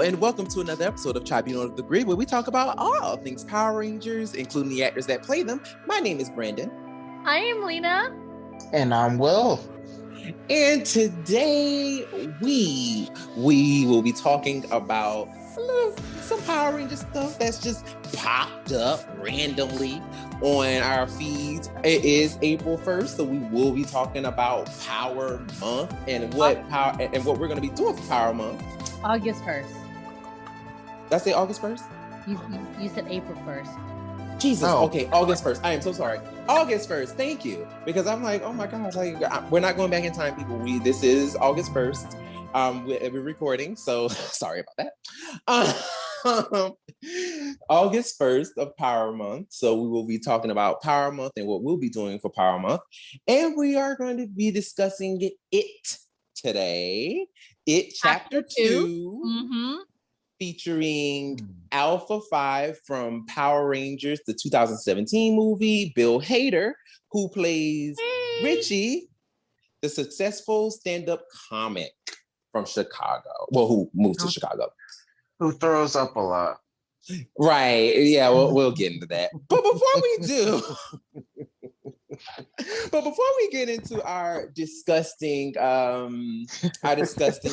Hello and welcome to another episode of Tribunal of the Grid, where we talk about all things Power Rangers, including the actors that play them. My name is Brandon. I am Lena. And I'm Will. And today we will be talking about some Power Ranger stuff that's just popped up randomly on our feeds. It is April 1st, so we will be talking about Power Month and what we're going to be doing for Power Month. August 1st. Did I say August 1st? You said April 1st. Jesus. Oh. Okay, August 1st. I am so sorry. August 1st. Thank you. Because I'm like, oh my gosh, like we're not going back in time, people. This is August 1st. We're recording, so sorry about that. August 1st of Power Month. So we will be talking about Power Month and what we'll be doing for Power Month. And we are going to be discussing it today. It Chapter 2. Mm-hmm. Featuring Alpha 5 from Power Rangers, the 2017 movie, Bill Hader, who plays Richie, the successful stand-up comic from Chicago. Well, who moved to Chicago. Who throws up a lot. Right. Yeah, we'll get into that. But before we get into our disgusting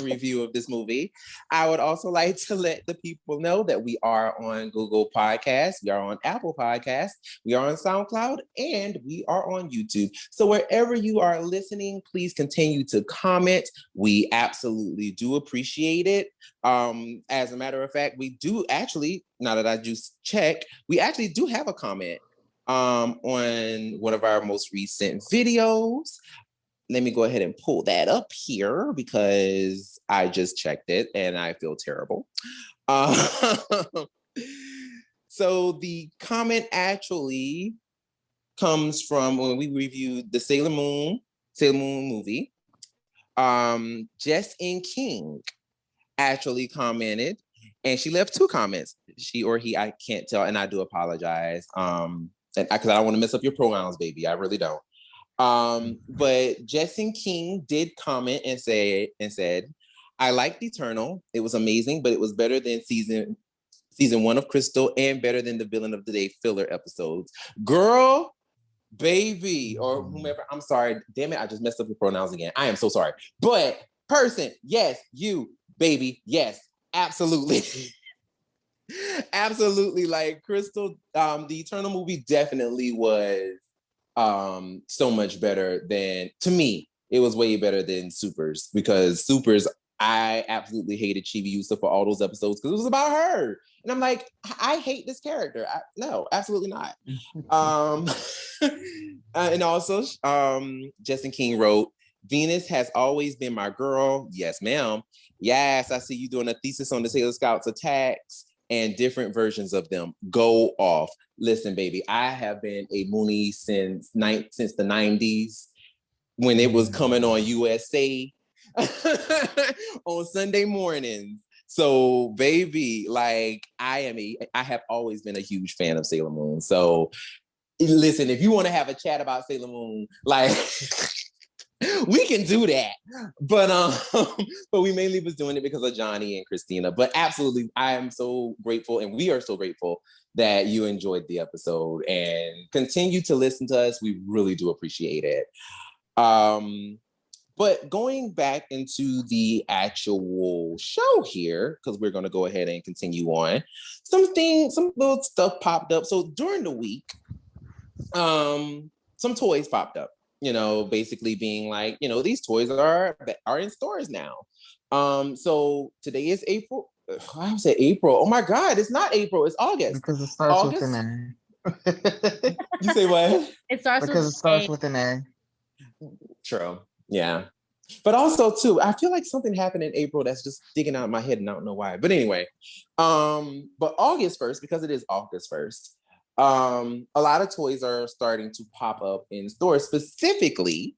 review of this movie, I would also like to let the people know that we are on Google Podcasts, we are on Apple Podcasts, we are on SoundCloud, and we are on YouTube. So wherever you are listening, please continue to comment. We absolutely do appreciate it. As a matter of fact, we do actually, now that I just checked, we actually do have a comment on one of our most recent videos. Let me go ahead and pull that up here because I just checked it and I feel terrible. So the comment actually comes from when we reviewed the Sailor Moon movie. Jess and King actually commented, and she left two comments. She or he, I can't tell, and I do apologize. Because I don't want to mess up your pronouns, baby. I really don't. But Jess and King did comment and said, I liked Eternal. It was amazing, but it was better than season 1 of Crystal and better than the Villain of the Day filler episodes. Girl, baby, or whomever. I'm sorry. Damn it, I just messed up your pronouns again. I am so sorry. But person, yes, you, baby, yes, absolutely. Absolutely, like Crystal, the Eternal movie definitely was so much better than, to me, it was way better than Supers, because Supers, I absolutely hated Chibi Yusa for all those episodes because it was about her. And I'm like, I hate this character. No, absolutely not. And also, Justin King wrote, Venus has always been my girl. Yes, ma'am. Yes, I see you doing a thesis on the Sailor Scouts attacks and different versions of them. Go off. Listen, baby, I have been a Moonie since the 90s when it was coming on USA on Sunday mornings. So, baby, like I have always been a huge fan of Sailor Moon. So, listen, if you want to have a chat about Sailor Moon, like we can do that, but we mainly was doing it because of Johnny and Christina. But absolutely, I am so grateful, and we are so grateful that you enjoyed the episode and continue to listen to us. We really do appreciate it. But going back into the actual show here, because we're going to go ahead and continue on, some little stuff popped up. So during the week, some toys popped up. You know, basically being like, you know, these toys are in stores now. So today is April. I would say April. Oh my God, it's not April. It's August. Because it starts with an A. You say what? It starts with an A. True. Yeah. But also too, I feel like something happened in April that's just sticking out in my head and I don't know why. But anyway, but August 1st, because it is August 1st, a lot of toys are starting to pop up in stores, specifically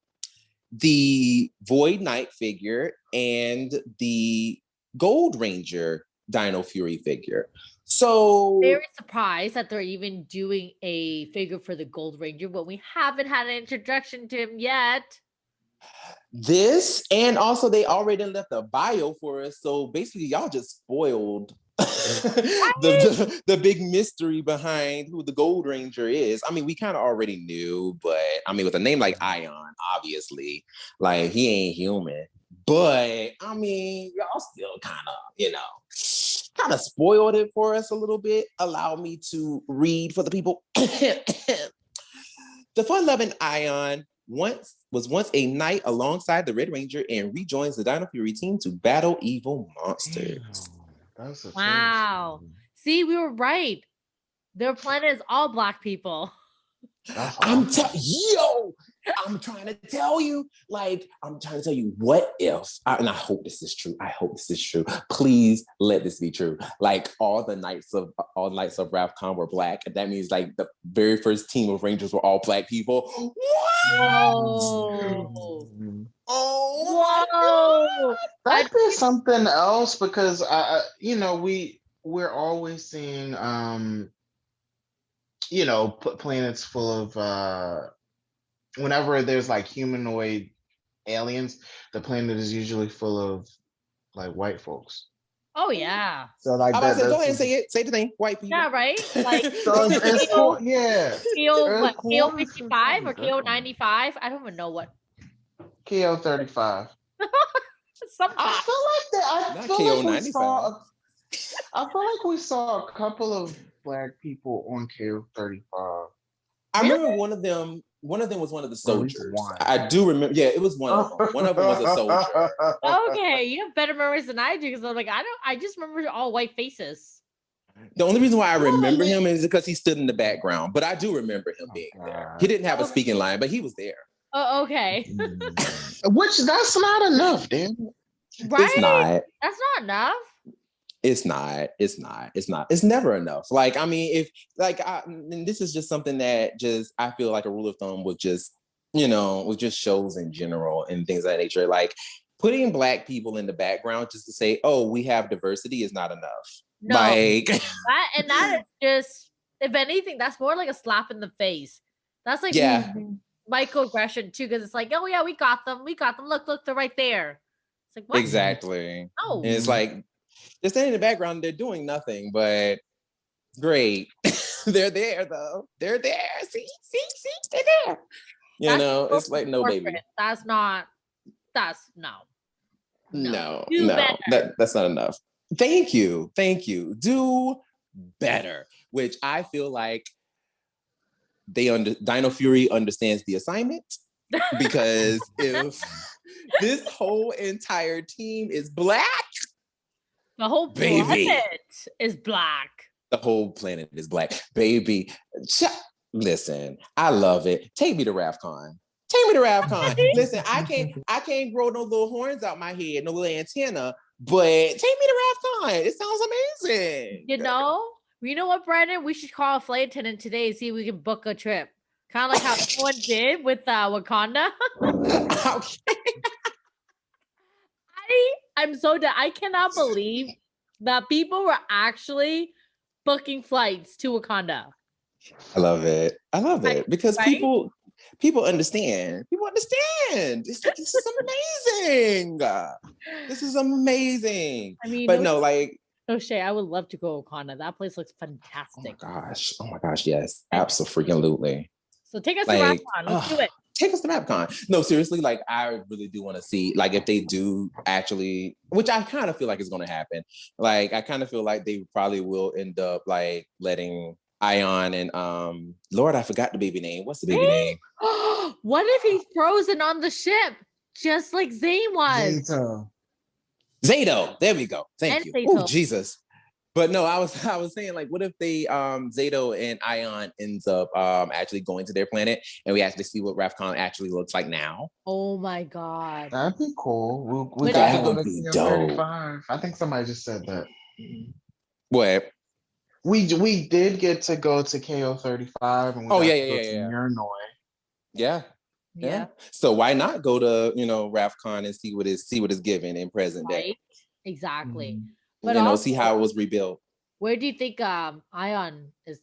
the Void Knight figure and the Gold Ranger Dino Fury figure. So very surprised that they're even doing a figure for the Gold Ranger when we haven't had an introduction to him yet. This, and also they already left a bio for us. So basically, y'all just spoiled the big mystery behind who the Gold Ranger is. I mean, we kind of already knew, but I mean, with a name like Ion, obviously, like he ain't human. But I mean, y'all still kind of spoiled it for us a little bit. Allow me to read for the people. The fun-loving Ion was once a knight alongside the Red Ranger and rejoins the Dino Fury team to battle evil monsters. Damn, that's a Wow. See, we were right. Their planet is all black people. I'm trying to tell you, what if, and I hope this is true. Please let this be true. Like all knights of Ravcon were black. And that means like the very first team of Rangers were all black people. What? Whoa. Oh, That'd be something else because we're always seeing planets full of whenever there's like humanoid aliens, the planet is usually full of like white folks. Oh yeah. So like go ahead and say it. Say the thing, white people. Yeah, right? Like so it's cool. Yeah. KO 55 or KO 95? I don't even know what. KO 35. Sometimes. I feel like we saw a couple of black people on KO 35. I remember one of them was one of the soldiers. I do remember. Yeah, it was one of them. One of them was a soldier. Okay, you have better memories than I do because I'm like, I just remember all white faces. The only reason why I remember him is because he stood in the background, but I do remember him being there. He didn't have a speaking line, but he was there. Oh, okay. Which that's not enough, damn. Right? It's not. That's not enough. It's not. It's never enough. Like, I mean, if like, and this is just something that just I feel like a rule of thumb with just shows in general and things of that nature. Like putting black people in the background just to say, oh, we have diversity is not enough. No, like that is just, if anything, that's more like a slap in the face. That's like microaggression too, because it's like, oh yeah, we got them. Look, they're right there. It's like, what? Exactly. No. And it's like they're standing in the background, they're doing nothing, but great. They're there though. They're there. See, they're there. It's like no baby. That's no. That's not enough. Thank you. Do better, which I feel like Dino Fury understands the assignment, because if this whole entire team is black, the whole planet is black. The whole planet is black, baby. Listen, I love it. Take me to Ravcon. Listen, I can't grow no little horns out my head, no little antenna, but take me to Ravcon. It sounds amazing. You know what, Brennan? We should call a flight attendant today and see if we can book a trip. Kind of like how someone did with Wakanda. I'm so done. I cannot believe that people were actually booking flights to Wakanda. I love it because people understand. People understand. This is amazing. This is amazing. I mean, but no shade. I would love to go to Wakanda. That place looks fantastic. Oh my gosh, yes, absolutely. So take us to Ravcon. Let's do it. Take us to Ravcon. No, seriously, like I really do want to see, like, if they do actually, which I kind of feel like is going to happen. Like, I kind of feel like they probably will end up like letting Ion and Lord, I forgot the baby name. What's the baby name? What if he's frozen on the ship, just like Zane was? Zato. There we go. Thank you. Oh, Jesus. But no, I was saying, like, what if they Zato and Ion ends up actually going to their planet and we actually see what Ravcon actually looks like now? Oh my God. That'd be cool. That would be dope. I think somebody just said that. What? We did get to go to KO 35 and we got to go to Nernoi. Yeah. So why not go to Ravcon and see what is given in present day? Exactly. Mm-hmm. But also, see how it was rebuilt. Where do you think Ion is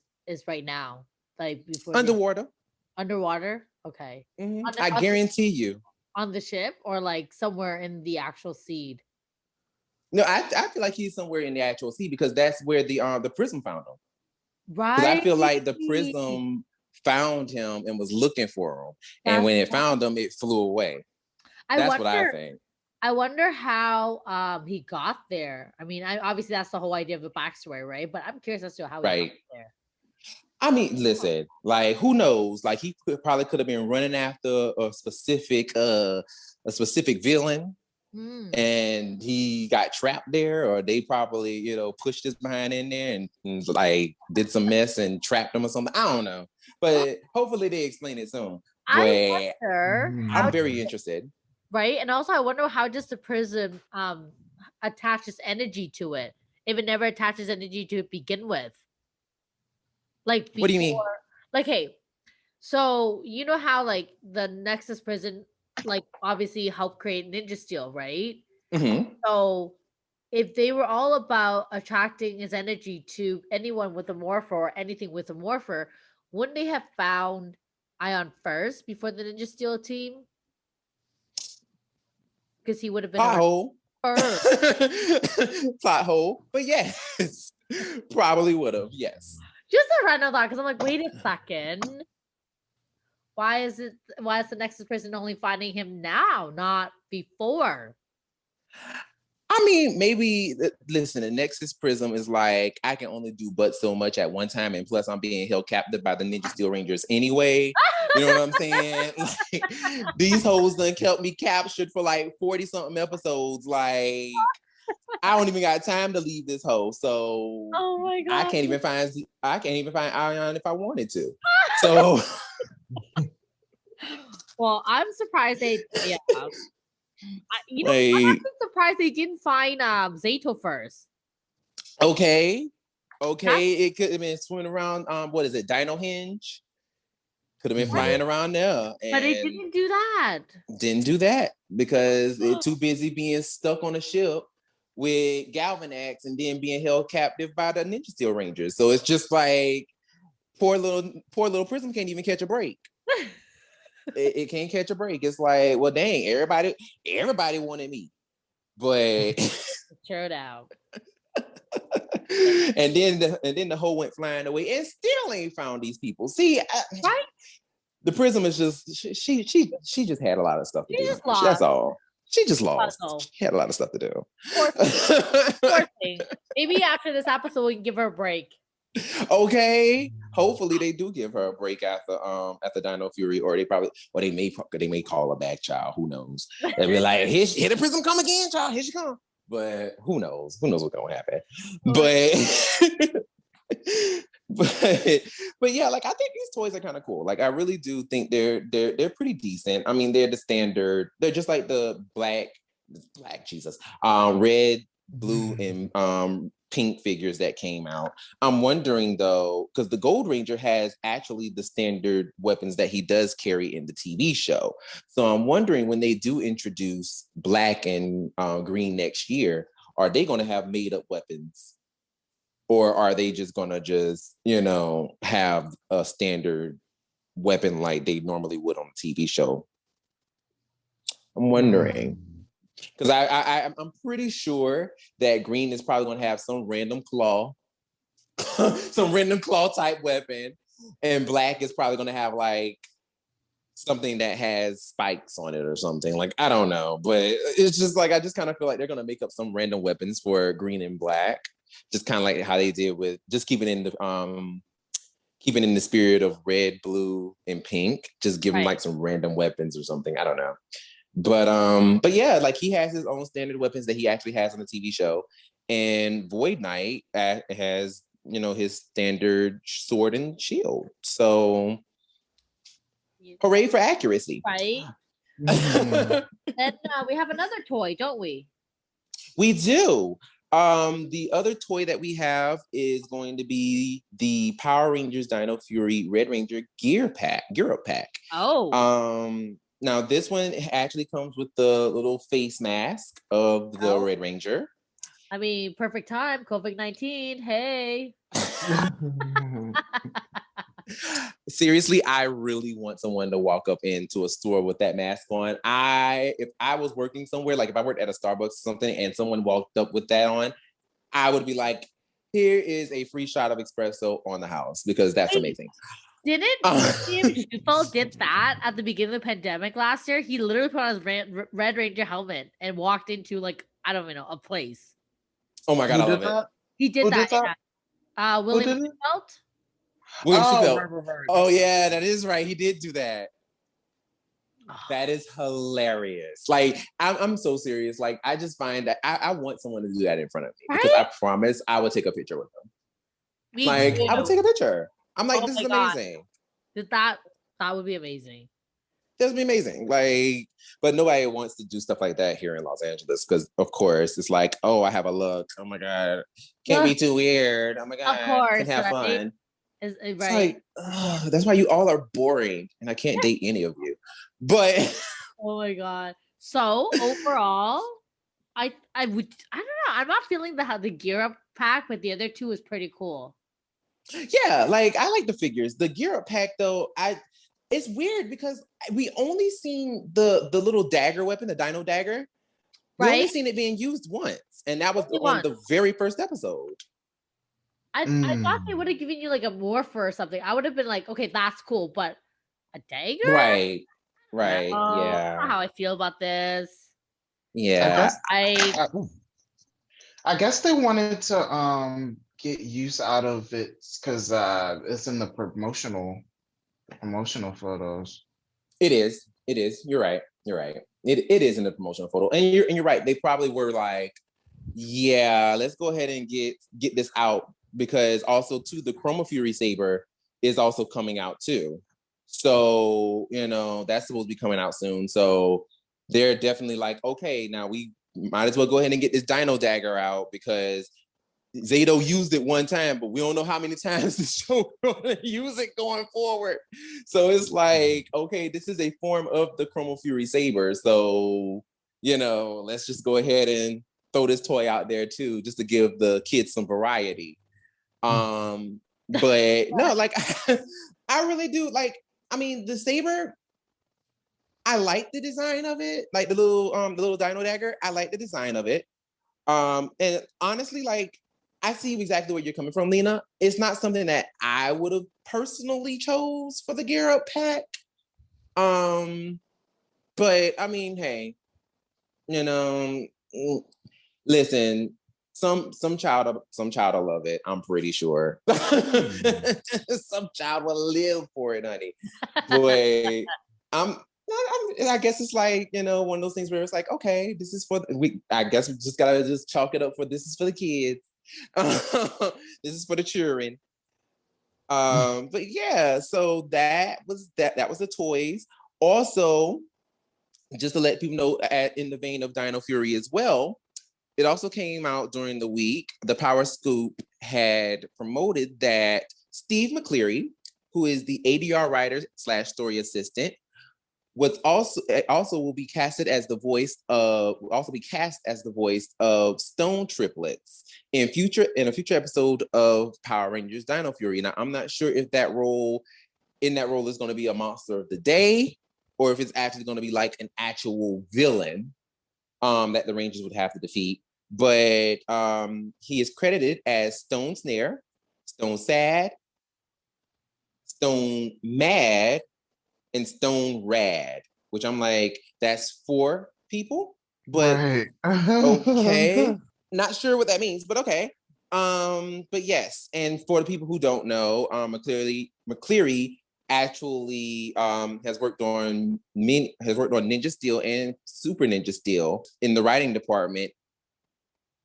right now? Like before underwater. Underwater? Okay. Mm-hmm. I guarantee you. on the ship or like somewhere in the actual seed? No, I feel like he's somewhere in the actual sea because that's where the prism found him. Right. Because I feel like the prism found him and was looking for him. And when it found him, it flew away. That's what I think. I wonder how he got there. I mean, obviously that's the whole idea of the backstory, right? But I'm curious as to how he got there. I mean, listen, like who knows? Like he probably could have been running after a specific villain, and he got trapped there, or they probably pushed his behind in there and like did some mess and trapped him or something. I don't know, but hopefully they explain it soon. I wonder. I'm very interested. Right, and also I wonder how does the prism attaches energy to it if it never attaches energy to it begin with? Like before, what do you mean? Like, hey, so you know how like the Nexus prison, like obviously helped create Ninja Steel, right? Mm-hmm. So if they were all about attracting his energy to anyone with a morpher or anything with a morpher, wouldn't they have found Ion first before the Ninja Steel team? Because he would have been plot hole. Plot hole, but yes, probably would have. Yes. Just a random thought, because I'm like, wait a second. Why is the Nexus person only finding him now, not before? I mean, maybe listen, the Nexus Prism is like, I can only do but so much at one time, and plus I'm being held captive by the Ninja Steel Rangers anyway. You know what I'm saying? Like, these hoes done kept me captured for like 40-something episodes. Like, I don't even got time to leave this hoe. So oh my God. I can't even find Ion if I wanted to. So well, I'm surprised they I'm surprised they didn't find Zato first. Okay. It could have been swimming around what is it, Dino Hinge? Could have been flying around there. But it didn't do that. Didn't do that because it's too busy being stuck on a ship with Galvanax and then being held captive by the Ninja Steel Rangers. So it's just like poor little Prism can't even catch a break. it can't catch a break. It's like, well, dang, everybody wanted me, but turned out. and then the hoe went flying away and still ain't found these people. See, right? The Prism is just she just had a lot of stuff to do. That's all. She just lost. She had a lot of stuff to do. Poor thing. Maybe after this episode we can give her a break. Okay. Hopefully they do give her a break after Dino Fury, or they may call her back, child. Who knows? They'll be like, here the Prism come again, child. Here she come. But who knows? Who knows what's gonna happen? But yeah, like I think these toys are kind of cool. Like I really do think they're pretty decent. I mean, they're the standard. They're just like the black Jesus, red, blue, and pink figures that came out. I'm wondering though, because the Gold Ranger has actually the standard weapons that he does carry in the TV show. So I'm wondering when they do introduce black and green next year, are they going to have made up weapons? Or are they just gonna have a standard weapon like they normally would on a TV show? I'm wondering. Because I'm pretty sure that green is probably gonna have some random claw, some random claw type weapon, and black is probably gonna have like something that has spikes on it or something. Like, I don't know, but it's just like I just kind of feel like they're gonna make up some random weapons for green and black. Just kind of like how they did with just keeping in the spirit of red, blue, and pink. Just give them like some random weapons or something. I don't know, but yeah, like he has his own standard weapons that he actually has on the TV show, and Void Knight has his standard sword and shield. So, hooray for accuracy! Right. Then we have another toy, don't we? We do. The other toy that we have is going to be the Power Rangers Dino Fury Red Ranger gear up pack. Oh. Now this one actually comes with the little face mask of the Red Ranger. I mean, perfect time, COVID-19. Hey. Seriously, I really want someone to walk up into a store with that mask on. If I was working somewhere, like if I worked at a Starbucks or something and someone walked up with that on, I would be like, here is a free shot of espresso on the house because that's amazing. Didn't Shewfelt did that at the beginning of the pandemic last year? He literally put on his Red Ranger helmet and walked into like, I don't even know, a place. Oh my God, I love it. He did that. Yeah. William Shewfelt? William Shewfelt. Right. Oh yeah, that is right. He did do that. That is hilarious. Like, I'm so serious. Like, I just find that I want someone to do that in front of me because I promise I would take a picture with them. I would take a picture. I'm like, this is amazing. That would be amazing. That would be amazing. Like, but nobody wants to do stuff like that here in Los Angeles because, of course, it's like, oh, I have a look. Oh my God, can't be too weird. Oh my God, of course, can have fun. Right. It's like, that's why you all are boring, and I can't date any of you. But oh my God. So overall, I don't know. I'm not feeling the gear up pack, but the other two is pretty cool. Yeah, like I like the figures. The gear up pack though, it's weird because we only seen the little dagger weapon, the Dino dagger. We only seen it being used once, and that was on the very first episode. I thought they would have given you like a morpher or something. I would have been like, okay, that's cool, but a dagger? Right. Yeah. I don't know how I feel about this. Yeah. I guess they wanted to get use out of it because it's in the promotional photos. It is. You're right. It is in the promotional photo, and you're right. They probably were like, yeah, let's go ahead and get this out because also too the Chroma Fury saber is also coming out too. So that's supposed to be coming out soon. So they're definitely like, okay, now we might as well go ahead and get this Dino dagger out because Zato used it one time, but we don't know how many times the show gonna use it going forward. So it's like, okay, this is a form of the Chroma Fury saber. So, let's just go ahead and throw this toy out there too, just to give the kids some variety. But no, like I really do like, I mean, the saber, I like the design of it, like the little Dino dagger. I like the design of it. And honestly, like, I see exactly where you're coming from, Lena. It's not something that I would have personally chose for the gear up pack. But I mean, hey, listen, some child will love it. I'm pretty sure. Some child will live for it, honey. But I guess it's like, one of those things where it's like, okay, this is I guess we just gotta just chalk it up for this is for the kids. This is for the children. But yeah, so that was the toys. Also, just to let people know, in the vein of Dino Fury as well, it also came out during the week. The Power Scoop had promoted that Steve McCleary, who is the ADR writer / story assistant, will be cast as the voice of Stone Triplets in a future episode of Power Rangers Dino Fury. Now, I'm not sure if that role is going to be a monster of the day, or if it's actually going to be like an actual villain that the Rangers would have to defeat. But he is credited as Stone Snare, Stone Sad, Stone Mad, and Stone Rad, which I'm like, that's 4 people, but right. Okay. Not sure what that means, but okay. But yes, and for the people who don't know, McCleary actually has worked on Ninja Steel and Super Ninja Steel in the writing department,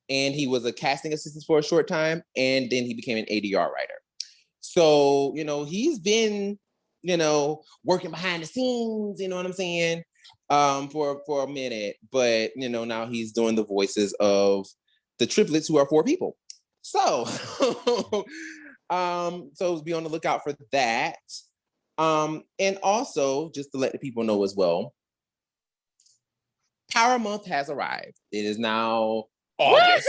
and he was a casting assistant for a short time, and then he became an ADR writer. So he's been working behind the scenes, you know what I'm saying, for a minute, but now he's doing the voices of the triplets, who are 4 people. So so be on the lookout for that. And also, just to let the people know as well, Power Month has arrived. It is now August.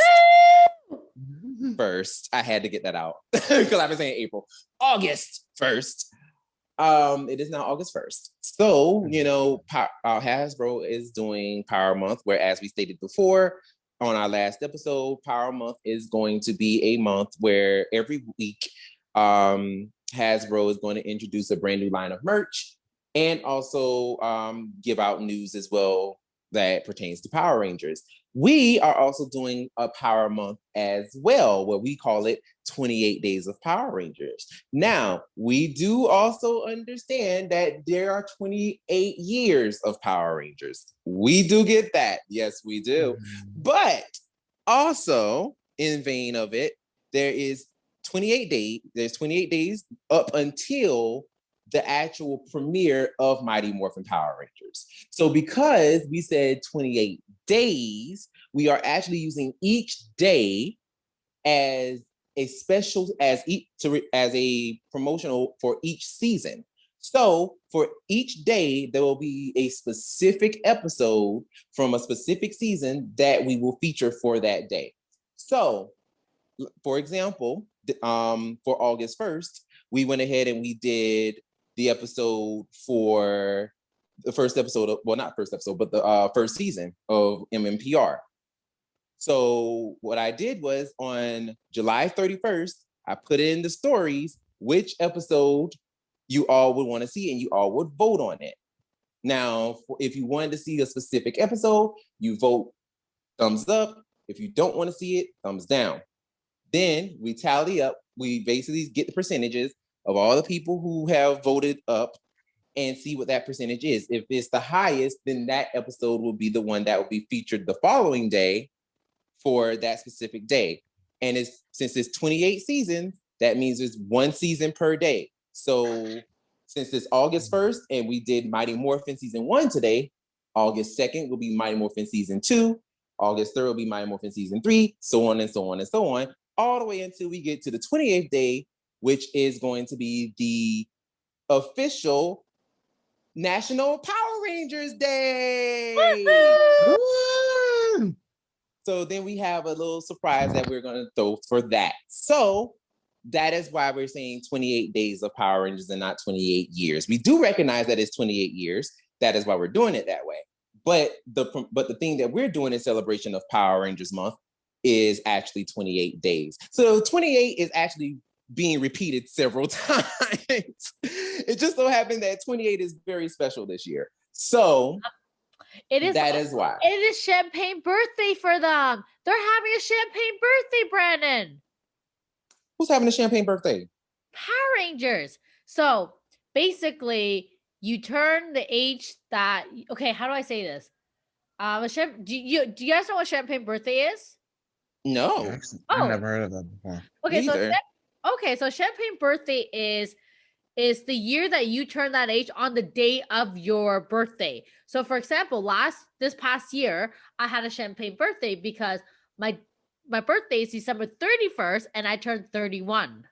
1st. I had to get that out because I've been saying April. August 1st. It is now August 1st. So, Hasbro is doing Power Month, where, as we stated before on our last episode, Power Month is going to be a month where every week Hasbro is going to introduce a brand new line of merch and also give out news as well that pertains to Power Rangers. We are also doing a Power Month as well, where we call it 28 Days of Power Rangers. Now, we do also understand that there are 28 years of Power Rangers. We do get that. Yes, we do. But also, in vein of it, there's 28 days up until the actual premiere of Mighty Morphin Power Rangers. So because we said 28 days, we are actually using each day as a special, as a promotional for each season. So for each day, there will be a specific episode from a specific season that we will feature for that day. So, for example, for August 1st, we went ahead and we did the episode for the first episode of, well, not first episode, but the first season of MMPR. So what I did was on July 31st, I put in the stories which episode you all would want to see, and you all would vote on it. Now, if you wanted to see a specific episode, you vote thumbs up. If you don't want to see it, thumbs down. Then we tally up. We basically get the percentages of all the people who have voted up and see what that percentage is. If it's the highest, then that episode will be the one that will be featured the following day for that specific day. And since it's 28 seasons, that means there's one season per day. So since it's August 1st and we did Mighty Morphin Season 1 today, August 2nd will be Mighty Morphin Season 2, August 3rd will be Mighty Morphin Season 3, so on and so on and so on, all the way until we get to the 28th day, which is going to be the official National Power Rangers Day. Woo! So then we have a little surprise that we're going to throw for that. So that is why we're saying 28 days of Power Rangers and not 28 years. We do recognize that it's 28 years. That is why we're doing it that way. But the thing that we're doing in celebration of Power Rangers Month is actually 28 days. So 28 is actually being repeated several times. It just so happened that 28 is very special this year. So that is why. It is champagne birthday for them. They're having a champagne birthday, Brennan. Who's having a champagne birthday? Power Rangers. So basically, you turn the age that, okay, how do I say this? Do you guys know what champagne birthday is? No. I've never heard of that before. Okay, so champagne birthday is the year that you turn that age on the day of your birthday. So for example, this past year, I had a champagne birthday because my birthday is December 31st and I turned 31.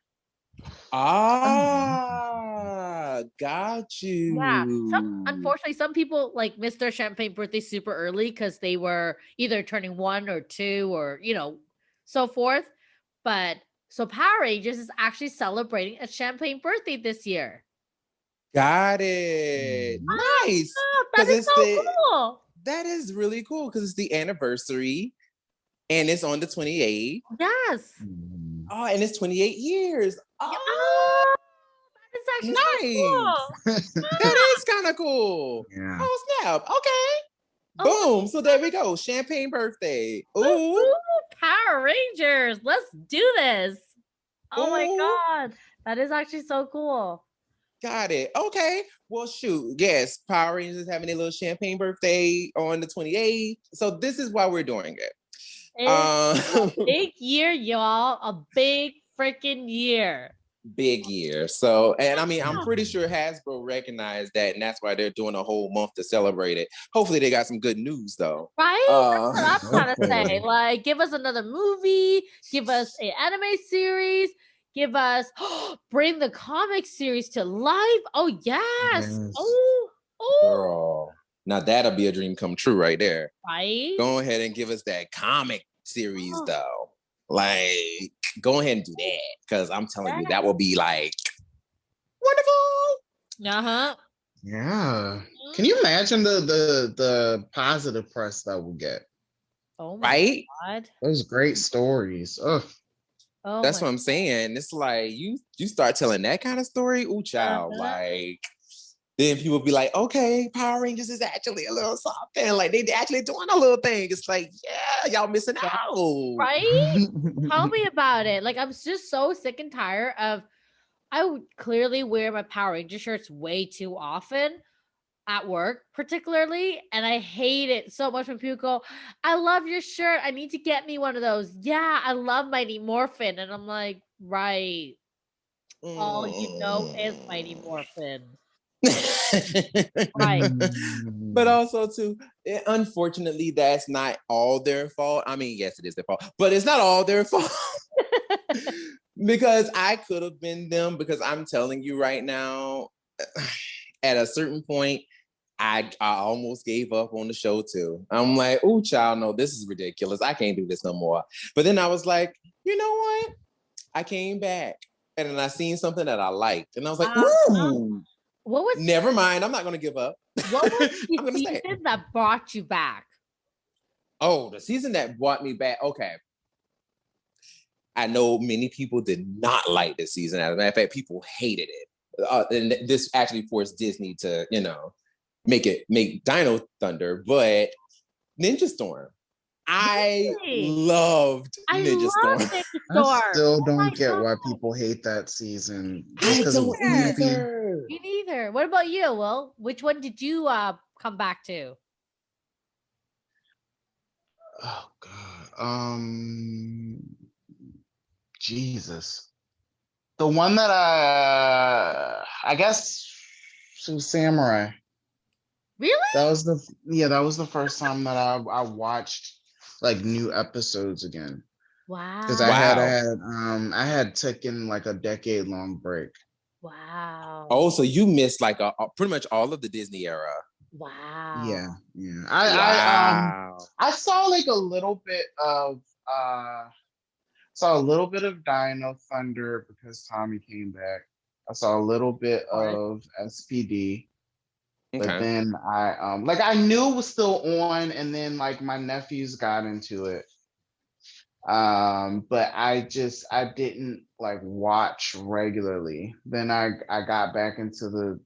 Got you. Yeah. Unfortunately, some people missed their champagne birthday super early because they were either turning 1 or 2 or, so forth. But so Power Rangers is actually celebrating a champagne birthday this year. Got it. Nice. That is so cool. That is really cool because it's the anniversary and it's on the 28th. Yes. Oh, and it's 28 years. Oh, that is actually nice. So cool. That is kind of cool. Yeah. Oh, snap. Okay. Boom. So there we go. Champagne birthday. Ooh. Power Rangers. Let's do this. Oh my God. That is actually so cool. Got it. Okay. Well, shoot. Yes. Power Rangers is having a little champagne birthday on the 28th. So this is why we're doing it. It's a big year, y'all. A big freaking year. Big year. So, and I mean, I'm pretty sure Hasbro recognized that, and that's why they're doing a whole month to celebrate it. Hopefully they got some good news though. Right? That's what I'm trying to say. Give us another movie, give us an anime series, give us bring the comic series to life. Oh yes. Oh. Girl. Now that'll be a dream come true right there. Right? Go ahead and give us that comic series though. Like, go ahead and do that. Because I'm telling you, that will be like wonderful. Uh-huh. Yeah. Can you imagine the positive press that we'll get? Oh my Right? God. Those great stories. Ugh. Oh That's my what I'm saying. It's like you start telling that kind of story, ooh, child. Uh-huh. Like, then people be like, okay, Power Rangers is actually a little something. Like, they actually doing a little thing. It's like, yeah, y'all missing out. Right? Tell me about it. Like, I'm just so sick and tired of. I would clearly wear my Power Ranger shirts way too often at work, particularly, and I hate it so much when people go, "I love your shirt. I need to get me one of those." Yeah, I love Mighty Morphin, and I'm like, right. All you know is Mighty Morphin. Right. But also too, unfortunately, that's not all their fault. I mean, yes, it is their fault, but it's not all their fault. Because I could have been them, because I'm telling you right now, at a certain point, I almost gave up on the show too. I'm like, oh, child, no, this is ridiculous. I can't do this no more. But then I was like, you know what? I came back and then I seen something that I liked. And I was like, ooh, what was never mind. I'm not going to give up. What was the I'm gonna stay. season that brought you back? Oh, the season that brought me back. Okay. I know many people did not like this season. As a matter of fact, people hated it. And this actually forced Disney to, make Dino Thunder, but Ninja Storm. I loved Ninja Storm. Ninja I Storm. still Oh don't my get why God. people hate that season. Me Just because it was campy. either. Me neither. What about you, Will? Which one did you come back to? Oh God. Jesus. The one that I guess it was Samurai. Really? That was the first time that I watched like new episodes again. Wow. Because I had taken like a decade-long break. Wow. Oh, so you missed like pretty much all of the Disney era. Wow. Yeah. Wow. I saw like a little bit of Dino Thunder because Tommy came back. I saw a little bit of SPD. But Okay. then I knew it was still on, and then like my nephews got into it. But I didn't like watch regularly. Then I got back into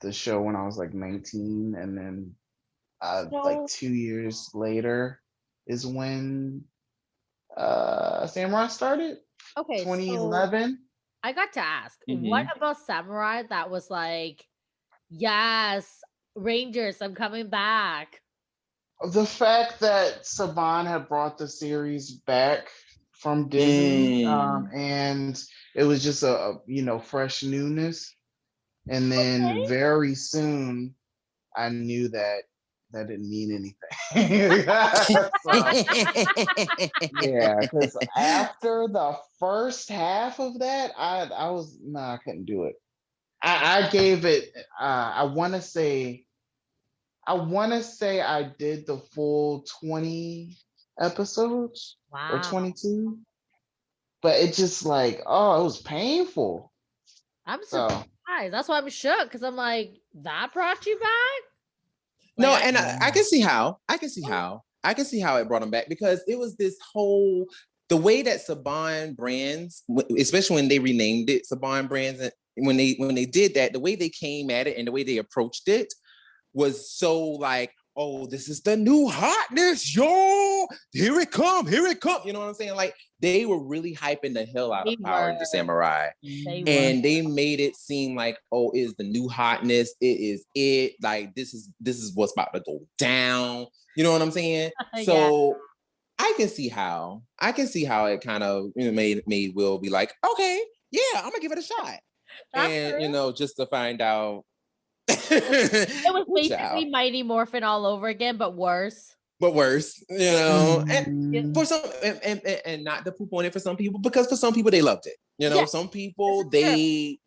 the show when I was like 19, and then like 2 years later is when Samurai started. Okay, 2011. I got to ask, what about Samurai that was like, yes, Rangers, I'm coming back? The fact that Saban had brought the series back from Disney, and it was just a fresh newness, and then very soon I knew that didn't mean anything. Yeah, because after the first half of that, I couldn't do it. I gave it. I want to say I did the full 20 episodes or 22, but it just like, oh, it was painful. I'm surprised. That's why I'm shook, because I'm like, that brought you back? No, and I can see how. I can see how it brought them back, because it was this whole, the way that Saban Brands, especially when they renamed it Saban Brands, and when they did that, the way they came at it and the way they approached it was so like, oh, this is the new hotness, yo! Here it come. You know what I'm saying? Like, they were really hyping the hell out of Power Rangers Samurai. And they made it seem like, oh, it is the new hotness. It is it. Like, this is what's about to go down. You know what I'm saying? So I can see how it kind of made Will be like, okay, yeah, I'm gonna give it a shot. And just to find out. It was basically Mighty Morphin all over again, but worse. And for some, and not to poop on it for some people, because for some people they loved it. Some people they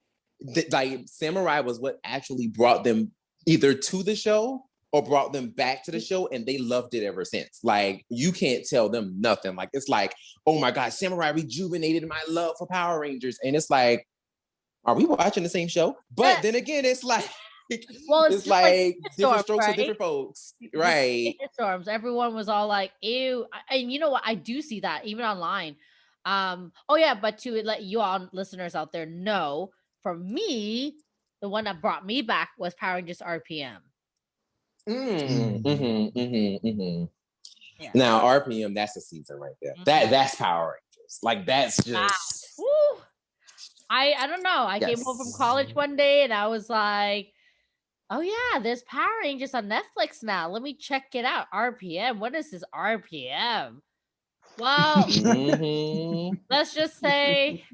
like Samurai was what actually brought them either to the show or brought them back to the show, and they loved it ever since. Like, you can't tell them nothing. Like, it's like, oh my God, Samurai rejuvenated my love for Power Rangers. And it's like, are we watching the same show? But then again, it's like, well, it's like different storms, strokes right? for different folks. Right. Storms. Everyone was all like, ew. And you know what? I do see that even online. Oh yeah, but to let you all listeners out there know, for me, the one that brought me back was Power Rangers RPM. Yeah. Now RPM, that's a season right there. That's Power Rangers. Like, that's just I don't know. I came home from college one day and I was like, oh yeah, there's Power Rangers on Netflix now. Let me check it out. RPM. What is this RPM? Well, let's just say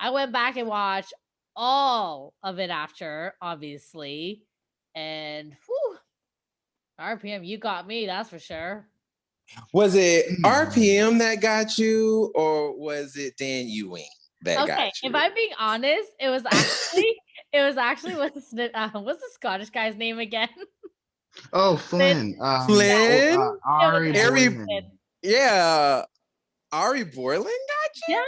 I went back and watched all of it after, obviously. And RPM, you got me, that's for sure. Was it RPM that got you, or was it Dan Ewing that got you? If I'm being honest, it was actually what's the Scottish guy's name again? Oh, Flynn. Flynn? Ari Boylan. Yeah. Ari Boylan got you?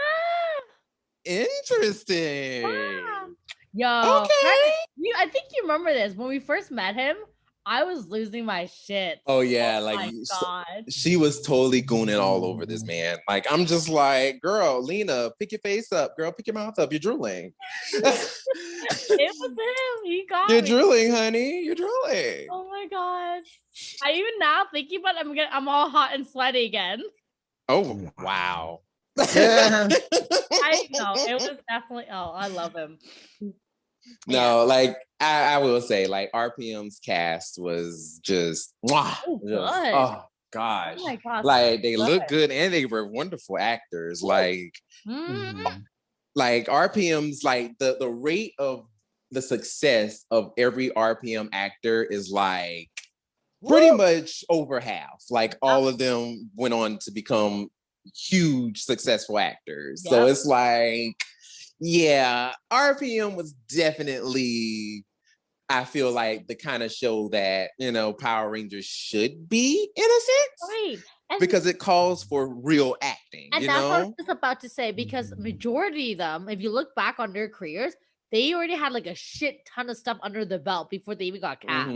Yeah. Interesting. Wow. Yo, okay. I think you remember this. When we first met him, I was losing my shit. Oh yeah, oh, like my God. She was totally gooning all over this man. Like, I'm just like, girl, Lena, pick your face up, girl, pick your mouth up. You're drooling. It was him. He got You're me. drooling, honey. You're drooling. Oh my God. I even now thinking about it, I'm all hot and sweaty again. Oh wow. I know it was definitely. Oh, I love him. No, like I will say, like, RPM's cast was just, oh gosh, oh my gosh, like they look good and they were wonderful actors. Like, like RPM's, like the rate of the success of every RPM actor is like pretty much over half. Like, all of them went on to become huge successful actors. So it's like, yeah, RPM was definitely, I feel like, the kind of show that, you know, Power Rangers should be, in a sense. Right. And because it calls for real acting. And that's what I was just about to say, because majority of them, if you look back on their careers, they already had like a shit ton of stuff under the belt before they even got cast.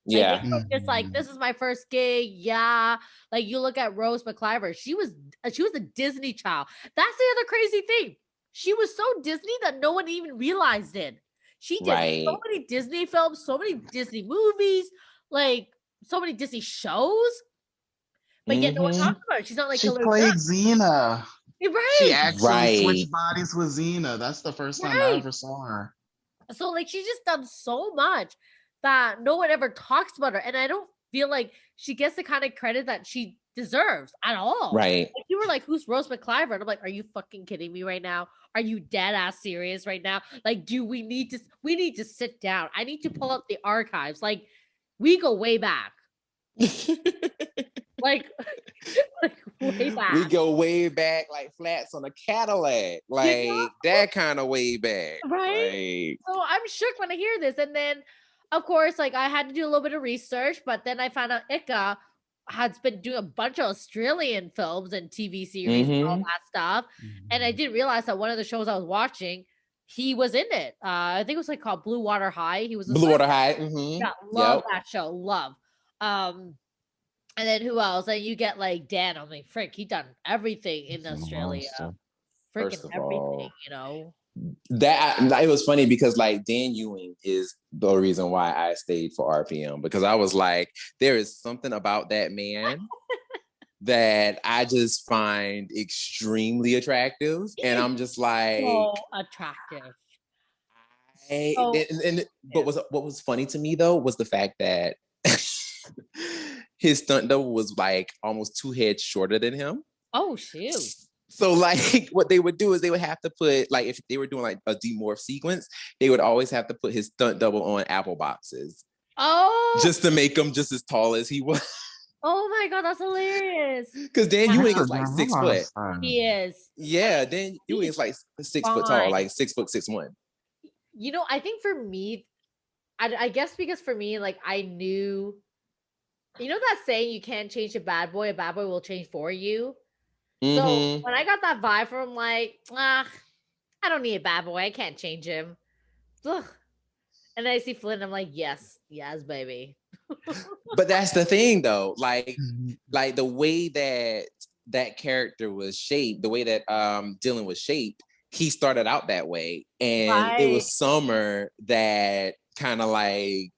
Yeah. Like, they were just like, this is my first gig. Yeah. Like, you look at Rose McIver, she was a Disney child. That's the other crazy thing. She was so Disney that no one even realized it. She did so many Disney films, so many Disney movies, like so many Disney shows. But yet no one talks about her. She's not like she played Xena. Right. She actually switched bodies with Xena. That's the first time I ever saw her. So like, she's just done so much that no one ever talks about her. And I don't feel like she gets the kind of credit that she deserves at all. Right. Like, you were like, who's Rose McIver? And I'm like, are you fucking kidding me right now? Are you dead ass serious right now? Like, we need to sit down. I need to pull up the archives. Like, we go way back. like way back. We go way back, like flats on a Cadillac. Like, that kind of way back. Right. So I'm shook when I hear this. And then, of course, like, I had to do a little bit of research, but then I found out Ika has been doing a bunch of Australian films and TV series and all that stuff. And I didn't realize that one of the shows I was watching, he was in it. I think it was like called Blue Water High. He was Blue Water High. Yeah, love that show. Love. And then who else? And you get like Dan. I'm like, frick, he done everything in Australia. Freaking everything, you know. That it was funny because, like, Dan Ewing is the reason why I stayed for RPM, because I was like, there is something about that man that I just find extremely attractive, and I'm just like, so attractive. But what was funny to me though was the fact that his stunt double was like almost 2 heads shorter than him. Oh shoot. So, like, what they would do is they would have to put, like, if they were doing like a demorph sequence, they would always have to put his stunt double on apple boxes. Oh. Just to make him just as tall as he was. Oh my God, that's hilarious. Because Dan Ewing is like 6 foot. He is. Yeah, Dan Ewing is like 6 foot tall, like 6'6". You know, I think for me, I guess because for me, like I knew, you know that saying, you can't change a bad boy will change for you. So Mm-hmm. when I got that vibe from him, like, I don't need a bad boy. I can't change him. Ugh. And then I see Flynn, I'm like, yes, baby. But that's the thing, though. Like Mhm. the way that that character was shaped, the way that Dylan was shaped, he started out that way, and it Right. was Summer that kind of like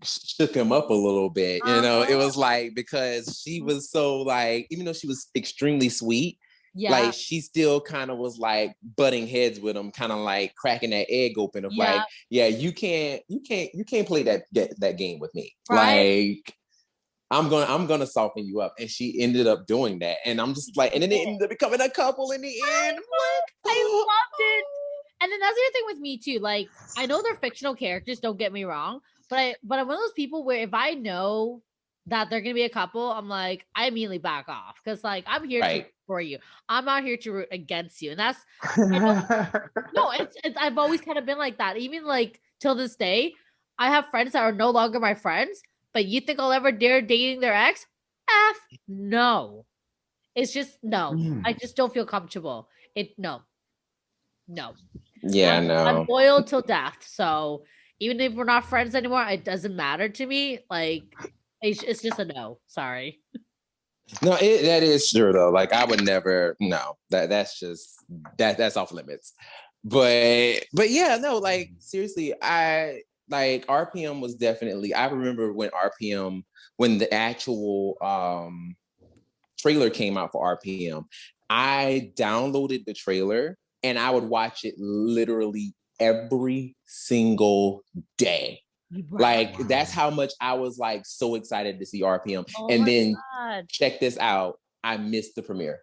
shook him up a little bit. You know, it Uh-huh. was like because she was so like, even though she was extremely sweet, Yeah. like she still kind of was like butting heads with him, kind of like cracking that egg open of Yeah. like, yeah, you can't play that game with me. Right. Like I'm gonna soften you up. And she ended up doing that. And I'm just like, and then it ended up becoming a couple in the end. I'm like, I oh. loved it. And then that's the other thing with me too. Like, I know they're fictional characters, don't get me wrong, but I'm one of those people where if I know that they're gonna be a couple, I'm like, I immediately back off. Because like I'm here to root Right. for you. I'm not here to root against you. And that's I know no, it's I've always kind of been like that. Even like till this day, I have friends that are no longer my friends, but you think I'll ever dare dating their ex? F no. It's just no. Mm. I just don't feel comfortable. No. No. Yeah, I'm no. loyal till death. So even if we're not friends anymore, it doesn't matter to me. Like it's just a no. Sorry. No, that is true though. Like I would never. No, that's just that's off limits. But yeah, no. Like seriously, I like RPM was definitely. I remember when the actual trailer came out for RPM. I downloaded the trailer and I would watch it literally every single day. Right. Like that's how much I was like so excited to see RPM. Oh And my then god. check this out. I missed the premiere.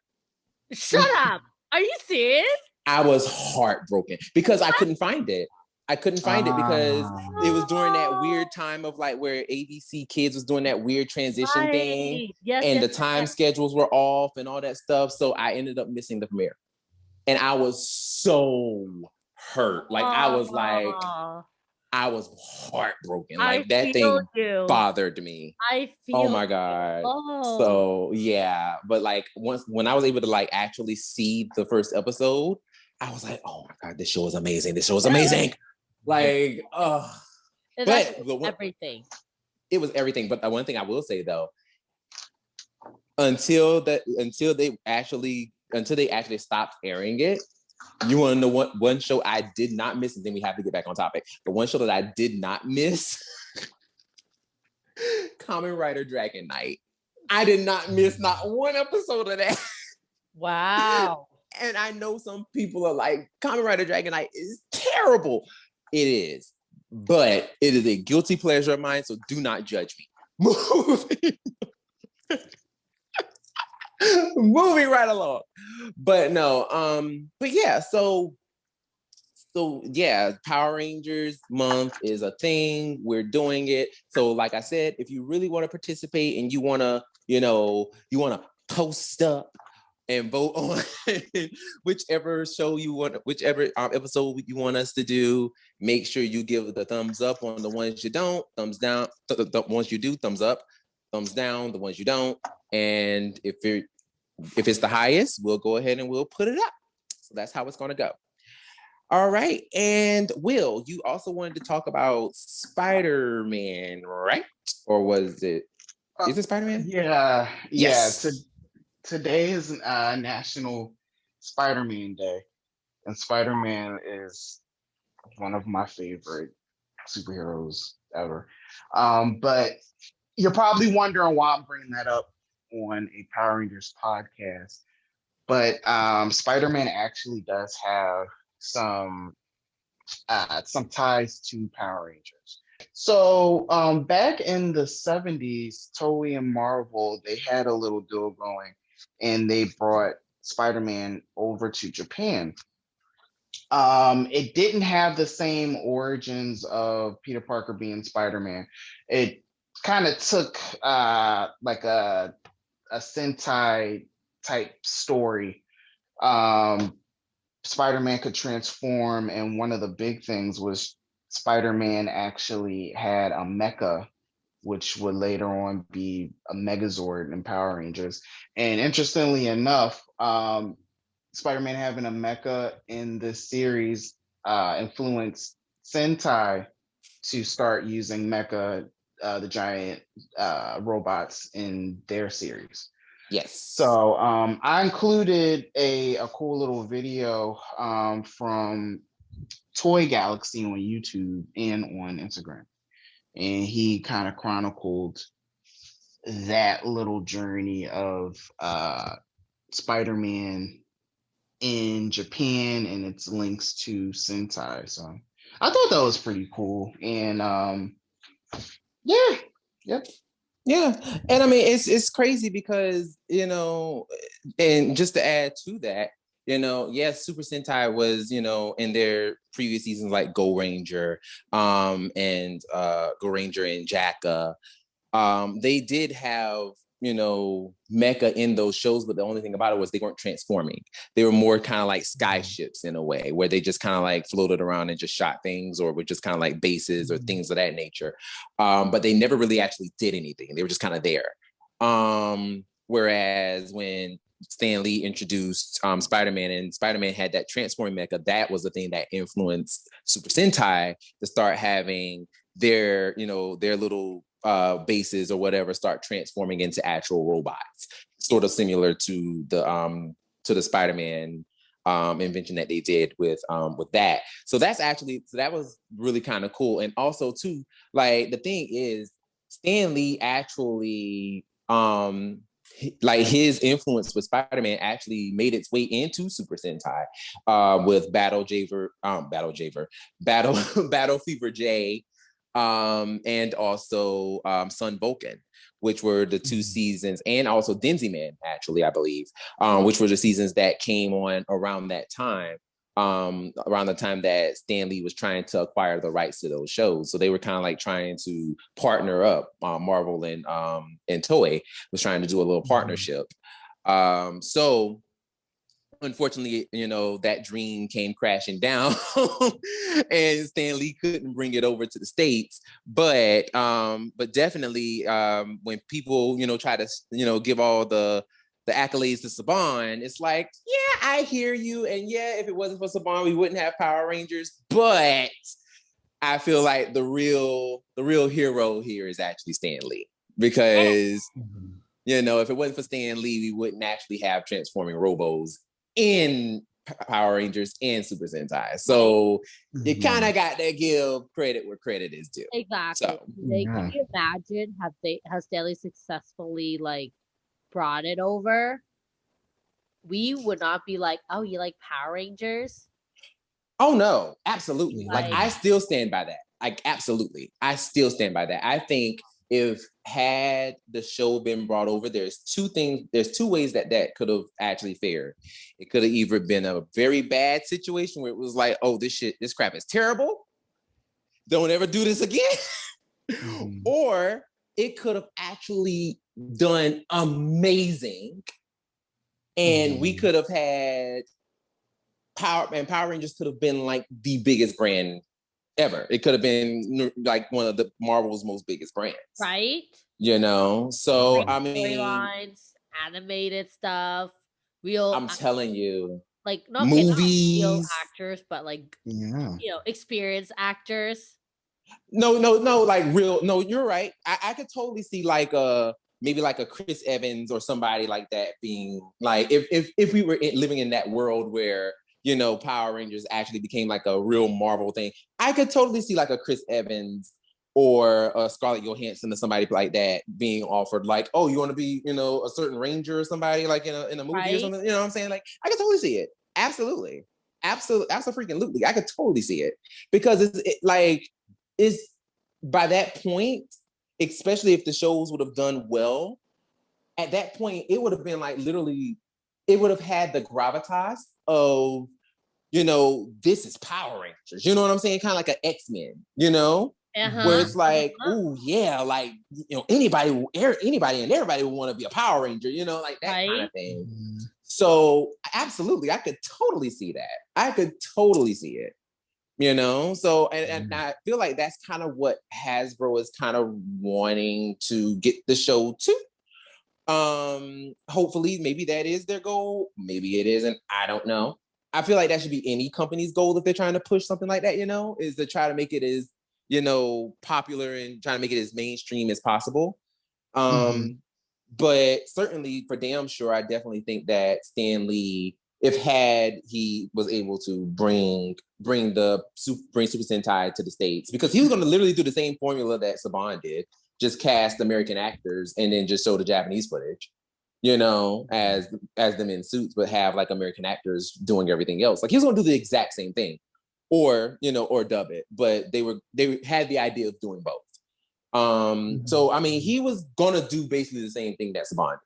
Shut up. Are you serious? I was heartbroken because I couldn't find it. I couldn't find it because it was during that weird time of like where ABC Kids was doing that weird transition thing, Right. Yes, and yes, the time yes. schedules were off and all that stuff. So I ended up missing the premiere. And I was so hurt. Like Oh, I was heartbroken. I Like that feel thing you. bothered me. I Oh feel my you. God. Oh. So yeah, but like once when I was able to like actually see the first episode, I was like, oh my God, this show is amazing. This show is amazing. Like, It's but actually the one, everything. it was everything. But the one thing I will say though, until they actually stopped airing it, you want to know what one show I did not miss, and then we have to get back on topic. The one show that I did not miss, Kamen Rider Dragon Knight. I did not miss not one episode of that. Wow. And I know some people are like, Kamen Rider Dragon Knight is terrible. It is. But it is a guilty pleasure of mine, so do not judge me. Moving right along. But no, but yeah, so yeah, Power Rangers month is a thing. We're doing it. So like I said, if you really want to participate and you want to, you want to post up and vote on whichever show you want, whichever episode you want us to do, make sure you give the thumbs up on the ones you don't, thumbs down, the ones you do, thumbs up, thumbs down, the ones you don't. And if it's the highest, we'll go ahead and we'll put it up. So that's how it's going to go. All right. And Will, you also wanted to talk about Spider-Man, right? Or was it, is it Spider-Man? Yeah. Yes. Today is National Spider-Man Day, and Spider-Man is one of my favorite superheroes ever. But you're probably wondering why I'm bringing that up on a Power Rangers podcast. But Spider-Man actually does have some ties to Power Rangers. So back in the 70s, Toei and Marvel, they had a little deal going, and they brought Spider-Man over to Japan. It didn't have the same origins of Peter Parker being Spider-Man. It kind of took like a Sentai type story. Spider-Man could transform, and one of the big things was Spider-Man actually had a mecha, which would later on be a Megazord in Power Rangers. And interestingly enough, Spider-Man having a mecha in this series influenced Sentai to start using mecha, the giant robots in their series. Yes. So I included a cool little video from Toy Galaxy on YouTube and on Instagram. And he kind of chronicled that little journey of Spider-Man in Japan and its links to Sentai. So I thought that was pretty cool. And yeah. Yeah. And I mean, it's crazy because, you know, and just to add to that, you know, yes, Super Sentai was, you know, in their previous seasons like Go Ranger, and Go Ranger and Jacka. They did have, you know, mecha in those shows, but the only thing about it was they weren't transforming. They were more kind of like sky ships in a way, where they just kind of like floated around and just shot things, or were just kind of like bases or things of that nature. But they never really actually did anything. They were just kind of there. Whereas when Stan Lee introduced Spider-Man, and Spider-Man had that transforming mecha, that was the thing that influenced Super Sentai to start having their, you know, their little bases or whatever start transforming into actual robots, sort of similar to the Spider-Man invention that they did with that. So that was really kind of cool. And also too, like the thing is, Stan Lee actually like his influence with Spider-Man actually made its way into Super Sentai with Battle Fever J, and also Sun Vulcan, which were the two seasons, and also Denzi Man, actually, I believe, which were the seasons that came on around that time, around the time that Stan Lee was trying to acquire the rights to those shows. So they were kind of like trying to partner up. Marvel and Toei was trying to do a little partnership. So unfortunately, you know, that dream came crashing down and Stan Lee couldn't bring it over to the States. But definitely when people, you know, try to, you know, give all the accolades to Saban, it's like, yeah, I hear you. And yeah, if it wasn't for Saban, we wouldn't have Power Rangers. But I feel like the real hero here is actually Stan Lee, because you know, if it wasn't for Stan Lee, we wouldn't actually have transforming robos in Power Rangers and Super Sentai. So you kind of got to give credit where credit is due. Exactly. So, can you imagine have Stanley successfully like brought it over? We would not be like, oh, you like Power Rangers? Oh no, absolutely. Like I still stand by that. Like absolutely, I still stand by that. I think if had the show been brought over, there's two ways that could have actually fared. It could have either been a very bad situation where it was like, oh, this crap is terrible, don't ever do this again. Or it could have actually done amazing, and we could have had Power Rangers could have been like the biggest brand ever. It could have been like one of the Marvel's most biggest brands, right? You know, so like, I mean, storylines, animated stuff, real. I'm telling you, like movies, not real actors, but like you know, experienced actors. No, like real. No, you're right. I could totally see like maybe like a Chris Evans or somebody like that being like, if we were living in that world where, you know, Power Rangers actually became like a real Marvel thing, I could totally see like a Chris Evans or a Scarlett Johansson or somebody like that being offered like, oh, you want to be, you know, a certain Ranger or somebody like in a movie or something. You know what I'm saying? Like I could totally see it. Absolutely. Absolutely. I could totally see it, because it's by that point, especially if the shows would have done well, at that point, it would have been like literally, it would have had the gravitas of, you know, this is Power Rangers. You know what I'm saying? Kind of like an X-Men, you know? Where it's like, oh yeah, like, you know, anybody and everybody would want to be a Power Ranger, you know, like that kind of thing. So absolutely, I could totally see that. I could totally see it. You know, so and I feel like that's kind of what Hasbro is kind of wanting to get the show to. Hopefully, maybe that is their goal. Maybe it isn't. I don't know. I feel like that should be any company's goal if they're trying to push something like that, you know, is to try to make it as, you know, popular and trying to make it as mainstream as possible. But certainly for damn sure, I definitely think that Stan Lee, if he was able to bring Super Sentai to the States, because he was going to literally do the same formula that Saban did, just cast American actors and then just show the Japanese footage, you know, as them in suits, but have like American actors doing everything else. Like he was going to do the exact same thing, or you know, or dub it. But they had the idea of doing both. So I mean, he was gonna do basically the same thing that Saban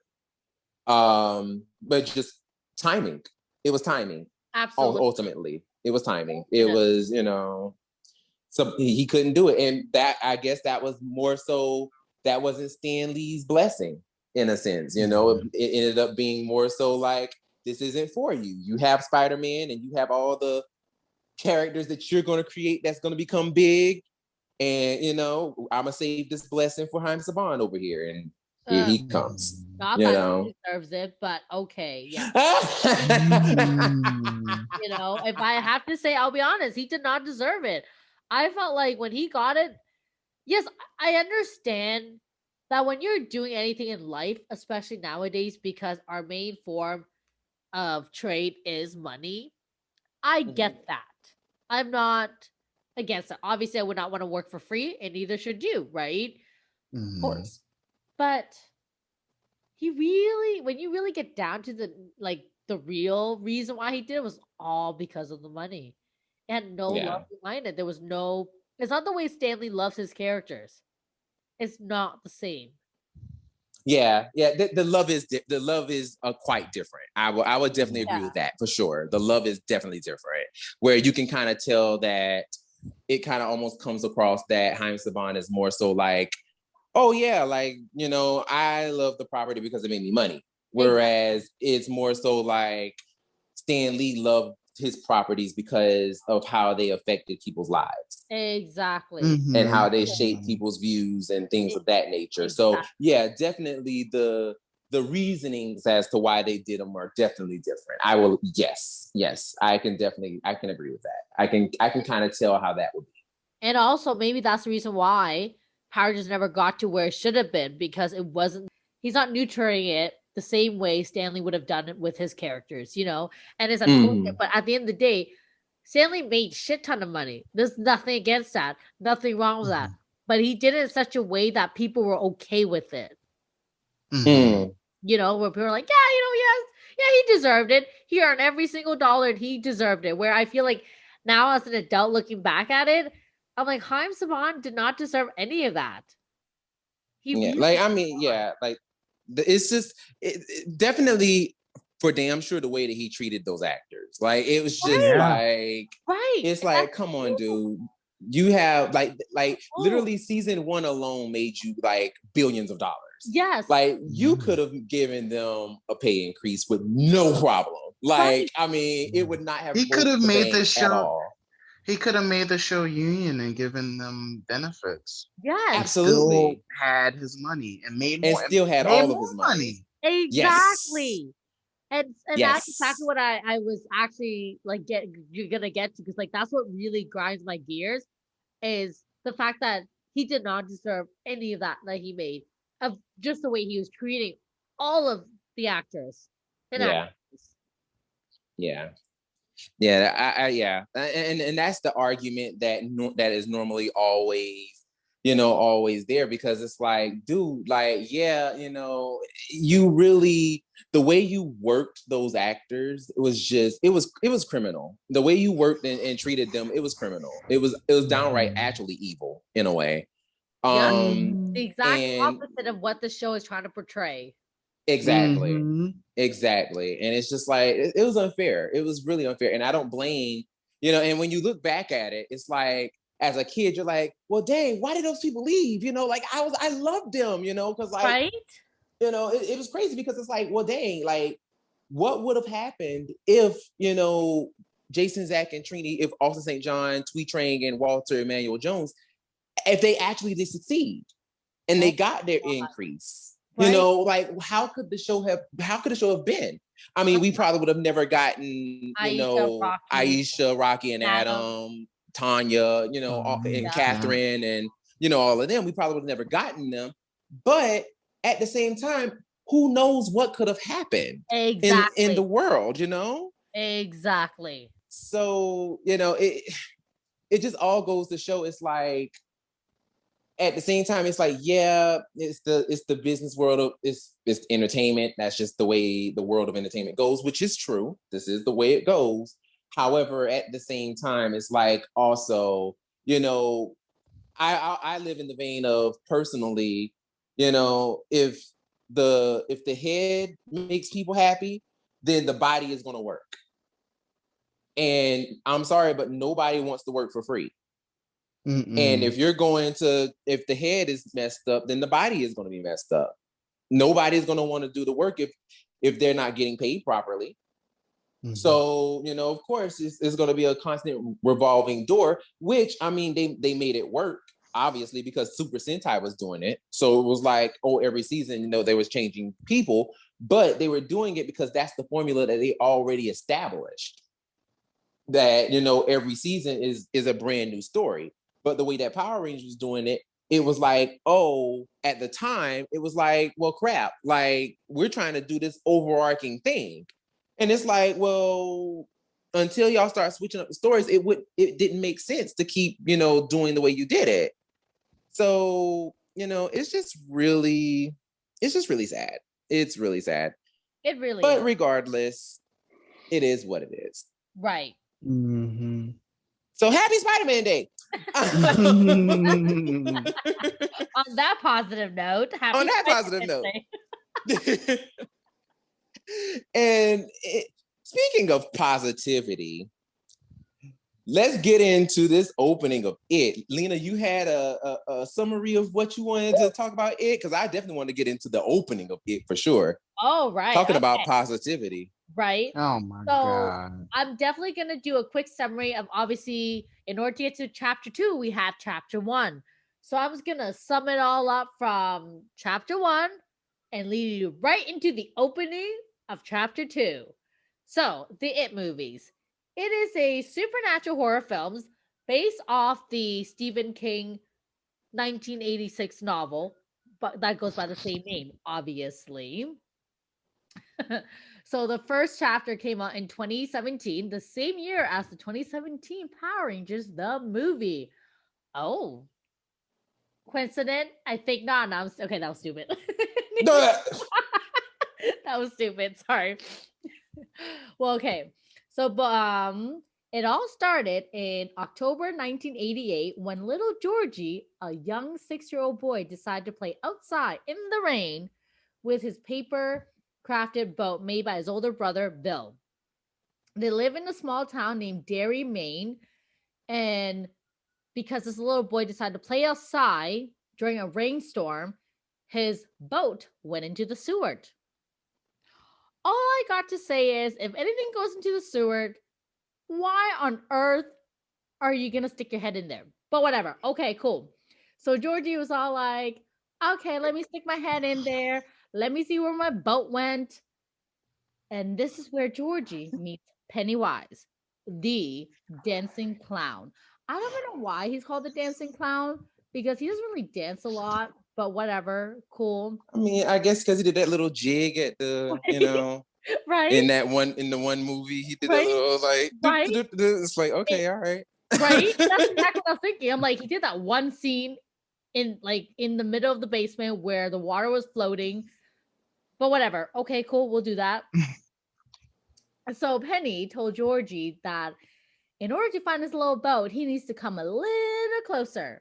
did. But just timing. It was timing. Absolutely. Ultimately, it was timing. It was, you know, so he couldn't do it. And that, I guess that was more so, that wasn't Stan Lee's blessing in a sense, you know. It ended up being more so like, this isn't for you. You have Spider-Man and you have all the characters that you're going to create that's going to become big. And, you know, I'm going to save this blessing for Haim Saban over here. And here he comes. Not you that know, he deserves it, but okay. Yeah. You know, if I have to say, I'll be honest, he did not deserve it. I felt like when he got it, yes, I understand that when you're doing anything in life, especially nowadays, because our main form of trade is money, I get that. I'm not against it. Obviously, I would not want to work for free, and neither should you, right? Of course. But he really, when you really get down to the real reason why he did it, was all because of the money. It had no love behind it. There was no. It's not the way Stanley loves his characters. It's not the same. Yeah. The love is quite different. I would definitely agree with that for sure. The love is definitely different, where you can kind of tell that it kind of almost comes across that Haim Saban is more so like, oh yeah, like, you know, I love the property because it made me money. Whereas it's more so like Stan Lee loved his properties because of how they affected people's lives. Exactly. And how they shape people's views and things of that nature. So yeah, definitely the reasonings as to why they did them are definitely different. Yes, I can agree with that. I can kind of tell how that would be. And also maybe that's the reason why Power just never got to where it should have been, because it wasn't, he's not nurturing it the same way Stanley would have done it with his characters, you know? And it's unfortunate, but at the end of the day, Stanley made shit ton of money. There's nothing against that. Nothing wrong with that. But he did it in such a way that people were okay with it. You know, where people are like, yeah, you know, he deserved it. He earned every single dollar and he deserved it. Where I feel like now as an adult looking back at it, I'm like, Haim Saban did not deserve any of that. It's just definitely for damn sure the way that he treated those actors. Like it was just it's like, come on, dude. You have like literally season 1 alone made you like billions of dollars. Yes. Like you could have given them a pay increase with no problem. Like, I mean, it would not have. He could have made the show. He could have made the show union and given them benefits. Yes, absolutely. Still had his money and made more, and still had all of his money. Exactly. Yes. And that's exactly what I was actually like you're gonna get to, because like that's what really grinds my gears, is the fact that he did not deserve any of that he made, of just the way he was treating all of the actors and actresses. And that's the argument that is normally always, you know, always there, because it's like, dude, like, yeah, you know, you really, the way you worked those actors, it was criminal. The way you worked and treated them, it was criminal. It was downright actually evil in a way. The exact opposite of what the show is trying to portray. Exactly. And it's just like, it was unfair. It was really unfair. And I don't blame, you know, and when you look back at it, it's like, as a kid, you're like, well, dang, why did those people leave? You know, like I loved them, you know, because like, you know, it was crazy, because it's like, well, dang, like what would have happened if, you know, Jason, Zach, and Trini, if Austin St. John, Twee Trang, and Walter Emmanuel Jones, if they actually did succeed and they got their increase, right? You know, like how could the show have been? I mean, we probably would have never gotten, you know, Aisha, Rocky, and Adam, Tanya, you know, and Catherine, and, you know, all of them. We probably would have never gotten them. But at the same time, who knows what could have happened in the world, you know? Exactly. So, you know, it just all goes to show, it's like, at the same time, it's like, yeah, it's the business world of it's entertainment. That's just the way the world of entertainment goes, which is true. This is the way it goes. However, at the same time, it's like also, you know, I live in the vein of personally, you know, if the head makes people happy, then the body is going to work. And I'm sorry, but nobody wants to work for free. Mm-mm. And if the head is messed up, then the body is going to be messed up. Nobody's going to want to do the work if they're not getting paid properly. Mm-hmm. So, you know, of course, it's going to be a constant revolving door, which, I mean, they made it work, obviously, because Super Sentai was doing it. So it was like, every season, you know, they was changing people, but they were doing it because that's the formula that they already established. That, you know, every season is a brand new story. But the way that Power Rangers was doing it, it was like, at the time, it was like, well, crap, like, we're trying to do this overarching thing. And it's like, well, until y'all start switching up the stories, it didn't make sense to keep, you know, doing the way you did it. So, you know, it's just really sad. It's really sad. It really is. But regardless, it is what it is. Right. Mm-hmm. So happy Spider-Man Day. On that positive note. And speaking of positivity, let's get into this opening of It. Lena, you had a summary of what you wanted to talk about It? Because I definitely want to get into the opening of It for sure. Oh, right. Talking about positivity. Right. Oh my God. I'm definitely going to do a quick summary of, obviously, in order to get to chapter 2, we have chapter 1. So I'm just going to sum it all up from chapter 1 and lead you right into the opening of chapter 2. So, the It movies. It is a supernatural horror films based off the Stephen King 1986 novel, but that goes by the same name, obviously. So the first chapter came out in 2017, the same year as the 2017 Power Rangers, the movie. Oh. Coincident? I think not. No, okay, that was stupid. That was stupid. Sorry. Well, okay. So, it all started in October 1988 when little Georgie, a young 6-year-old boy, decided to play outside in the rain with his paper crafted boat made by his older brother, Bill. They live in a small town named Derry, Maine. And because this little boy decided to play outside during a rainstorm, his boat went into the Seward. All I got to say is, if anything goes into the Seward, why on earth are you going to stick your head in there? But whatever. Okay, cool. So Georgie was all like, okay, let me stick my head in there. Let me see where my boat went. And this is where Georgie meets Pennywise, the dancing clown. I don't even know why he's called the dancing clown, because he doesn't really dance a lot, but whatever. Cool. I mean, I guess because he did that little jig at the, you know, right? In the one movie, he did a little like, right? It's like, okay, all right. Right? That's exactly what I was thinking. I'm like, he did that one scene in the middle of the basement where the water was floating. But whatever. Okay, cool. We'll do that. So Penny told Georgie that in order to find his little boat, he needs to come a little closer.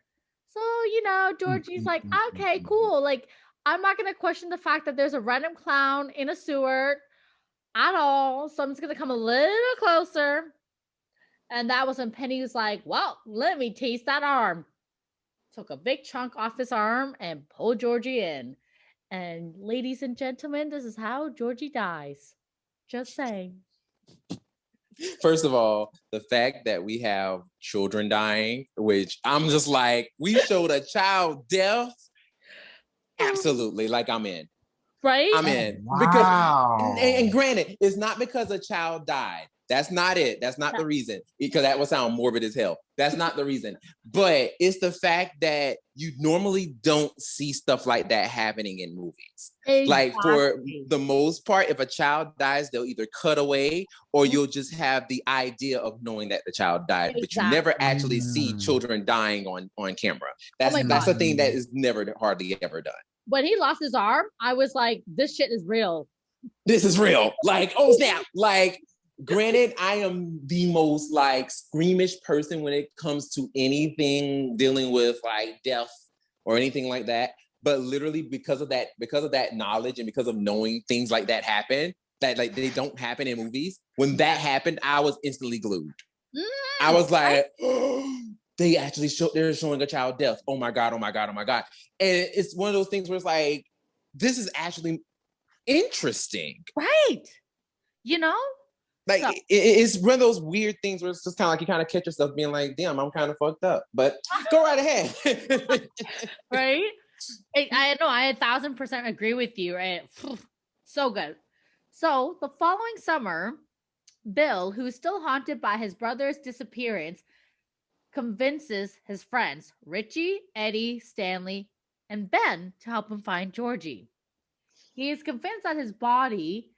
So, you know, Georgie's like, okay, cool. Like, I'm not going to question the fact that there's a random clown in a sewer at all. So I'm just going to come a little closer. And that was when Penny was like, well, let me taste that arm. Took a big chunk off his arm and pulled Georgie in. And ladies and gentlemen, this is how Georgie dies. Just saying. First of all, the fact that we have children dying, which I'm just like, we showed a child death. Absolutely. Like, I'm in. Right? I'm in. Wow. Because, and granted, it's not because a child died. That's not it. That's not the reason. Because that would sound morbid as hell. That's not the reason. But it's the fact that you normally don't see stuff like that happening in movies. Exactly. Like, for the most part, if a child dies, they'll either cut away or you'll just have the idea of knowing that the child died, but you never actually see children dying on camera. That's a thing that is never hardly ever done. When he lost his arm, I was like, this shit is real. This is real. Like, oh snap. Like, granted, I am the most like squeamish person when it comes to anything dealing with like death or anything like that. But literally because of that knowledge and because of knowing things like that happen, that like they don't happen in movies. When that happened, I was instantly glued. I was like, they actually they're showing a child death. Oh my God, oh my God, oh my God. And it's one of those things where it's like, this is actually interesting. Right. You know? Like, so, it's one of those weird things where it's just kind of like you kind of catch yourself being like, damn, I'm kind of fucked up. But go right ahead. Right? I know, I 1,000% agree with you. Right? So good. So the following summer, Bill, who's still haunted by his brother's disappearance, convinces his friends, Richie, Eddie, Stanley, and Ben, to help him find Georgie. He is convinced that his body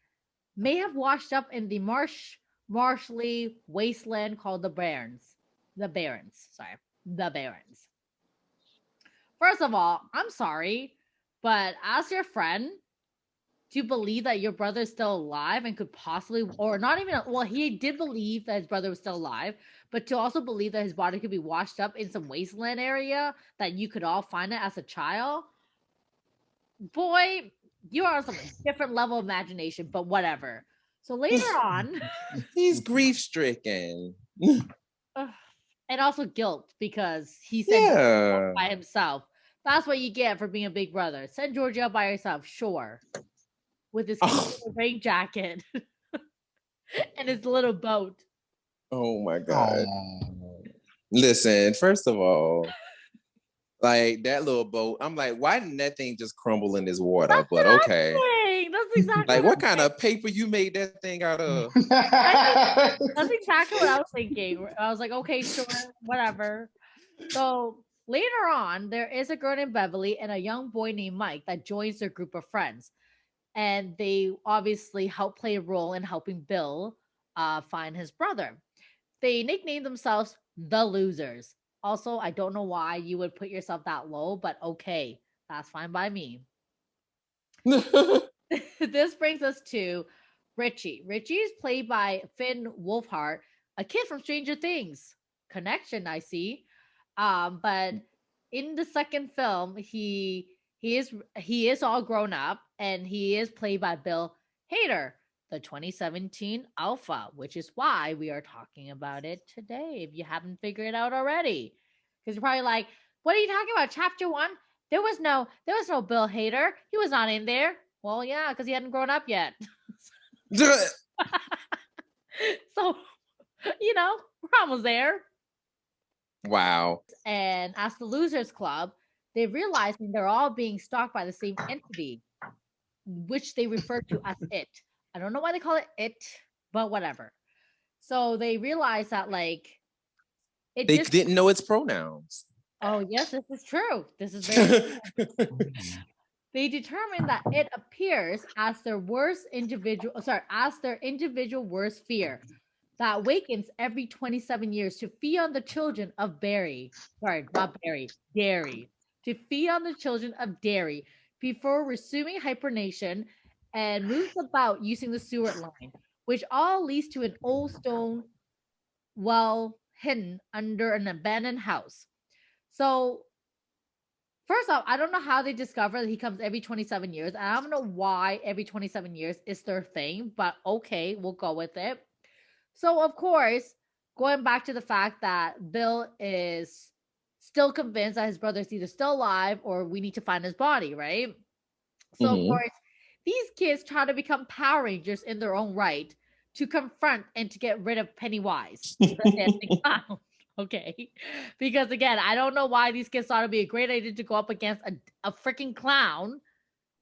may have washed up in the marshy wasteland called the Barrens. The Barrens. First of all, I'm sorry, but as your friend, do you believe that your brother is still alive and could possibly, or not even, well, he did believe that his brother was still alive, but to also believe that his body could be washed up in some wasteland area that you could all find it as a child? Boy, you are on some different level of imagination, but whatever. So later on, he's grief-stricken. And also guilt because he said by himself. That's what you get for being a big brother. Send Georgie out by herself, sure. With his rain jacket and his little boat. Oh my God. Listen, first of all, like that little boat, I'm like, why didn't that thing just crumble in this water? That's but okay. That's exactly like what kind of paper you made that thing out of? That's exactly what I was thinking. I was like, okay, sure, whatever. So later on, there is a girl named Beverly and a young boy named Mike that joins their group of friends. And they obviously help play a role in helping Bill find his brother. They nickname themselves the Losers. Also, I don't know why you would put yourself that low, but okay, that's fine by me. This brings us to Richie. Richie is played by Finn Wolfhard, a kid from Stranger Things. Connection, I see. But in the second film, he is all grown up, and he is played by Bill Hader, the 2017 Alpha, which is why we are talking about it today. If you haven't figured it out already, because you're probably like, "What are you talking about? Chapter 1? There was no Bill Hader. He was not in there." Well, yeah, because he hadn't grown up yet. So, we're almost there. Wow. And as the Losers Club, they realize they're all being stalked by the same entity, which they refer to as it. I don't know why they call it, but whatever. So they realize that, like, they didn't know its pronouns. Oh, yes, this is true. This is very true. They determine that it appears as their individual worst fear that awakens every 27 years to feed on the children of Derry. To feed on the children of Derry before resuming hibernation and moves about using the Seward line, which all leads to an old stone well hidden under an abandoned house. So, first off, I don't know how they discover that he comes every 27 years. And I don't know why every 27 years is their thing, but okay, we'll go with it. So, of course, going back to the fact that Bill is still convinced that his brother's either still alive or we need to find his body, right? So, of course, these kids try to become Power Rangers in their own right to confront and to get rid of Pennywise, the dancing clown. Okay. Because again, I don't know why these kids thought it'd be a great idea to go up against a freaking clown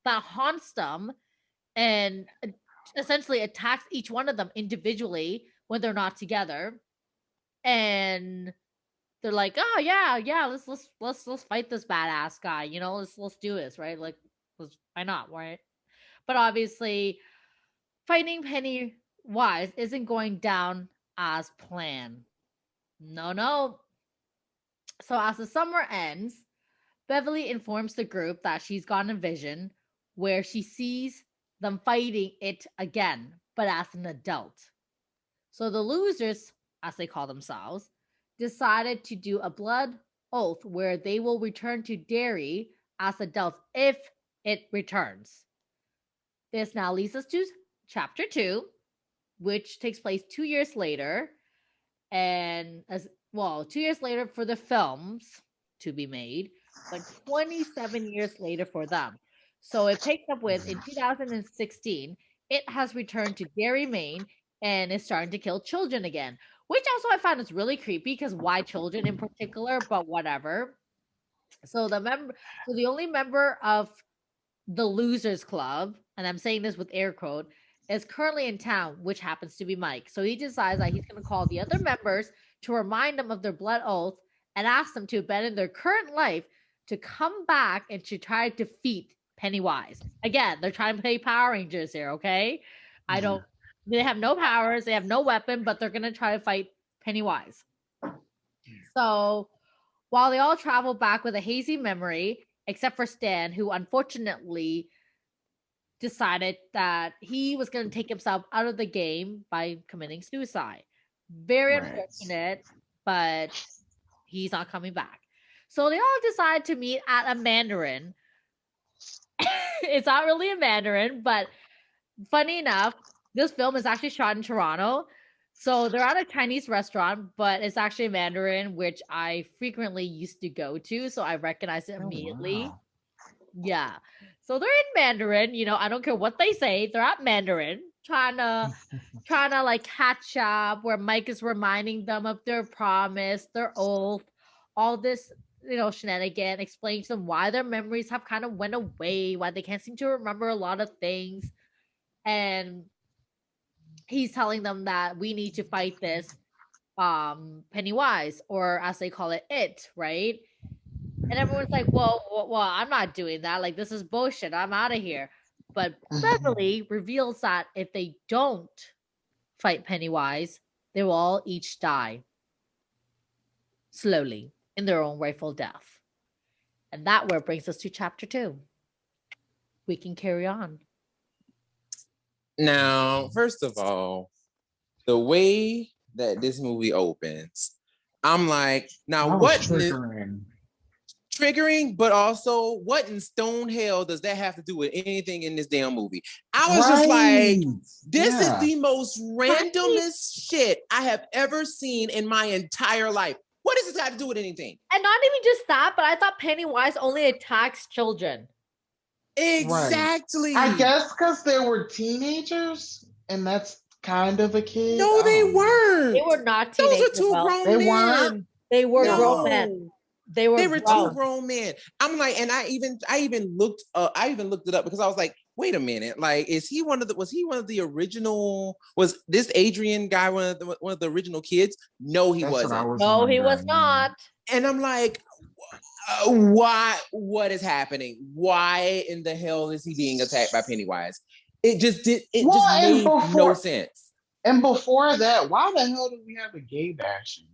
that haunts them and essentially attacks each one of them individually when they're not together. And they're like, oh yeah, let's fight this badass guy. You know, let's do this, right? Like, why not, right? But obviously, fighting Pennywise isn't going down as planned. No. So as the summer ends, Beverly informs the group that she's gotten a vision where she sees them fighting it again, but as an adult. So the losers, as they call themselves, decided to do a blood oath where they will return to Derry as adults if it returns. This now leads us to chapter 2, which takes place 2 years later. And 2 years later for the films to be made, but 27 years later for them. So it picks up with, in 2016, it has returned to Derry, Maine, and is starting to kill children again, which also I found is really creepy because why children in particular, but whatever. So the only member of the Losers Club, and I'm saying this with air quote, is currently in town, which happens to be Mike. So he decides that he's going to call the other members to remind them of their blood oath and ask them to abandon their current life to come back and to try to defeat Pennywise. Again, they're trying to play Power Rangers here, okay? They have no powers, they have no weapon, but they're going to try to fight Pennywise. So while they all travel back with a hazy memory, except for Stan, who unfortunately decided that he was going to take himself out of the game by committing suicide. Very unfortunate, but he's not coming back. So they all decide to meet at a Mandarin. It's not really a Mandarin, but funny enough, this film is actually shot in Toronto. So they're at a Chinese restaurant, but it's actually a Mandarin, which I frequently used to go to. So I recognize it immediately. Wow. Yeah. So they're in Mandarin, you know, I don't care what they say. They're at Mandarin trying to like catch up where Mike is reminding them of their promise, their oath, all this, you know, shenanigan, explaining to them why their memories have kind of went away, why they can't seem to remember a lot of things. And he's telling them that we need to fight this Pennywise, or as they call it, right? And everyone's like, well, I'm not doing that. Like, this is bullshit. I'm out of here. But Beverly reveals that if they don't fight Pennywise, they will all each die slowly in their own rightful death. And that where brings us to chapter 2. We can carry on. Now, first of all, the way that this movie opens, I'm like, now what triggering, but also what in stone hell does that have to do with anything in this damn movie? I was just like, this is the most randomest shit I have ever seen in my entire life. What does this got to do with anything? And not even just that, but I thought Pennywise only attacks children. Exactly. I guess because they were teenagers, and that's kind of a kid. No, they weren't. They were not teenagers. Those are two grown men. They were grown men. They were two grown men. I'm like, and I even looked it up because I was like, wait a minute, like, was he one of the original? Was this Adrian guy one of the original kids? No, he wasn't. No, he was not. And I'm like, why? What is happening? Why in the hell is he being attacked by Pennywise? It just made no sense. And before that, why the hell did we have a gay bashing?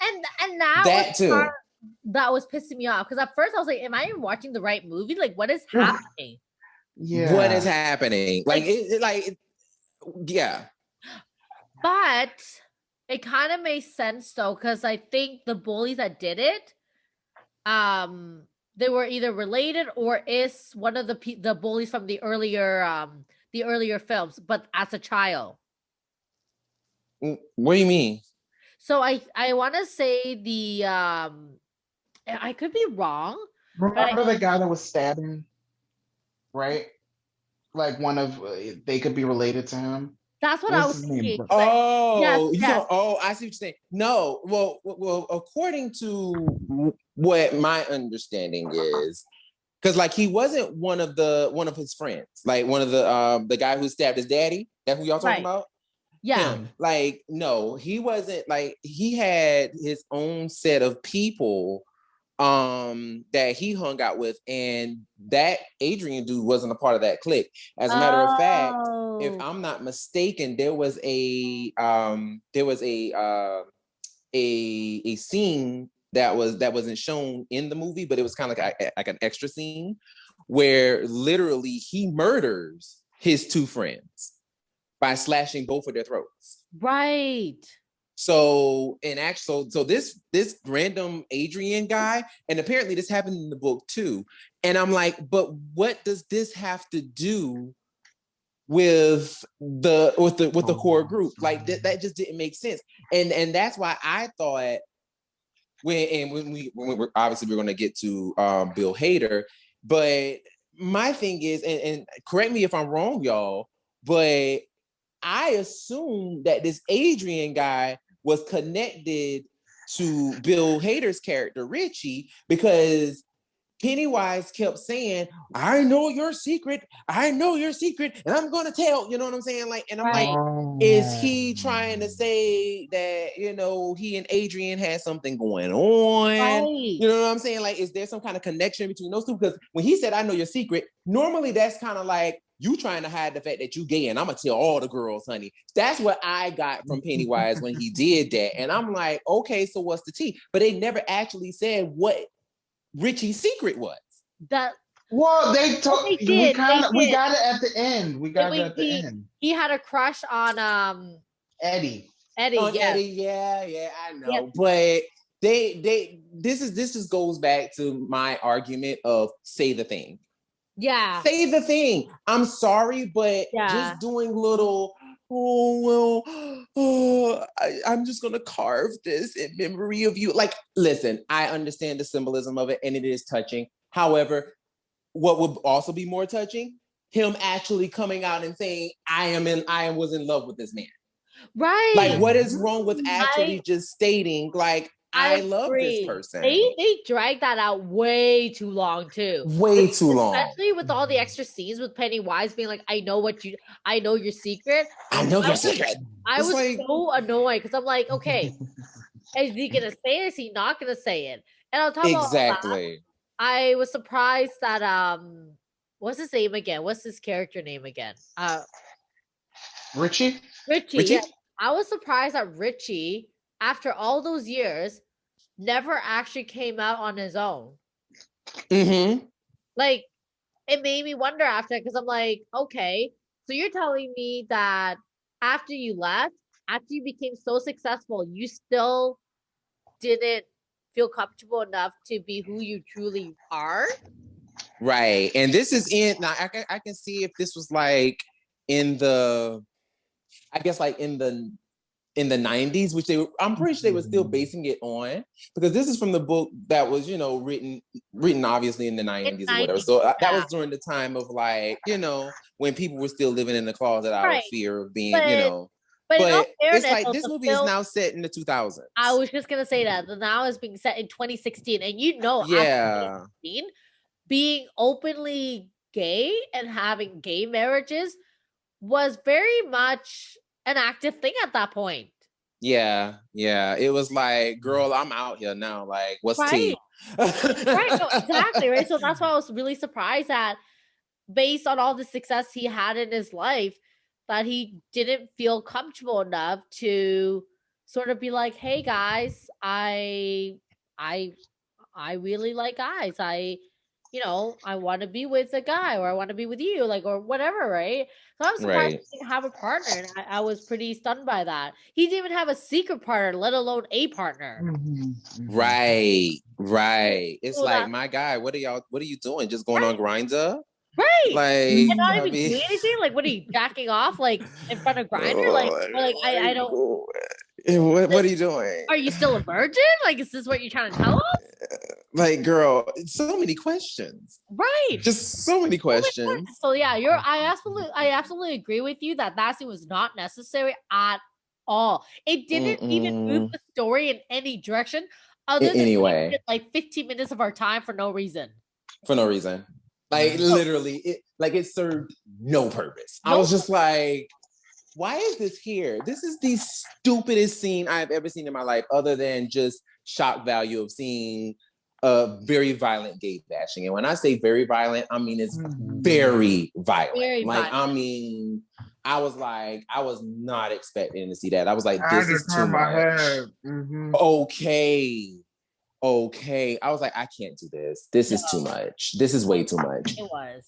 And that too. That was pissing me off because at first I was like, am I even watching the right movie? Like, what is happening? Yeah. What is happening? Yeah. But it kind of makes sense though, because I think the bullies that did it, they were either related or is one of the bullies from the earlier films, but as a child. What do you mean? So I want to say I could be wrong. Remember the guy that was stabbing, right? Like they could be related to him. That's what I What's was his name? thinking. Bro? Oh, Yes. I see what you're saying. No, well, according to what my understanding is, because like he wasn't one of his friends, like one of the guy who stabbed his daddy. That who y'all talking Right. about? Yeah. Him. Like, no, he wasn't. Like, he had his own set of people that he hung out with, and that Adrian dude wasn't a part of that clique. As a matter of fact, if I'm not mistaken, there was a scene that wasn't shown in the movie, but it was kind of like an extra scene where literally he murders his two friends by slashing both of their throats. Right. So this random Adrian guy, and apparently this happened in the book too. And I'm like, but what does this have to do with the core group? Like that just didn't make sense. And that's why I thought when we're obviously we're going to get to Bill Hader, but my thing is, and correct me if I'm wrong, y'all, but I assume that this Adrian guy was connected to Bill Hader's character, Richie, because Pennywise kept saying, I know your secret, and I'm gonna tell, you know what I'm saying? Like, and I'm like, is he trying to say that, he and Adrian had something going on? Right. You know what I'm saying? Like, is there some kind of connection between those two? Because when he said, I know your secret, normally that's kind of like, you trying to hide the fact that you gay, and I'm gonna tell all the girls, honey. That's what I got from Pennywise when he did that. And I'm like, okay, so what's the tea? But they never actually said what Richie's secret was. Well, they told we did. We got it at the end. We got it at the end. He had a crush on Eddie. Eddie, yeah, I know. Yep. But this just goes back to my argument of say the thing. Yeah. Say the thing. I'm sorry, but just doing little, I'm just going to carve this in memory of you. Like, listen, I understand the symbolism of it, and it is touching. However, what would also be more touching, him actually coming out and saying, I was in love with this man. Right. Like, what is wrong with actually just stating, like, I love this person? They dragged that out way too long too. Way too long. Especially with all the extra scenes with Pennywise being like, I know your secret. I know your secret. I was so annoyed because I'm like, okay, is he gonna say it? Is he not gonna say it? And on top of all that, I was surprised that what's his name again? What's his character name again? Richie? Richie. Yeah. I was surprised that Richie, after all those years, never actually came out on his own. Mm-hmm. Like, it made me wonder after, because I'm like, okay, so you're telling me that after you left, after you became so successful, you still didn't feel comfortable enough to be who you truly are? Right. And this is now I can see if this was like in the 90s, which I'm pretty sure they were still basing it on, because this is from the book that was, written obviously in the 90s or whatever. So that was during the time of like, when people were still living in the closet out of fear of being, But it's like this movie is now set in the 2000s. I was just gonna say that now is being set in 2016, and yeah, being openly gay and having gay marriages was very much an active thing at that point. Yeah. It was like, girl, I'm out here now. Like, what's tea? Right, no, exactly, right? So that's why I was really surprised that, based on all the success he had in his life, that he didn't feel comfortable enough to sort of be like, hey guys, I really like guys. I want to be with a guy, or I want to be with you, like, or whatever, right? So I was surprised he didn't have a partner, and I was pretty stunned by that. He didn't even have a secret partner, let alone a partner. Mm-hmm. Right. It's like, my guy, what are you doing? Just going on Grindr? Right. Like, and not even doing anything. Like, what are you jacking off? Like, in front of Grindr? I don't. What are you doing? Are you still a virgin? Like, is this what you're trying to tell us? Like, girl, so many questions. Right. Just so many questions. So yeah, I absolutely agree with you that scene was not necessary at all. It didn't even move the story in any direction other than anyway, like 15 minutes of our time for no reason. For no reason. Like literally, it served no purpose. I was just like, why is this here? This is the stupidest scene I've ever seen in my life, other than just shock value of seeing a very violent gay bashing. And when I say very violent, I mean it's very violent. I mean, I was not expecting to see that. I was like, this is too much. Okay. I was like, I can't do this. This is too much. This is way too much. It was.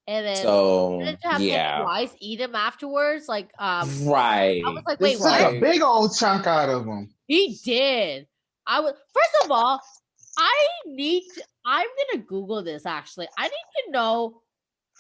And then, to have Pennywise eat him afterwards, like right. I was like, wait, what? Took a big old chunk out of him. He did. First of all, I'm gonna Google this actually. I need to know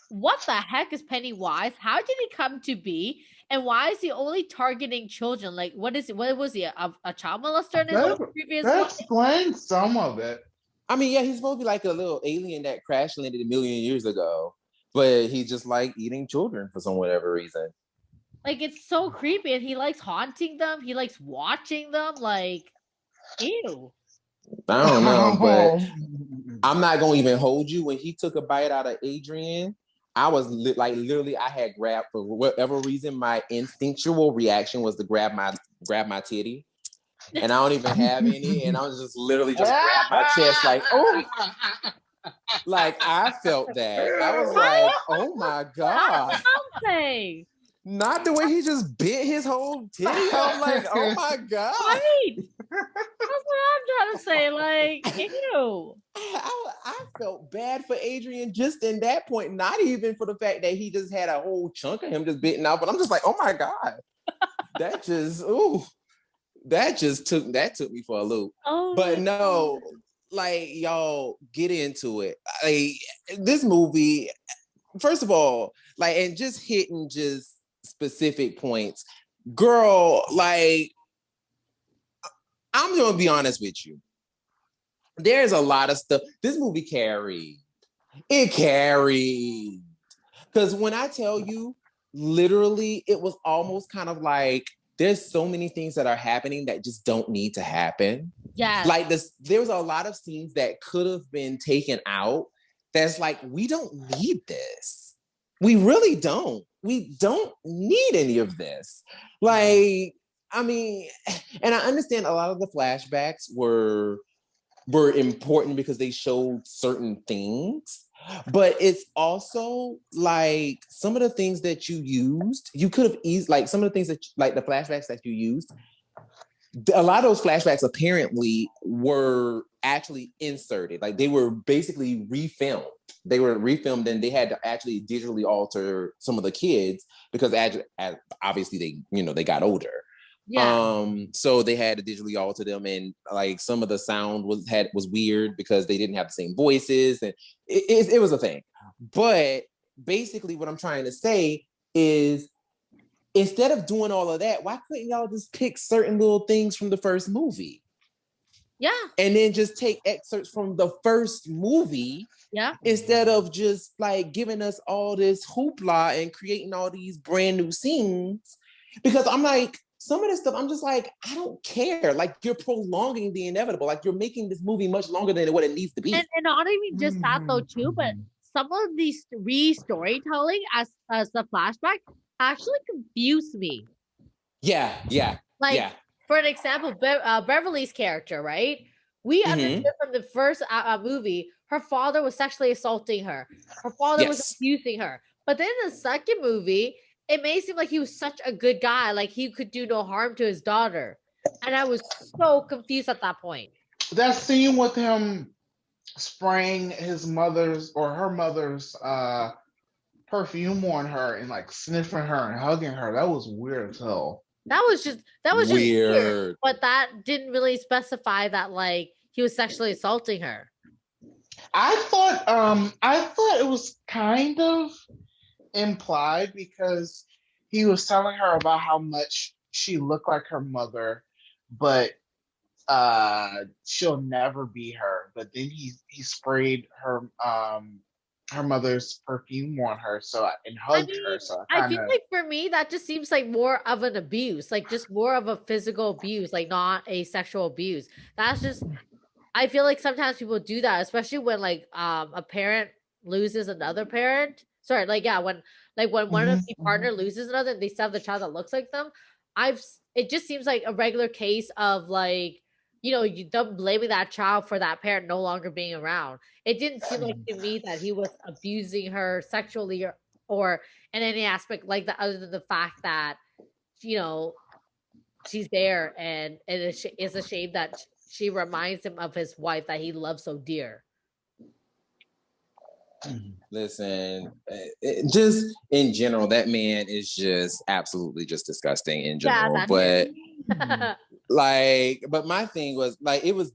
what the heck is Pennywise? How did he come to be? And why is he only targeting children? Like, what is it? What was he? A child molester in his previous life? That explains some of it. I mean, yeah, he's supposed to be like a little alien that crash landed 1 million years ago. But he just like eating children for some whatever reason. Like, it's so creepy. And he likes haunting them. He likes watching them. Like, ew. I don't know, but I'm not going to even hold you. When he took a bite out of Adrian, I was literally, I had grabbed, for whatever reason, my instinctual reaction was to grab my titty. And I don't even have any. And I was just literally just grab my chest like, oh. Like, I felt that. I was like, oh my God. Something. Not the way he just bit his whole titty. I'm like, oh my God. Right. That's what I'm trying to say. Like, ew. I felt bad for Adrian just in that point. Not even for the fact that he just had a whole chunk of him just bitten out. But I'm just like, oh my God. That took me for a loop. Oh, but no. Like, y'all get into it. Like, this movie, first of all, like, and just hitting just specific points. Girl, like, I'm gonna be honest with you. There's a lot of stuff. This movie carried. It carried. Because when I tell you, literally, it was almost kind of like, there's so many things that are happening that just don't need to happen. Yeah. Like there's a lot of scenes that could have been taken out. That's like, we don't need this. We really don't. We don't need any of this. Like, I mean, and I understand a lot of the flashbacks were important because they showed certain things. But it's also like some of the things that you used, you could have eased, like some of the things that, like the flashbacks that you used, a lot of those flashbacks apparently were actually inserted. Like they were basically refilmed. They were refilmed and they had to actually digitally alter some of the kids because obviously they got older. Yeah. So they had to digitally alter them, and like some of the sound was weird because they didn't have the same voices, and it was a thing. But basically, what I'm trying to say is, instead of doing all of that, why couldn't y'all just pick certain little things from the first movie? Yeah. And then just take excerpts from the first movie. Yeah. Instead of just like giving us all this hoopla and creating all these brand new scenes. Because I'm like, some of this stuff, I'm just like, I don't care. Like, you're prolonging the inevitable. Like, you're making this movie much longer than what it needs to be. And not even just that, though, too, but some of these re-storytelling as the flashback actually confused me. Yeah. Like, for an example, Beverly's character, right? We understood from the first movie, her father was sexually assaulting her. Her father was abusing her. But then in the second movie, it made it seem like he was such a good guy, like he could do no harm to his daughter. And I was so confused at that point. That scene with him spraying his mother's or her mother's perfume on her and like sniffing her and hugging her, that was weird as hell. That was just weird. But that didn't really specify that like he was sexually assaulting her. I thought it was kind of implied because he was telling her about how much she looked like her mher, but she'll never be her. but then he sprayed her mother's perfume on her, and hugged her. So I feel like for me that just seems like more of an abuse, like just more of a physical abuse, like not a sexual abuse. That's just I feel like sometimes people do that, especially when like a parent loses another parent. Sorry, like yeah, when one of the partner loses another and they still have the child that looks like them. It just seems like a regular case of like, them blaming that child for that parent no longer being around. It didn't seem like to me that he was abusing her sexually or in any aspect like that, other than the fact that, she's there and it's a shame that she reminds him of his wife that he loves so dear. Listen, just in general, that man is just absolutely just disgusting in general. But but my thing was like, it was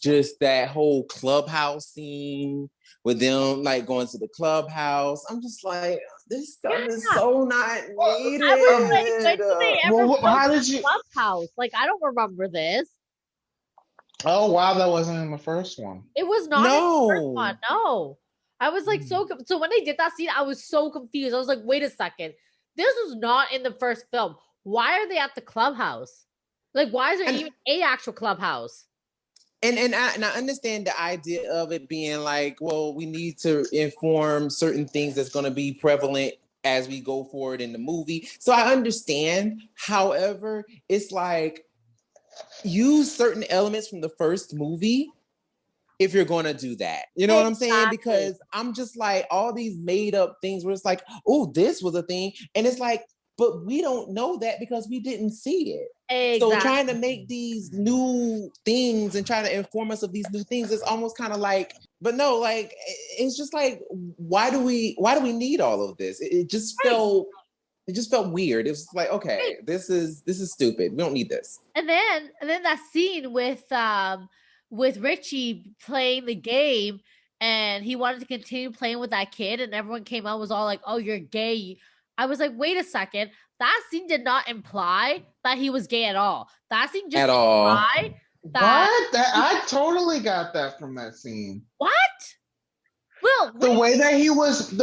just that whole clubhouse scene with them like going to the clubhouse. I'm just like, this stuff is so not needed. I was like, when did they ever how did you clubhouse? Like, I don't remember this. Oh wow, that wasn't in the first one. It was not in the first one. No. I was like so when they did that scene, I was so confused. I was like, wait a second. This was not in the first film. Why are they at the clubhouse? Like, why is there even a actual clubhouse? And I understand the idea of it being like, well, we need to inform certain things that's going to be prevalent as we go forward in the movie. So I understand. However, it's like, use certain elements from the first movie if you're going to do that. You know what I'm saying? Because I'm just like, all these made up things where it's like, oh, this was a thing. And it's like, but we don't know that because we didn't see it. Exactly. So trying to make these new things and trying to inform us of these new things is almost kind of like, but no, like, it's just like, why do we need all of this? It just felt weird. It was like, okay, this is stupid. We don't need this. And then that scene with Richie playing the game, and he wanted to continue playing with that kid, and everyone came out was all like, "Oh, you're gay." I was like, wait a second. That scene did not imply that he was gay at all. That scene just implied that. What? I totally got that from that scene. What? Well, the way that he wanted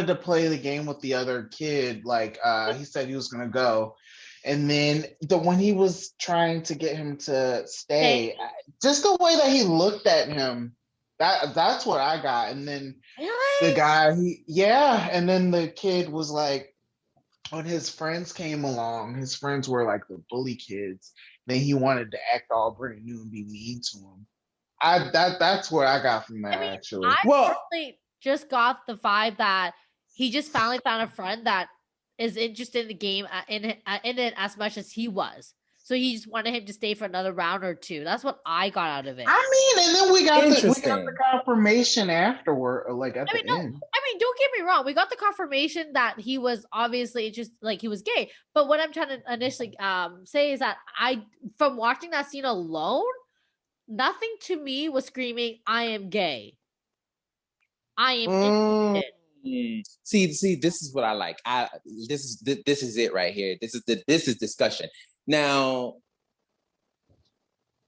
to play the game with the other kid, like he said he was gonna go, and then when he was trying to get him to stay, just the way that he looked at him, that's what I got. And then the guy, and then the kid was like, when his friends came along, his friends were like the bully kids. Then he wanted to act all brand new and be mean to him. That's what I got from that. Actually, I personally just got the vibe that he just finally found a friend that is interested in the game in it as much as he was. So he just wanted him to stay for another round or two. That's what I got out of it. I mean, and then we got the confirmation afterward, like at the end. I mean, don't get me wrong. We got the confirmation that he was obviously just like he was gay. But what I'm trying to initially say is that from watching that scene alone, nothing to me was screaming, "I am gay. I am interested." See, this is what I like. This is it right here. This is discussion. Now,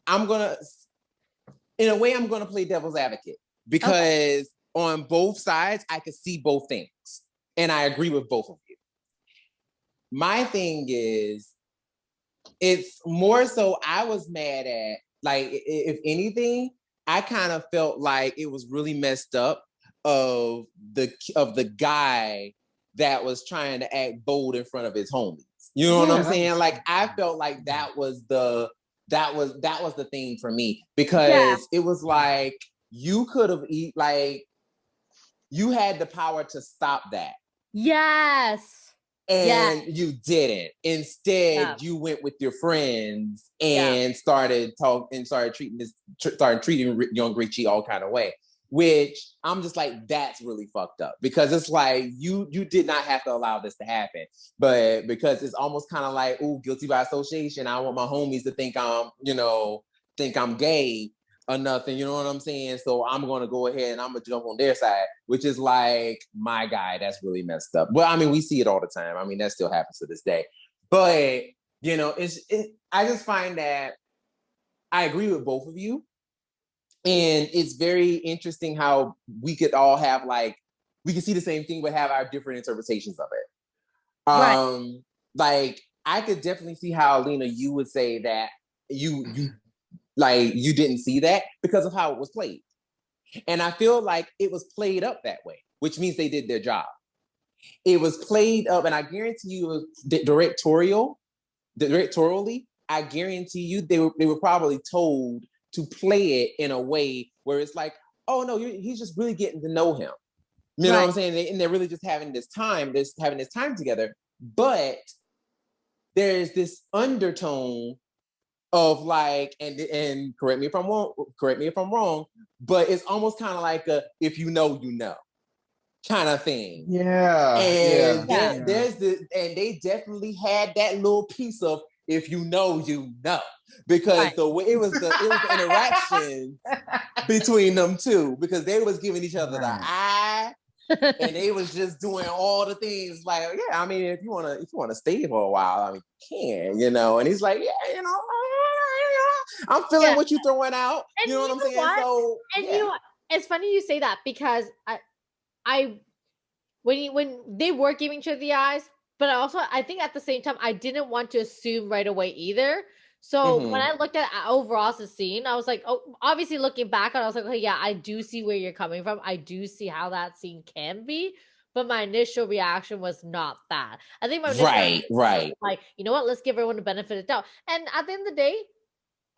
in a way, I'm gonna play devil's advocate because on both sides, I could see both things, and I agree with both of you. My thing is, it's more so I was mad at, like, if anything, I kind of felt like it was really messed up of the guy that was trying to act bold in front of his homies. You know what I'm saying? Like, I felt like that was the thing for me, because it was like, you could have you had the power to stop that. Yes. And you didn't. Instead, you went with your friends and started treating young Richie all kind of way. Which I'm just like, that's really fucked up, because it's like you did not have to allow this to happen, but because it's almost kind of like, oh, guilty by association. I want my homies to think I'm gay or nothing. You know what I'm saying? So I'm gonna go ahead and I'm gonna jump on their side, which is like, my guy, that's really messed up. Well, I mean, we see it all the time. I mean, that still happens to this day. But You know, I just find that I agree with both of you. And it's very interesting how we could all have we can see the same thing, but have our different interpretations of it. Right. Like I could definitely see how, Lena, you would say that you didn't see that because of how it was played. And I feel like it was played up that way, which means they did their job. It was played up, and I guarantee you directorially, I guarantee you they were probably told to play it in a way where it's like, oh no, he's just really getting to know him. You know what I'm saying? And they're really just having this time together. But there's this undertone of and correct me if I'm wrong, but it's almost kind of like a if you know, you know kind of thing. Yeah. And yeah. there's and they definitely had that little piece of if you know, you know, because the way it was the interaction between them two, because they was giving each other the eye, and they was just doing all the things like, yeah, I mean, if you wanna stay for a while, I mean, you can, you know. And he's like, yeah, you know, I'm feeling what you throwing out. And you know what I'm saying? What? So and you know what? It's funny you say that because when they were giving each other the eyes, but I think at the same time I didn't want to assume right away either. So when I looked at overall the scene, I was like, oh, obviously looking back on it, I was like, oh yeah, I do see where you're coming from. I do see how that scene can be. But my initial reaction was not that. I think my initial reaction was like, you know what, let's give everyone the benefit of the doubt. And at the end of the day,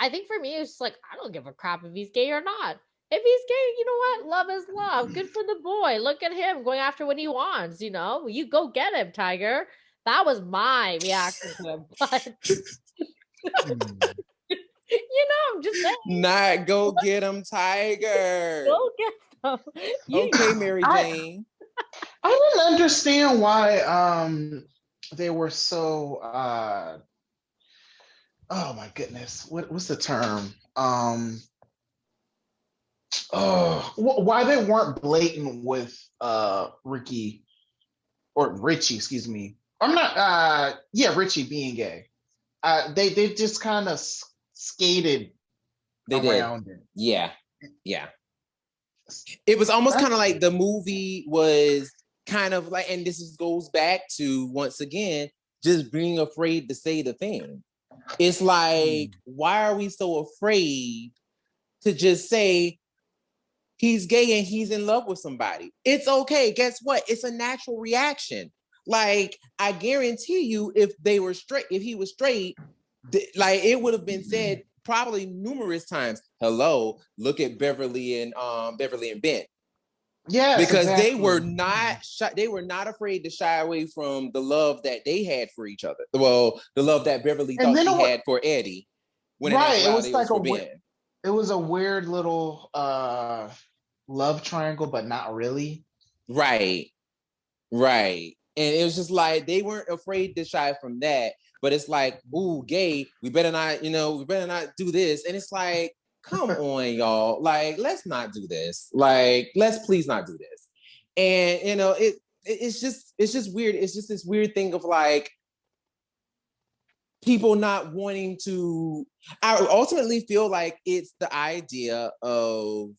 I think for me, it's just like, I don't give a crap if he's gay or not. If he's gay, you know what? Love is love. Good for the boy. Look at him going after what he wants, you know? You go get him, Tiger. That was my reaction to him. But, you know, I'm just saying. Not go get him, Tiger. Go get them. Okay, Mary Jane. I didn't understand why they were so oh my goodness, what's the term? Why they weren't blatant with Richie, excuse me. I'm not Richie being gay. They just kind of skated around it. Yeah. It was almost kind of like the movie was kind of like, and goes back to, once again, just being afraid to say the thing. It's like, why are we so afraid to just say he's gay and he's in love with somebody? It's okay. Guess what? It's a natural reaction. Like, I guarantee you, if he was straight, like, it would have been said probably numerous times. Hello, look at Beverly and Bent. Yeah, because they were not afraid to shy away from the love that they had for each other. Well, the love that Beverly thought she had for Eddie. It was like it was a weird little love triangle, but not really. Right. And it was just like they weren't afraid to shy from that. But it's like, ooh, gay, we better not do this. And it's like, come on, y'all. Like, let's not do this. Like, let's please not do this. And you know, it's just weird. It's just this weird thing of like people not wanting to. I ultimately feel like it's the idea of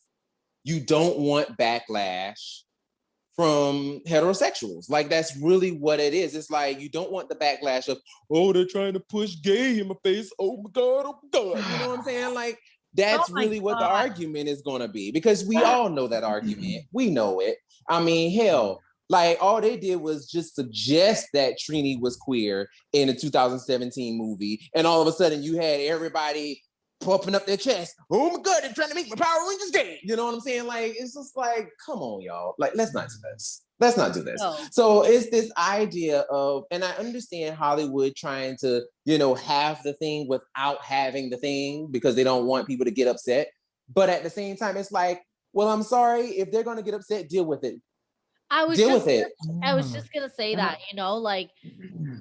you don't want backlash from heterosexuals. Like, that's really what it is. It's like, you don't want the backlash of, oh, they're trying to push gay in my face. Oh my God. You know what I'm saying? Like, that's really what the argument is going to be, because we all know that argument. We know it. I mean, hell, like, all they did was just suggest that Trini was queer in a 2017 movie. And all of a sudden you had everybody pumping up their chest. Oh my God, they're trying to make my Power Rangers gay. You know what I'm saying? Like, it's just like, come on, y'all. Like, let's not do this. No. So it's this idea of, and I understand Hollywood trying to, you know, have the thing without having the thing because they don't want people to get upset. But at the same time, it's like, well, I'm sorry, if they're going to get upset, deal with it. I was just gonna say that, you know, like,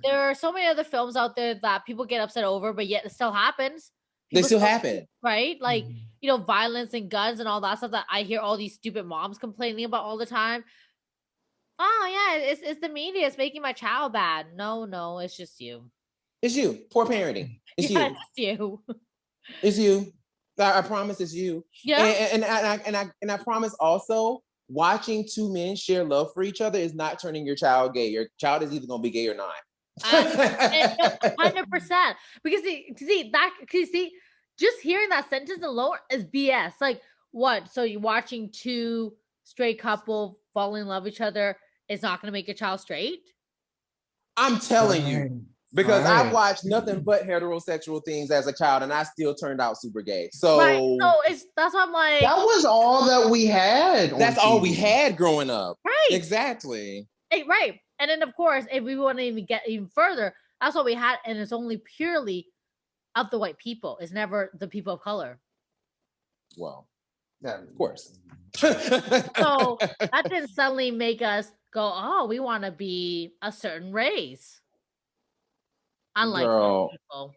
there are so many other films out there that people get upset over, but yet it still happens. They still happen. Right? Like, you know, violence and guns and all that stuff that I hear all these stupid moms complaining about all the time. Oh, yeah, it's the media. It's making my child bad. No, it's just you. It's you. Poor parenting. It's yeah, you. it's you. It's you. I promise it's you. Yeah. And I promise also, watching two men share love for each other is not turning your child gay. Your child is either going to be gay or not. 100%. Because just hearing that sentence alone is BS. Like, what? So you're watching two straight couple fall in love with each other is not going to make a child straight? I'm telling you. Because I watched nothing but heterosexual things as a child, and I still turned out super gay. So, that's what I'm like. That was all that we had. That's all we had growing up. Right. Exactly. Right. And then, of course, if we want to even get even further, that's what we had, and it's only purely of the white people. It's never the people of color. Well, yeah, of course. So that didn't suddenly make us go, oh, we want to be a certain race. Unlike people.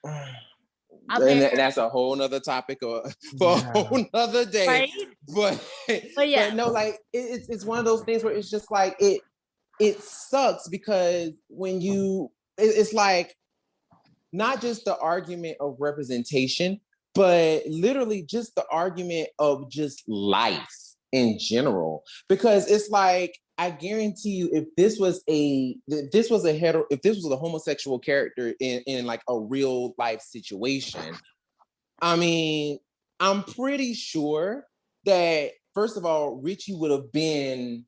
And that's a whole nother topic for a whole nother day. Right? But no, like it's one of those things where it's just like it sucks because when it's like not just the argument of representation, but literally just the argument of just life in general. Because it's like, I guarantee you, if this was a homosexual character in like a real life situation, I mean, I'm pretty sure that first of all, Richie would have been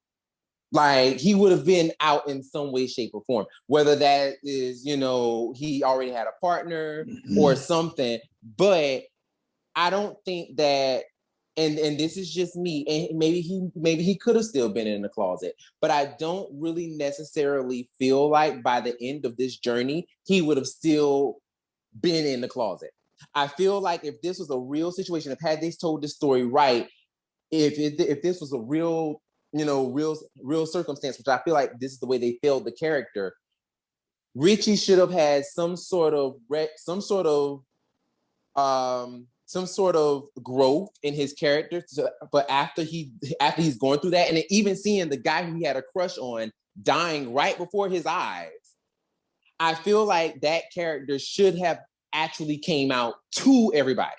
he would have been out in some way, shape, or form. Whether that is, he already had a partner or something. But I don't think that. And this is just me, and maybe he could have still been in the closet, but I don't really necessarily feel like by the end of this journey he would have still been in the closet. I feel like if this was a real situation, if had they told this story right, if this was a real circumstance, which I feel like this is the way they failed the character, Richie should have had some sort of growth in his character, but after he's going through that, and then even seeing the guy who he had a crush on dying right before his eyes, I feel like that character should have actually came out to everybody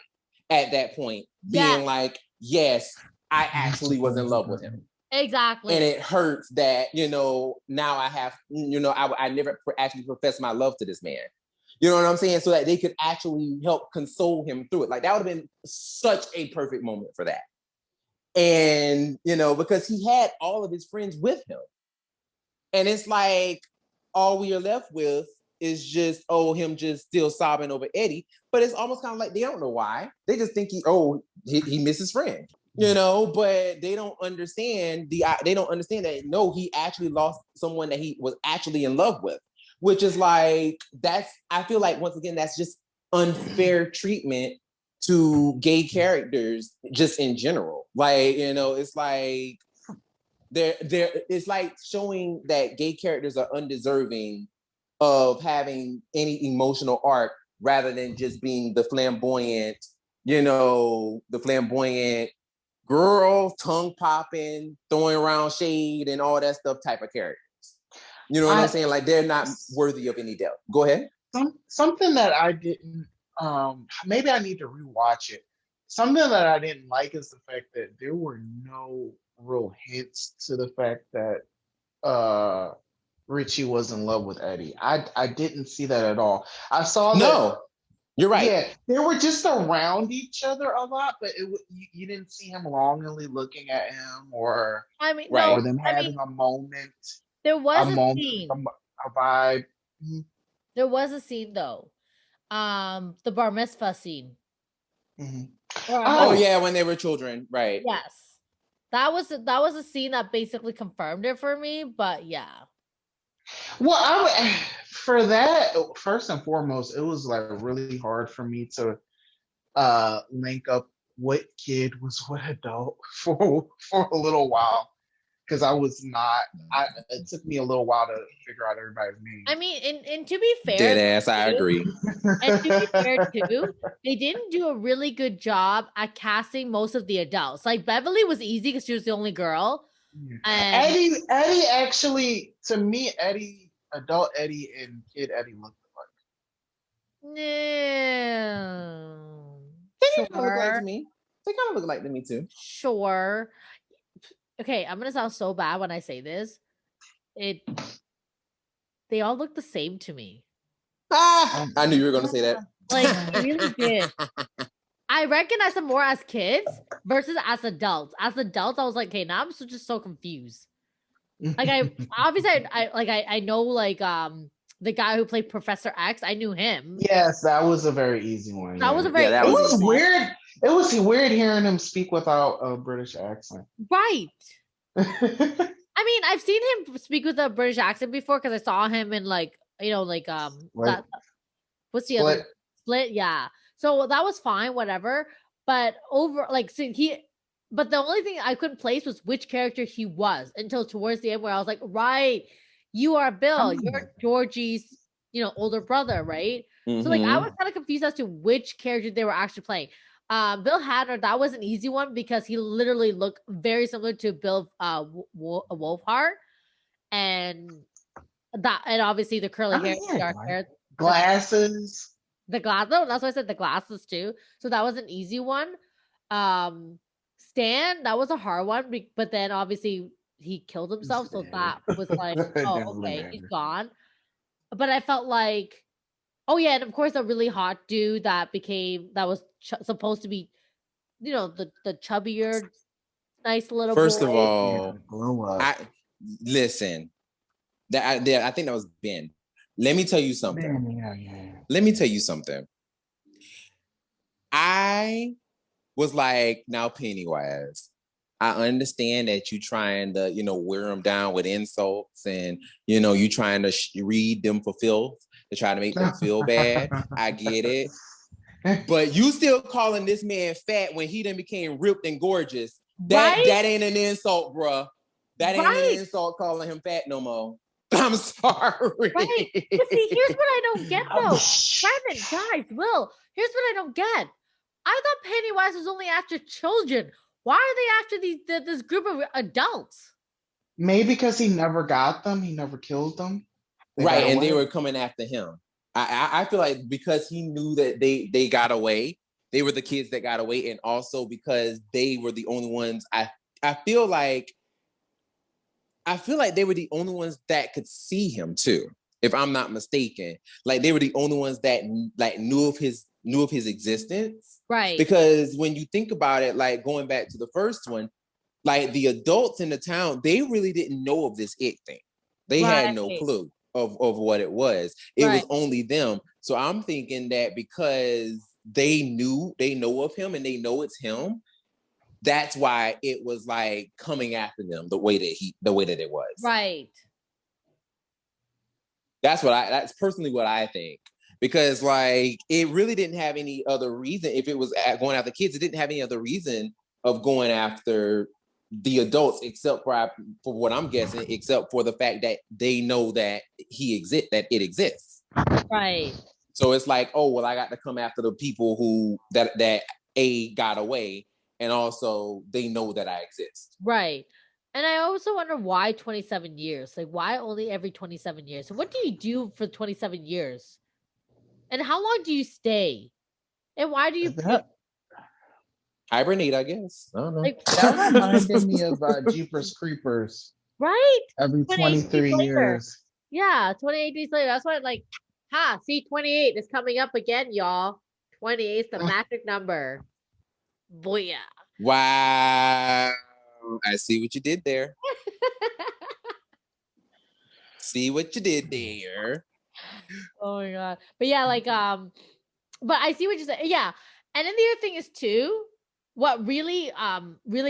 at that point, being like, yes, I actually was in love with him. Exactly. And it hurts that, now I have, I never actually professed my love to this man. You know what I'm saying? So that they could actually help console him through it. Like, that would have been such a perfect moment for that. And, because he had all of his friends with him. And it's like, all we are left with is just, him just still sobbing over Eddie. But it's almost kind of like, they don't know why. They just think he missed his friend. But they don't understand that, no, he actually lost someone that he was actually in love with. Which is like, I feel like, once again, that's just unfair treatment to gay characters just in general. Like, it's like, it's like showing that gay characters are undeserving of having any emotional arc rather than just being the flamboyant girl, tongue popping, throwing around shade and all that stuff type of character. You know what I'm saying? Like, they're not worthy of any doubt. Go ahead. Something that I didn't, maybe I need to rewatch it. Something that I didn't like is the fact that there were no real hints to the fact that Richie was in love with Eddie. I didn't see that at all. I saw that. No, you're right. Yeah, they were just around each other a lot, but you didn't see him longingly looking at him, or or them having a moment. There was a scene. A vibe. There was a scene though. The bar mitzvah scene. Mm-hmm. Yeah, when they were children, right? Yes, that was a scene that basically confirmed it for me. But yeah. Well, for that, first and foremost, it was like really hard for me to link up what kid was what adult for a little while. Because I was not, it took me a little while to figure out everybody's name. I mean, and to be fair, dead ass, I agree. And to be fair too, they didn't do a really good job at casting most of the adults. Like, Beverly was easy because she was the only girl. And Eddie actually, to me, adult Eddie and kid Eddie looked alike. No. They kind of look like Sure. to me. They kind of look like to me too. Sure. Okay, I'm gonna sound so bad when I say this. They all look the same to me. I knew you were going to say that. Like, they really did. I recognize them more as kids versus as adults. As adults, I was like, okay, now I'm just so confused. Like, I know like the guy who played Professor X. I knew him. Yes, that was a very easy one. That was a very. that It was was easy. weird. It was weird hearing him speak without a British accent. Right. I mean, I've seen him speak with a British accent before because I saw him in like that, what's the other Split? Yeah. So that was fine, whatever. But but the only thing I couldn't place was which character he was until towards the end where I was like, right, you are Bill, you're Georgie's, older brother, right? So like I was kind of confused as to which character they were actually playing. Bill Hader, that was an easy one because he literally looked very similar to Bill Wolfhard, and obviously the curly hair, dark hair, glasses. the glass. No, that's why I said the glasses too. So that was an easy one. Stan, that was a hard one, but then obviously he killed himself, so that was like, oh, okay, he's gone. But I felt like, oh yeah, and of course a really hot dude that was supposed to be, the chubbier, nice little First boy. of all, listen. I think that was Ben. Let me tell you something. Let me tell you something. I was like, now Pennywise, I understand that you trying to, wear them down with insults and, you trying to read them for filth to try to make them feel bad. I get it. But you still calling this man fat when he then became ripped and gorgeous. That ain't an insult, bruh. That ain't an insult calling him fat no more. I'm sorry. Right. But see, here's what I don't get though. Brennan, guys, Will, here's what I don't get. I thought Pennywise was only after children. Why are they after this group of adults? Maybe because he never got them. He never killed them. Right, and they were coming after him. I feel like because he knew that they got away, they were the kids that got away, and also because they were the only ones. I feel like they were the only ones that could see him too, if I'm not mistaken. Like they were the only ones that like knew of his existence. Right. Because when you think about it, like going back to the first one, like the adults in the town, they really didn't know of this it thing. They had no clue of what it was. It was only them. So I'm thinking that because they know of him and they know it's him, that's why it was like coming after them the way that it was. Right. That's personally what I think. Because like it really didn't have any other reason. If it was going after kids, it didn't have any other reason of going after the adults, except for what I'm guessing, except for the fact that they know that that it exists. Right. So it's like, oh well, I got to come after the people who that got away, and also they know that I exist. Right. And I also wonder why 27 years? Like why only every 27 years? So what do you do for 27 years? And how long do you stay? And why do you hibernate, I guess. I don't know. Like, that reminded me of Jeepers Creepers. Right? Every 23 years. Yeah, 28 days later. That's why see, 28 is coming up again, y'all. 28 is the magic number. Booyah. Wow. I see what you did there. See what you did there. Oh my god. But yeah, like but I see what you're saying. Yeah. And then the other thing is too, what really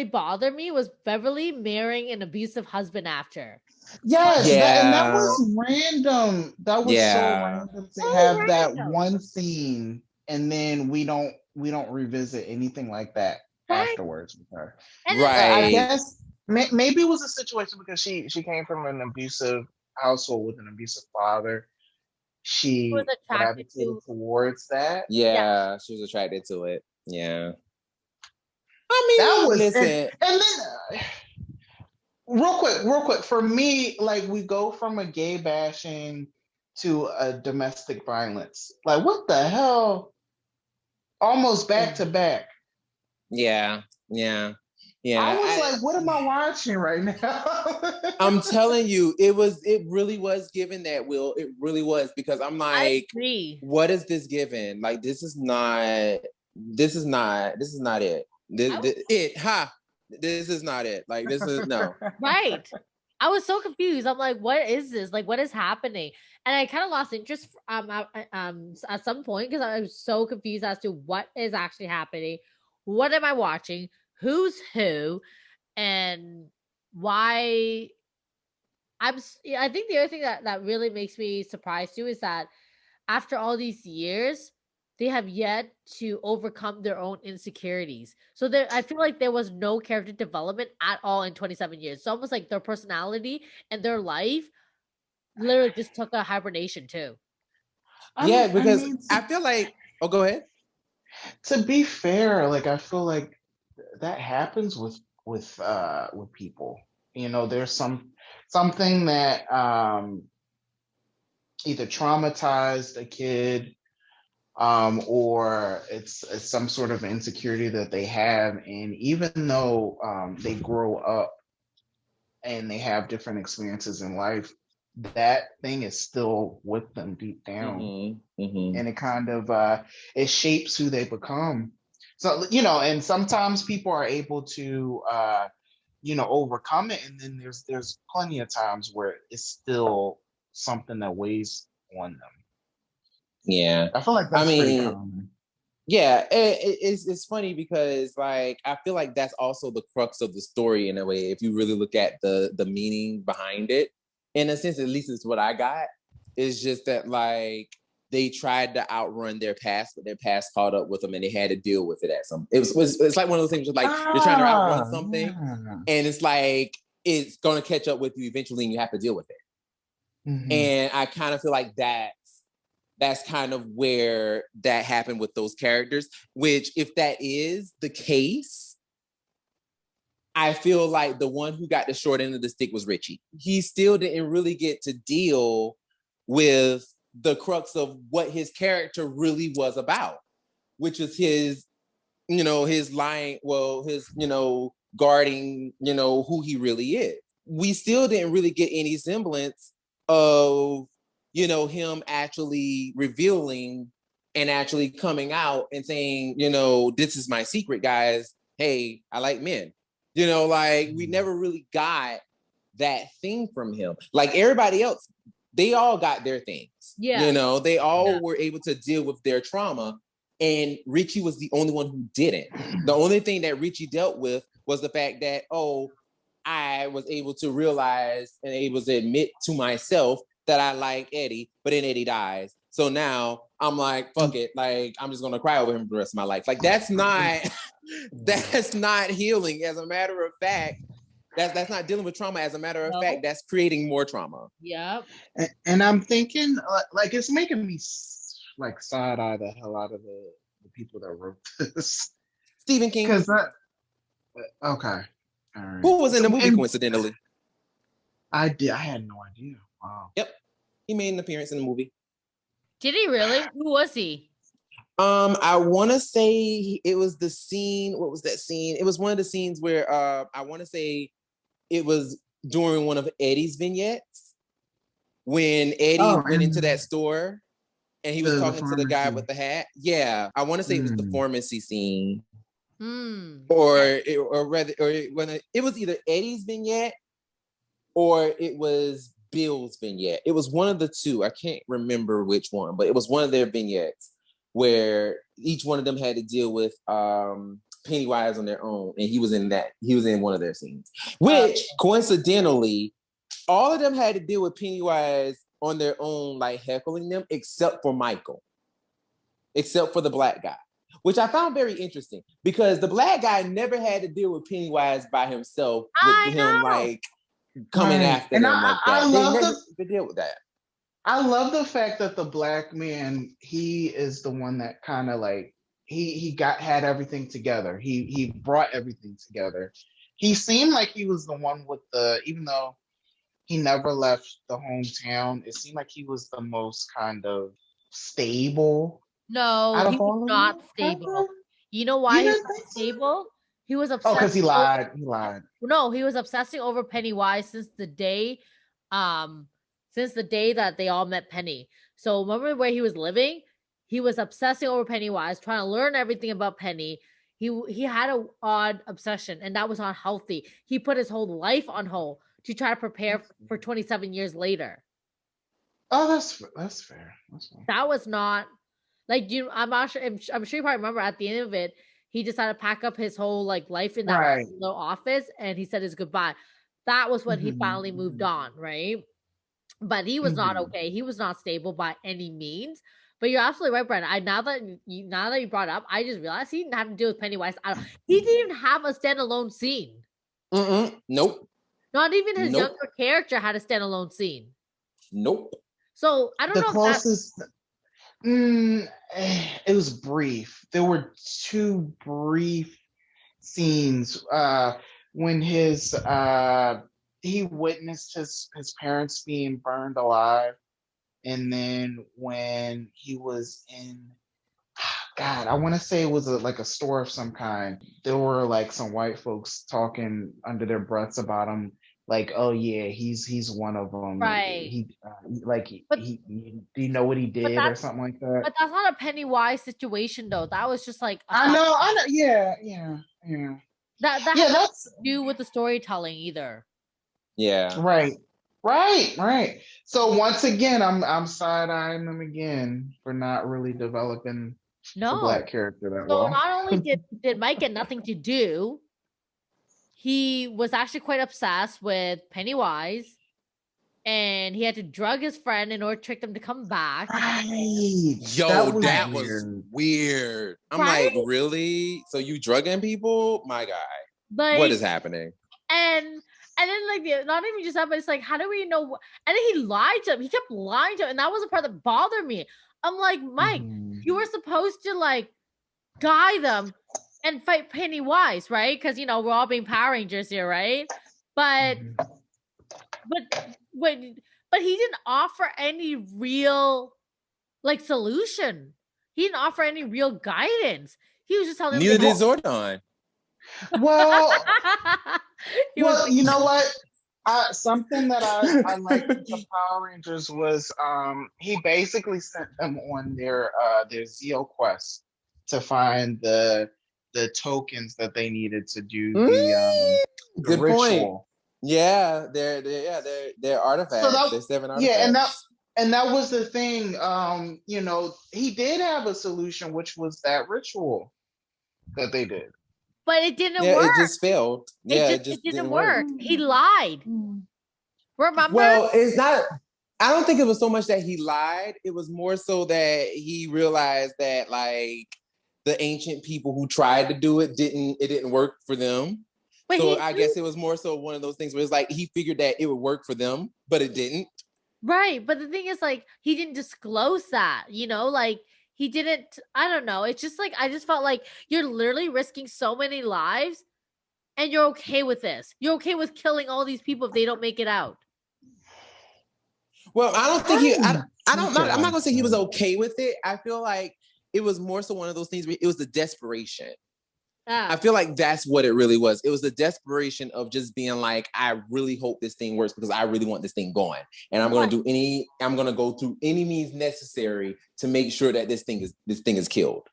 bothered me was Beverly marrying an abusive husband after. Yes, and that was random. That was so random to have that one scene, and then we don't revisit anything like that afterwards with her. I guess maybe it was a situation because she came from an abusive household with an abusive father. She was attracted towards that. Yeah, she was attracted to it. Yeah. I mean, that was listen. And then real quick, for me, like we go from a gay bashing to a domestic violence. Like, what the hell? Almost back to back. Yeah. I was like, what am I watching right now? I'm telling you, it really was given that, Will. It really was, because I'm like, what is this given? Like, this is not it. This is not it. This is not it. Like, this is no. Right. I was so confused. I'm like, what is this? Like, what is happening? And I kind of lost interest at some point because I was so confused as to what is actually happening. What am I watching? Who's who? And why? I think the other thing that really makes me surprised too is that after all these years, they have yet to overcome their own insecurities. So I feel like there was no character development at all in 27 years. It's almost like their personality and their life literally just took a hibernation too. Yeah, because I feel like, oh, go ahead. To be fair, like, I feel like that happens with people. You know, there's something that either traumatized a kid, or it's some sort of insecurity that they have, and even though they grow up and they have different experiences in life, that thing is still with them deep down, and it kind of it shapes who they become. So, you know, and sometimes people are able to overcome it, and then there's plenty of times where it's still something that weighs on them. Yeah, I feel like that's pretty common. Yeah, it's funny because, like, I feel like that's also the crux of the story in a way. If you really look at the meaning behind it, in a sense, at least it's what I got. Is just that, like, they tried to outrun their past, but their past caught up with them, and they had to deal with it at some. It's like one of those things, like, you're trying to outrun something, and it's like it's going to catch up with you eventually, and you have to deal with it. And I kind of feel like that's kind of where that happened with those characters, which, if that is the case, I feel like the one who got the short end of the stick was Richie. He still didn't really get to deal with the crux of what his character really was about, which is his lying, his, guarding, who he really is. We still didn't really get any semblance of him actually revealing and actually coming out and saying, this is my secret, guys. Hey, I like men. We never really got that thing from him. Like everybody else, they all got their things. Yeah. They all were able to deal with their trauma. And Richie was the only one who didn't. The only thing that Richie dealt with was the fact that, I was able to realize and able to admit to myself that I like Eddie, but then Eddie dies. So now I'm like, fuck it. Like, I'm just going to cry over him for the rest of my life. Like, that's not healing. As a matter of fact, that's not dealing with trauma. As a matter of fact, that's creating more trauma. Yeah. And I'm thinking, like, it's making me like side eye the hell out of the people that wrote this. Stephen King. Because okay. All right. Who was in the movie, coincidentally? I had no idea. Wow. Yep. He made an appearance in the movie. Did he really? Who was he? I want to say it was the scene. What was that scene? It was one of the scenes where I want to say it was during one of Eddie's vignettes when Eddie went into that store and he was talking to the guy with the hat. Yeah, I want to say it was the pharmacy scene. Or when it was either Eddie's vignette or it was Bill's vignette. It was one of the two. I can't remember which one, but it was one of their vignettes where each one of them had to deal with Pennywise on their own, and he was in one of their scenes. Which coincidentally, all of them had to deal with Pennywise on their own, like heckling them, except for Michael, except for the black guy. Which I found very interesting because the black guy never had to deal with Pennywise by himself with him like coming after them like that. They never deal with that. I love the fact that the black man, he is the one that kind of like he had everything together. He brought everything together. He seemed like he was the one with even though he never left the hometown. It seemed like he was the most kind of stable No, out he of was all of not them. stable. You know You why he was didn't not think so? stable? He was Oh, because obsessed. he lied. He lied. No, he was obsessing over Pennywise um, since the day that they all met Penny. So remember where he was living? He was obsessing over Pennywise, trying to learn everything about Penny. He had an odd obsession, and that was not healthy. He put his whole life on hold to try to prepare for 27 years later. Oh, that's fair. That's fair. That was not like you. I'm not sure. I'm sure you probably remember at the end of it, he decided to pack up his whole like life in that Right. little office, and he said his goodbye. That was when he finally moved Mhm. on, right? But he was not Mhm. okay. He was not stable by any means. But you're absolutely right, Brennan. Now that you brought it up, I just realized he didn't have to deal with Pennywise. He didn't even have a standalone scene. Nope. Not even his Nope. younger character had a standalone scene. Nope. So I don't The know. closest. It was brief. There were two brief scenes when he witnessed his parents being burned alive, and then when he was in God, I want to say it was like a store of some kind. There were like some white folks talking under their breaths about him, like, "Oh yeah, he's one of them." Right. But Do you know what he but did or that's something like that? but that's not a Pennywise situation though. That was just like a I thought. know. Yeah. That Yeah, had nothing that's to do with the storytelling either. Yeah. right. So once again, I'm side eyeing them again for not really developing the No. black character that So well. not only did Mike get nothing to do, he was actually quite obsessed with Pennywise, and he had to drug his friend in order to trick them to come back. Right. Yo, That was that was weird. weird. I'm Right? like, really? So you drugging people? My guy. What Like is happening? and then like not even just that, but it's like, how do we know? And then he lied to him. He kept lying to him, and that was the part that bothered me. I'm like, Mike, you were supposed to like guide them and fight Pennywise, right? Because we're all being Power Rangers here, right? But but when but he didn't offer any real like solution. He didn't offer any real guidance. He was just telling them Neither to did Zordon. Well, he was you know what? Something that I liked with the Power Rangers was he basically sent them on their Zeo quest to find the tokens that they needed to do the Good point. ritual. Yeah, they're artifacts. So They're 7 artifacts. yeah, and that was the thing. He did have a solution, which was that ritual that they did. But it didn't Yeah, work. it just failed. It didn't work. He lied. Remember? Well, it's not. I don't think it was so much that he lied. It was more so that he realized that like the ancient people who tried to do it didn't work for them. But so I guess it was more so one of those things where it's like he figured that it would work for them, but it didn't. Right. But the thing is, like, he didn't disclose that, like he didn't, I don't know. It's just like I just felt like you're literally risking so many lives and you're okay with this. You're okay with killing all these people if they don't make it out. Well, I don't think I'm not gonna say he was okay with it. I feel like it was more so one of those things where it was the desperation. I feel like that's what it really was. It was the desperation of just being like, I really hope this thing works because I really want this thing going. And I'm going to go through any means necessary to make sure that this thing is killed.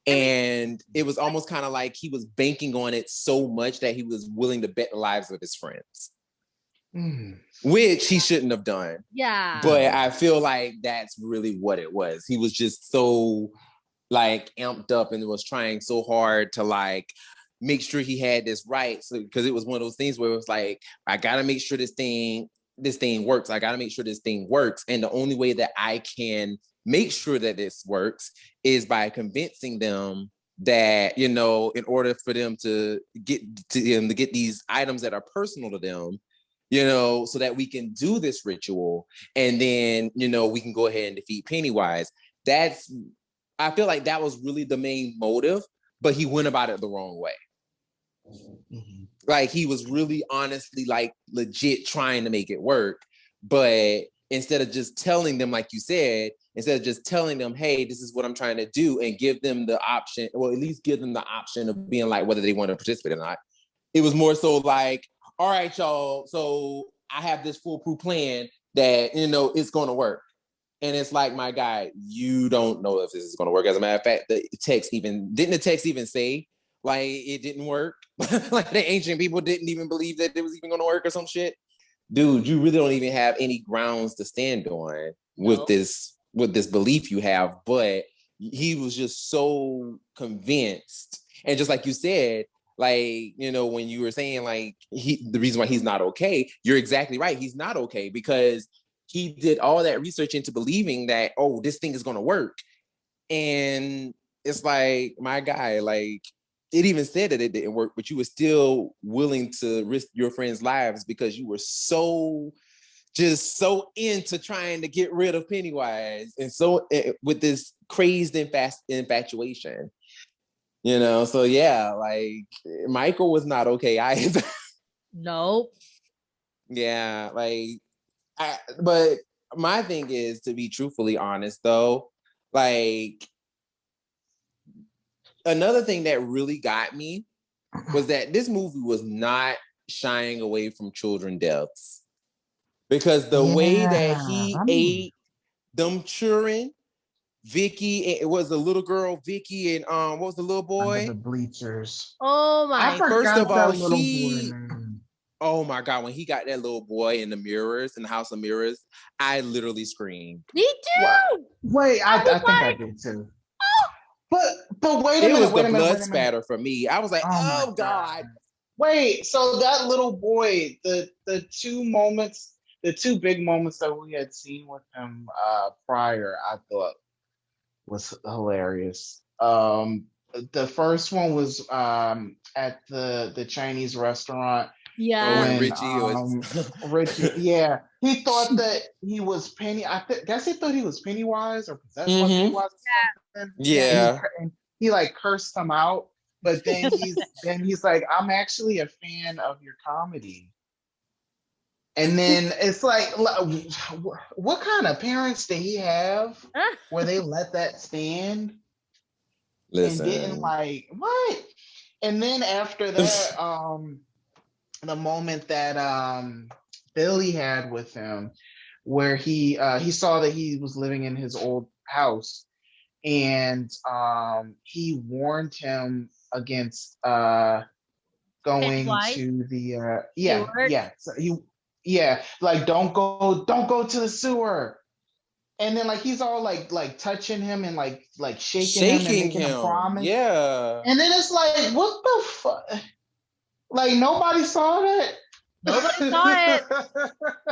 And it was almost kind of like he was banking on it so much that he was willing to bet the lives of his friends. Which he shouldn't have done. Yeah. But I feel like that's really what it was. He was just so like amped up and was trying so hard to like make sure he had this right. So because it was one of those things where it was like, I gotta make sure this thing works. I gotta make sure this thing works. And the only way that I can make sure that this works is by convincing them that, in order for them to get these items that are personal to them, so that we can do this ritual and then, we can go ahead and defeat Pennywise. I feel like that was really the main motive, but he went about it the wrong way. Like he was really honestly like legit trying to make it work. But instead of just telling them, like you said, instead of just telling them, hey, this is what I'm trying to do, and give them the option, or at least give them the option of being like whether they want to participate or not. It was more so like, all right, y'all, so I have this foolproof plan that, you know, it's going to work. And it's like, my guy, you don't know if this is going to work. As a matter of fact, the text even say like it didn't work? Like the ancient people didn't even believe that it was even going to work or some shit. Dude, you really don't even have any grounds to stand on with this belief you have. But he was just so convinced. And just like you said, like, you know, when you were saying like the reason why he's not okay, you're exactly right. He's not okay because he did all that research into believing that, oh, this thing is going to work. And it's like, my guy, like, it even said that it didn't work, but you were still willing to risk your friends' lives because you were so into trying to get rid of Pennywise, and so with this crazed and fast infatuation, you know. So yeah, like Michael was not okay either. Nope. Yeah, like, but my thing is, to be truthfully honest, though, like, another thing that really got me was that this movie was not shying away from children deaths, because the way that he ate them children, Vicky, it was the little girl Vicky, and what was the little boy? Under the bleachers. Oh my! First of all, boy. Oh my God, when he got that little boy in the mirrors, in the house of mirrors, I literally screamed. Me too. Wait, I think I did too. But wait a minute. It was the blood spatter for me. I was like, oh God. Wait, so that little boy, the two big moments that we had seen with him prior, I thought was hilarious. The first one was at the Chinese restaurant. Yeah. When, Richie yeah, he thought that he was Penny. Guess he thought he was Pennywise or possessed by Pennywise or something. Yeah. And he like cursed him out, but then he's like, I'm actually a fan of your comedy. And then it's like, what kind of parents did he have where they let that stand? Listen. And didn't like what? And then after that, the moment that Billy had with him, where he saw that he was living in his old house, and he warned him against going to the like don't go to the sewer. And then like he's all like touching him and like shaking him and making him promise. Yeah. And then it's like, what the fuck? Like nobody saw that. Nobody saw it.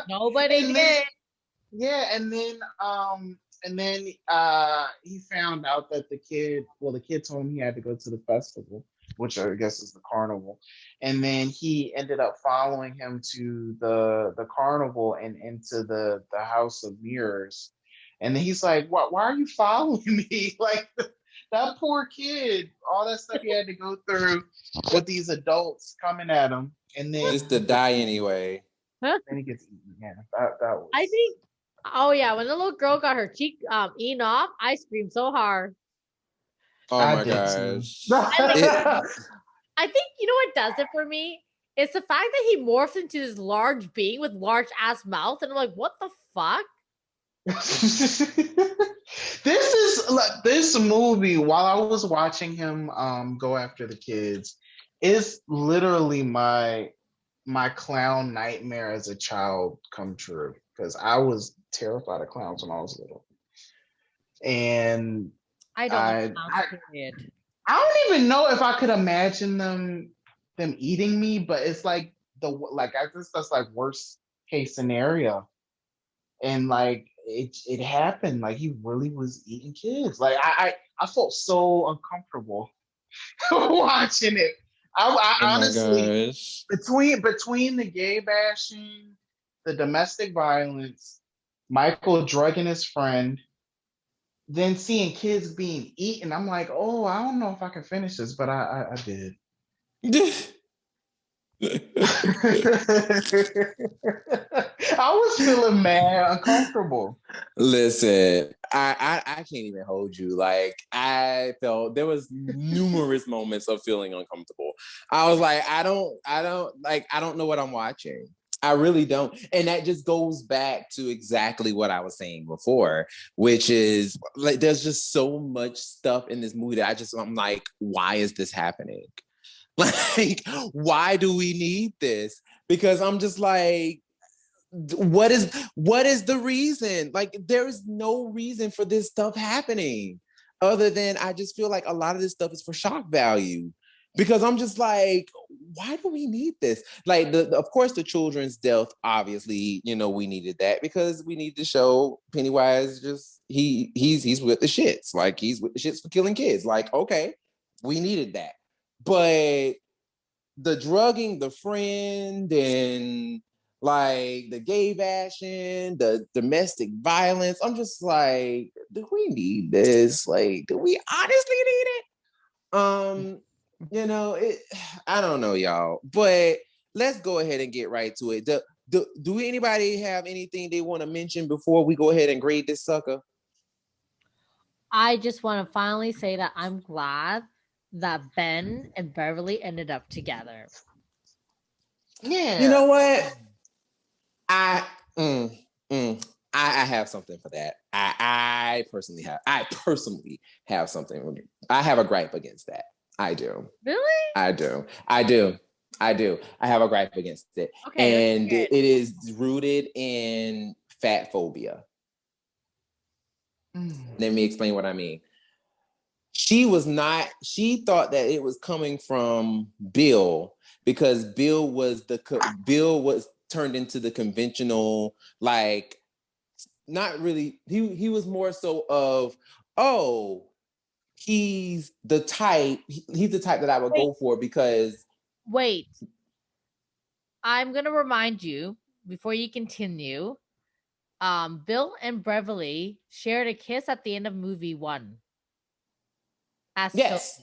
Nobody did. And then he found out that the kid told him he had to go to the festival, which I guess is the carnival. And then he ended up following him to the carnival and into the house of mirrors. And then he's like, why are you following me? Like, that poor kid, all that stuff he had to go through with these adults coming at him, and then just to die anyway. Huh? Then he gets eaten. Yeah, that was. I think. Oh yeah, when the little girl got her cheek eaten off, I screamed so hard. Oh my gosh! I think you know what does it for me? It's the fact that he morphs into this large being with large ass mouth, and I'm like, what the fuck? This movie, while I was watching him go after the kids, is literally my clown nightmare as a child come true, because I was terrified of clowns when I was little. And I don't even know if I could imagine them eating me, but it's like I guess that's like worst case scenario. And like it happened, like he really was eating kids. Like I felt so uncomfortable watching it. I honestly, between the gay bashing, the domestic violence, Michael drugging his friend, then seeing kids being eaten, I'm like, oh, I don't know if I can finish this, but I did. I was feeling mad, uncomfortable. Listen, I can't even hold you. Like, I felt there was numerous moments of feeling uncomfortable. I was like, I don't know what I'm watching. I really don't. And that just goes back to exactly what I was saying before, which is like, there's just so much stuff in this movie that I'm like, why is this happening? Like, why do we need this? Because I'm just like, what is the reason? Like, there is no reason for this stuff happening other than I just feel like a lot of this stuff is for shock value, because I'm just like, why do we need this? Like, of course the children's death, obviously, we needed that because we need to show Pennywise just he's with the shits. Like, he's with the shits for killing kids. Like, okay, we needed that. But the drugging the friend and like the gay bashing, the domestic violence, I'm just like, do we need this? Like, do we honestly need it? I don't know, y'all. But let's go ahead and get right to it. Do anybody have anything they want to mention before we go ahead and grade this sucker? I just want to finally say that I'm glad that Ben and Beverly ended up together. Yeah. You know what? I have something for that. I personally have something. I have a gripe against that. I do. Really? I do. I have a gripe against it. Okay, and it is rooted in fat phobia. Let me explain what I mean. She thought that it was coming from Bill, because Bill was turned into the conventional, like, not really, he was more so of, oh, he's the type that I would go for because... Wait. I'm going to remind you, before you continue, Bill and Beverly shared a kiss at the end of movie 1. Yes.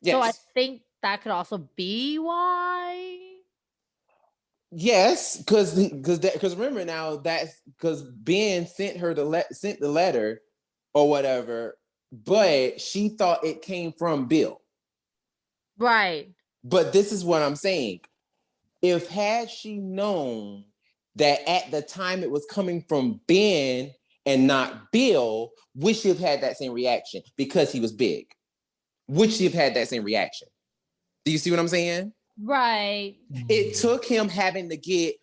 So I think that could also be why. Yes, because remember now, that's because Ben sent the letter or whatever, but she thought it came from Bill. Right. But this is what I'm saying. Had she known that at the time it was coming from Ben and not Bill, would she have had that same reaction because he was big? Would she have had that same reaction? Do you see what I'm saying? Right. It took him having to get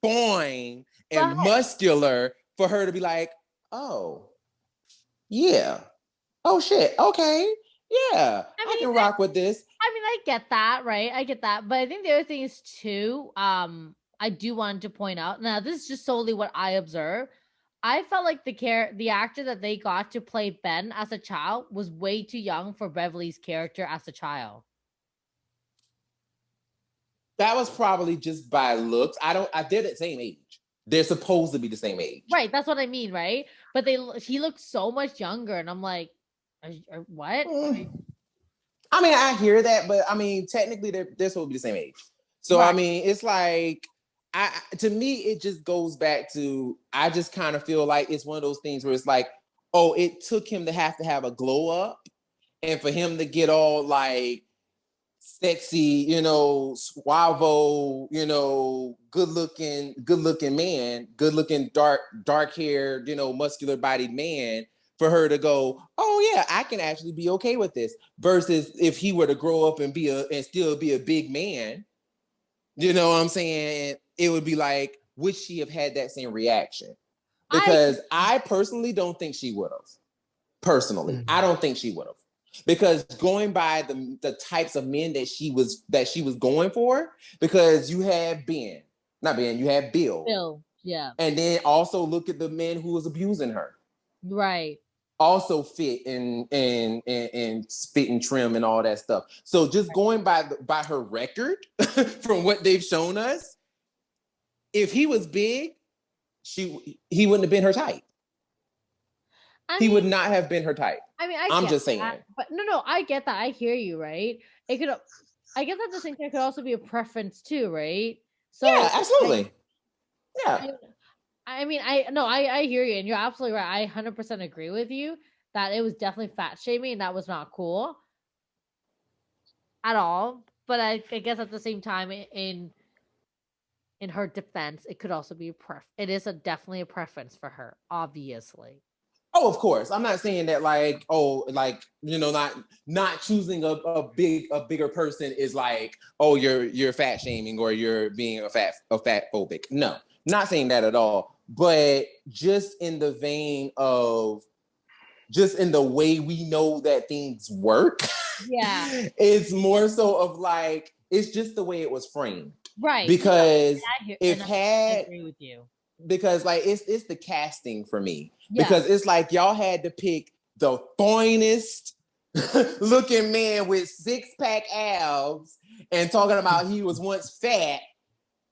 boing and muscular for her to be like, oh, yeah. Oh, shit. Okay. Yeah. I can rock with this. I mean, I get that, right? I get that. But I think the other thing is, too, I do want to point out, now this is just solely what I observe. I felt like the actor that they got to play Ben as a child was way too young for Beverly's character as a child. That was probably just by looks. They're the same age. They're supposed to be the same age. Right. That's what I mean, right? But he looked so much younger, and I'm like, what? I mean, I hear that, but I mean, technically they're supposed to be the same age. So, right. I mean, it's like, to me, it just goes back to, I just kind of feel like it's one of those things where it's like, oh, it took him to have a glow up and for him to get all like sexy, suavo, good looking man, good looking, dark haired, muscular bodied man, for her to go, oh yeah, I can actually be okay with this. Versus if he were to grow up and still be a big man, you know what I'm saying? It would be like, would she have had that same reaction? Because I personally don't think she would have. Personally, I don't think she would have. Because going by the types of men that she was going for, because you had you had Bill. Bill, yeah. And then also look at the men who was abusing her. Right. Also fit and spit and trim and all that stuff. So just going by her record from what they've shown us, if he was big, he wouldn't have been her type. He would not have been her type. I mean, I'm just saying. But no, I get that. I hear you, right? I guess at the same time, it could also be a preference too, right? So yeah, absolutely. Yeah. I mean, I hear you, and you're absolutely right. I 100% agree with you that it was definitely fat shaming, and that was not cool at all. But I guess at the same time, in her defense, it could also be it is definitely a preference for her, obviously. Oh, of course. I'm not saying that like, oh, like, not choosing a bigger person is like, oh, you're fat shaming or you're being a fat phobic. No, not saying that at all. But just in the vein of just in the way we know that things work. Yeah. It's more so of like, it's just the way it was framed. Right. Because I agree with you. Because like it's the casting for me. Yeah. Because it's like y'all had to pick the finest looking man with 6-pack abs and talking about he was once fat.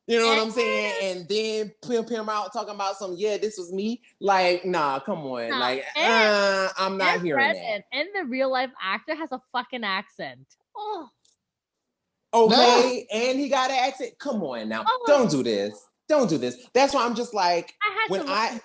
You know what I'm saying? And then pimp him out talking about this was me. Like, nah, come on. Nah. Like, I'm not hearing that. And the real life actor has a fucking accent. Oh. Okay, no. And he got an accent. Come on now. Oh. Don't do this. Don't do this. That's why I'm just like, I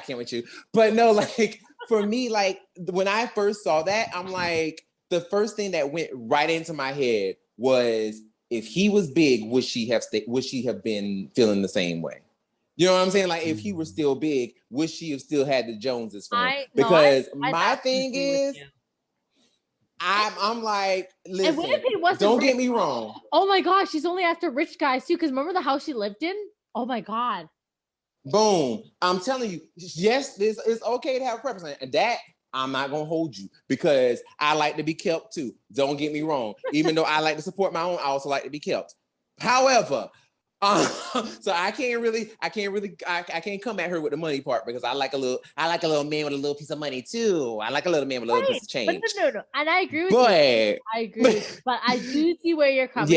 can't with you. But no, like, for me, like, when I first saw that, I'm like, the first thing that went right into my head was, if he was big, would she have been feeling the same way? You know what I'm saying? Like, if he were still big, would she have still had the Joneses for him? Because my thing is, I'm like, listen, what if he wasn't don't get me wrong. Oh my gosh, she's only after rich guys too. Because remember the house she lived in? Oh my God. Boom. I'm telling you, yes, it's okay to have a preference. And that I'm not going to hold you, because I like to be kept too. Don't get me wrong. Even though I like to support my own, I also like to be kept. However, so I can't come at her with the money part, because I like a little man with a little piece of money too. I like a little man with a little piece of change. But no. And I agree with you. I agree with you. But I do see where you're coming from.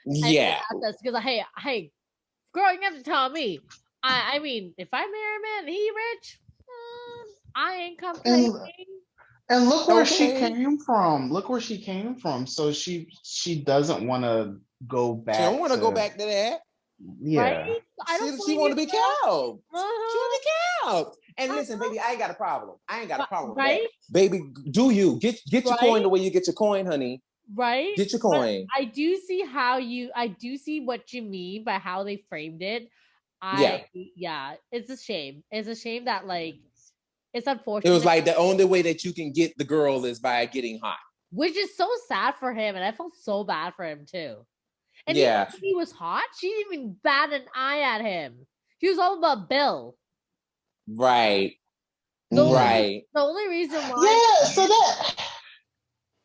Yeah. Because hey, girl, you have to tell me. I mean, if I marry a man and he rich, I ain't complaining. And look where she came from. Look where she came from. So she doesn't want to go back. She don't want to go back to that. Yeah. Right? She want to be kept. She want to be kept. And listen, baby, I ain't got a problem. With that. Baby, do you get your coin the way you get your coin, honey? Right? Get your coin. But I do see what you mean by how they framed it. It's a shame. It's a shame that, like, it's unfortunate. It was like the only way that you can get the girl is by getting hot. Which is so sad for him, and I felt so bad for him too. And even if he was hot, she didn't even bat an eye at him. She was all about Bill. Right. The only reason why. Yeah, so that.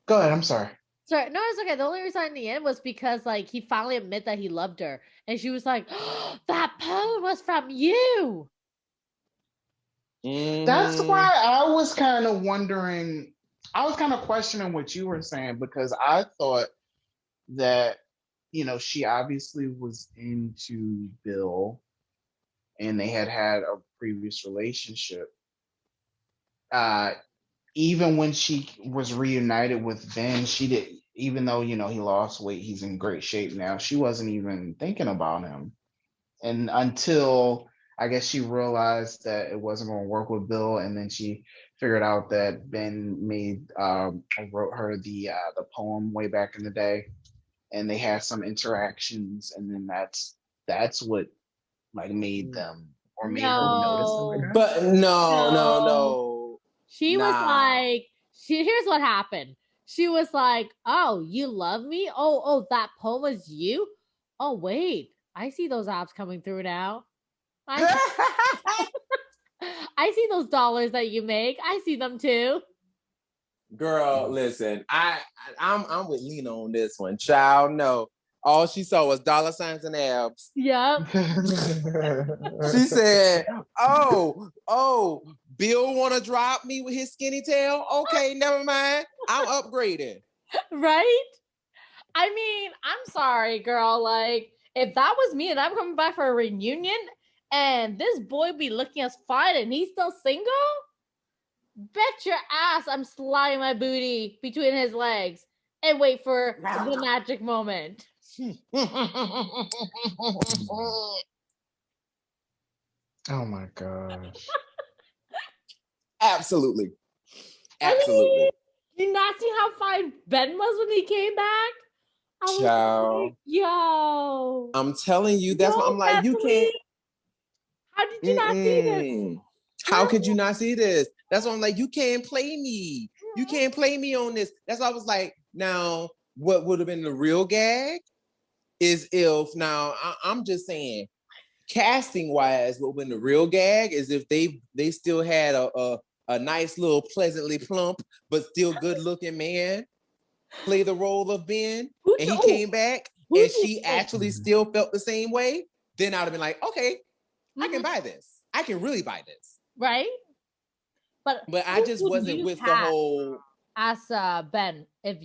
Go ahead, I'm sorry. Sorry, no, it's okay. The only reason in the end was because, like, he finally admitted that he loved her. And she was like, that poem was from you. That's why I was kind of wondering. I was kind of questioning what you were saying, because I thought that, she obviously was into Bill and they had a previous relationship. Even when she was reunited with Ben, she did, even though, he lost weight, he's in great shape now, she wasn't even thinking about him. And until I guess she realized that it wasn't going to work with Bill, and then she figured out that Ben wrote her the poem way back in the day, and they had some interactions, and then that's what like made them or made her notice him. But no. She was like, here's what happened. She was like, oh, you love me? Oh, that poem was you? Oh, wait, I see those abs coming through now. I see those dollars that you make. I see them too. Girl, listen, I'm with Lena on this one. Child, no. All she saw was dollar signs and abs. Yep. She said, oh, Bill want to drop me with his skinny tail? Okay, never mind. I'm upgrading. Right? I mean, I'm sorry, girl. Like, if that was me and I'm coming back for a reunion and this boy be looking as fine and he's still single, Bet your ass I'm sliding my booty between his legs and wait for the magic moment. Oh my gosh. Absolutely. I Absolutely. mean, did you not see how fine Ben was when he came back? I was Child. like, yo. I'm telling you, that's what I'm like, you Beverly. can't. How did you not see this? How could you not see this? That's why I'm like, you can't play me. You can't play me on this. That's why I was like, now, what would have been the real gag is if, now, I'm just saying, casting wise, what would have been the real gag is if they still had a nice little pleasantly plump, but still good looking man play the role of Ben, and he came back and she actually still felt the same way, then I'd have been like, okay, I can buy this. I can really buy this. Right? But I just wasn't with the whole as Ben, if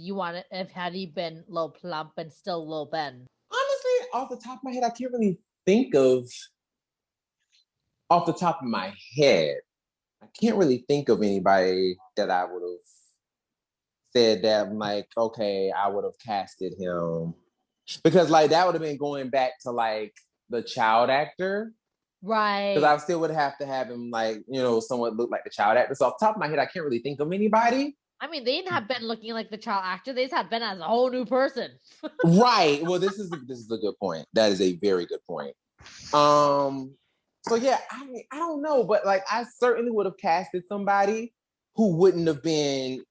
had he been low plump and still low Ben. Honestly, off the top of my head, I can't really think of I can't really think of anybody that I would have said that I'm like, okay, I would have casted him. Because like that would have been going back to like the child actor. Right. Because I still would have to have him like, somewhat look like the child actor. So off the top of my head, I can't really think of anybody. I mean, they didn't have Ben looking like the child actor. They just had Ben as a whole new person. Right. Well, this is a good point. That is a very good point. So yeah, I don't know, but like I certainly would have casted somebody who wouldn't have been,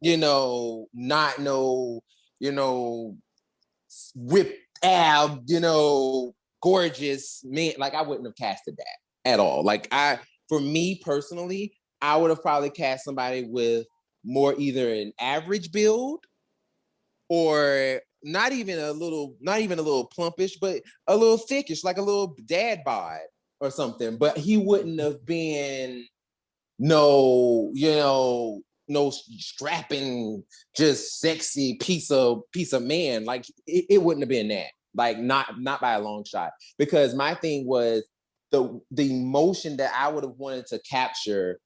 not whipped ab, gorgeous man. Like I wouldn't have casted that at all. Like for me personally, I would have probably cast somebody with more either an average build or not even a little plumpish, but a little thickish, like a little dad bod or something. But he wouldn't have been no strapping, just sexy piece of man. Like it wouldn't have been that. Like not by a long shot. Because my thing was the emotion that I would have wanted to capture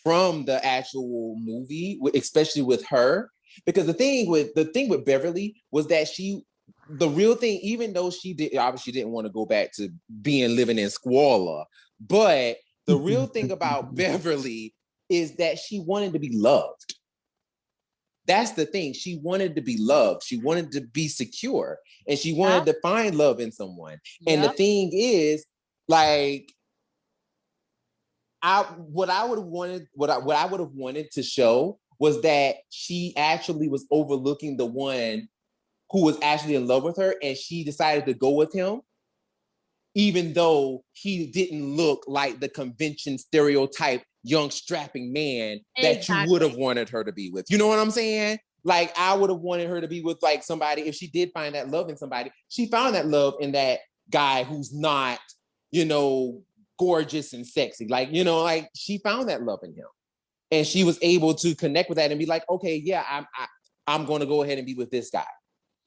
from the actual movie, especially with her. Because the thing with Beverly was that the real thing, even though she obviously didn't want to go back to living in squalor, but the real thing about Beverly is that she wanted to be loved. That's the thing. She wanted to be loved. She wanted to be secure, and she wanted to find love in someone. And the thing is, like, what I would have wanted to show was that she actually was overlooking the one who was actually in love with her, and she decided to go with him, even though he didn't look like the convention stereotype young strapping man that you would have wanted her to be with. You know what I'm saying? Like I would have wanted her to be with like somebody, if she did find that love in somebody, she found that love in that guy who's not, gorgeous and sexy. Like, like she found that love in him. And she was able to connect with that and be like, okay, yeah, I'm going to go ahead and be with this guy.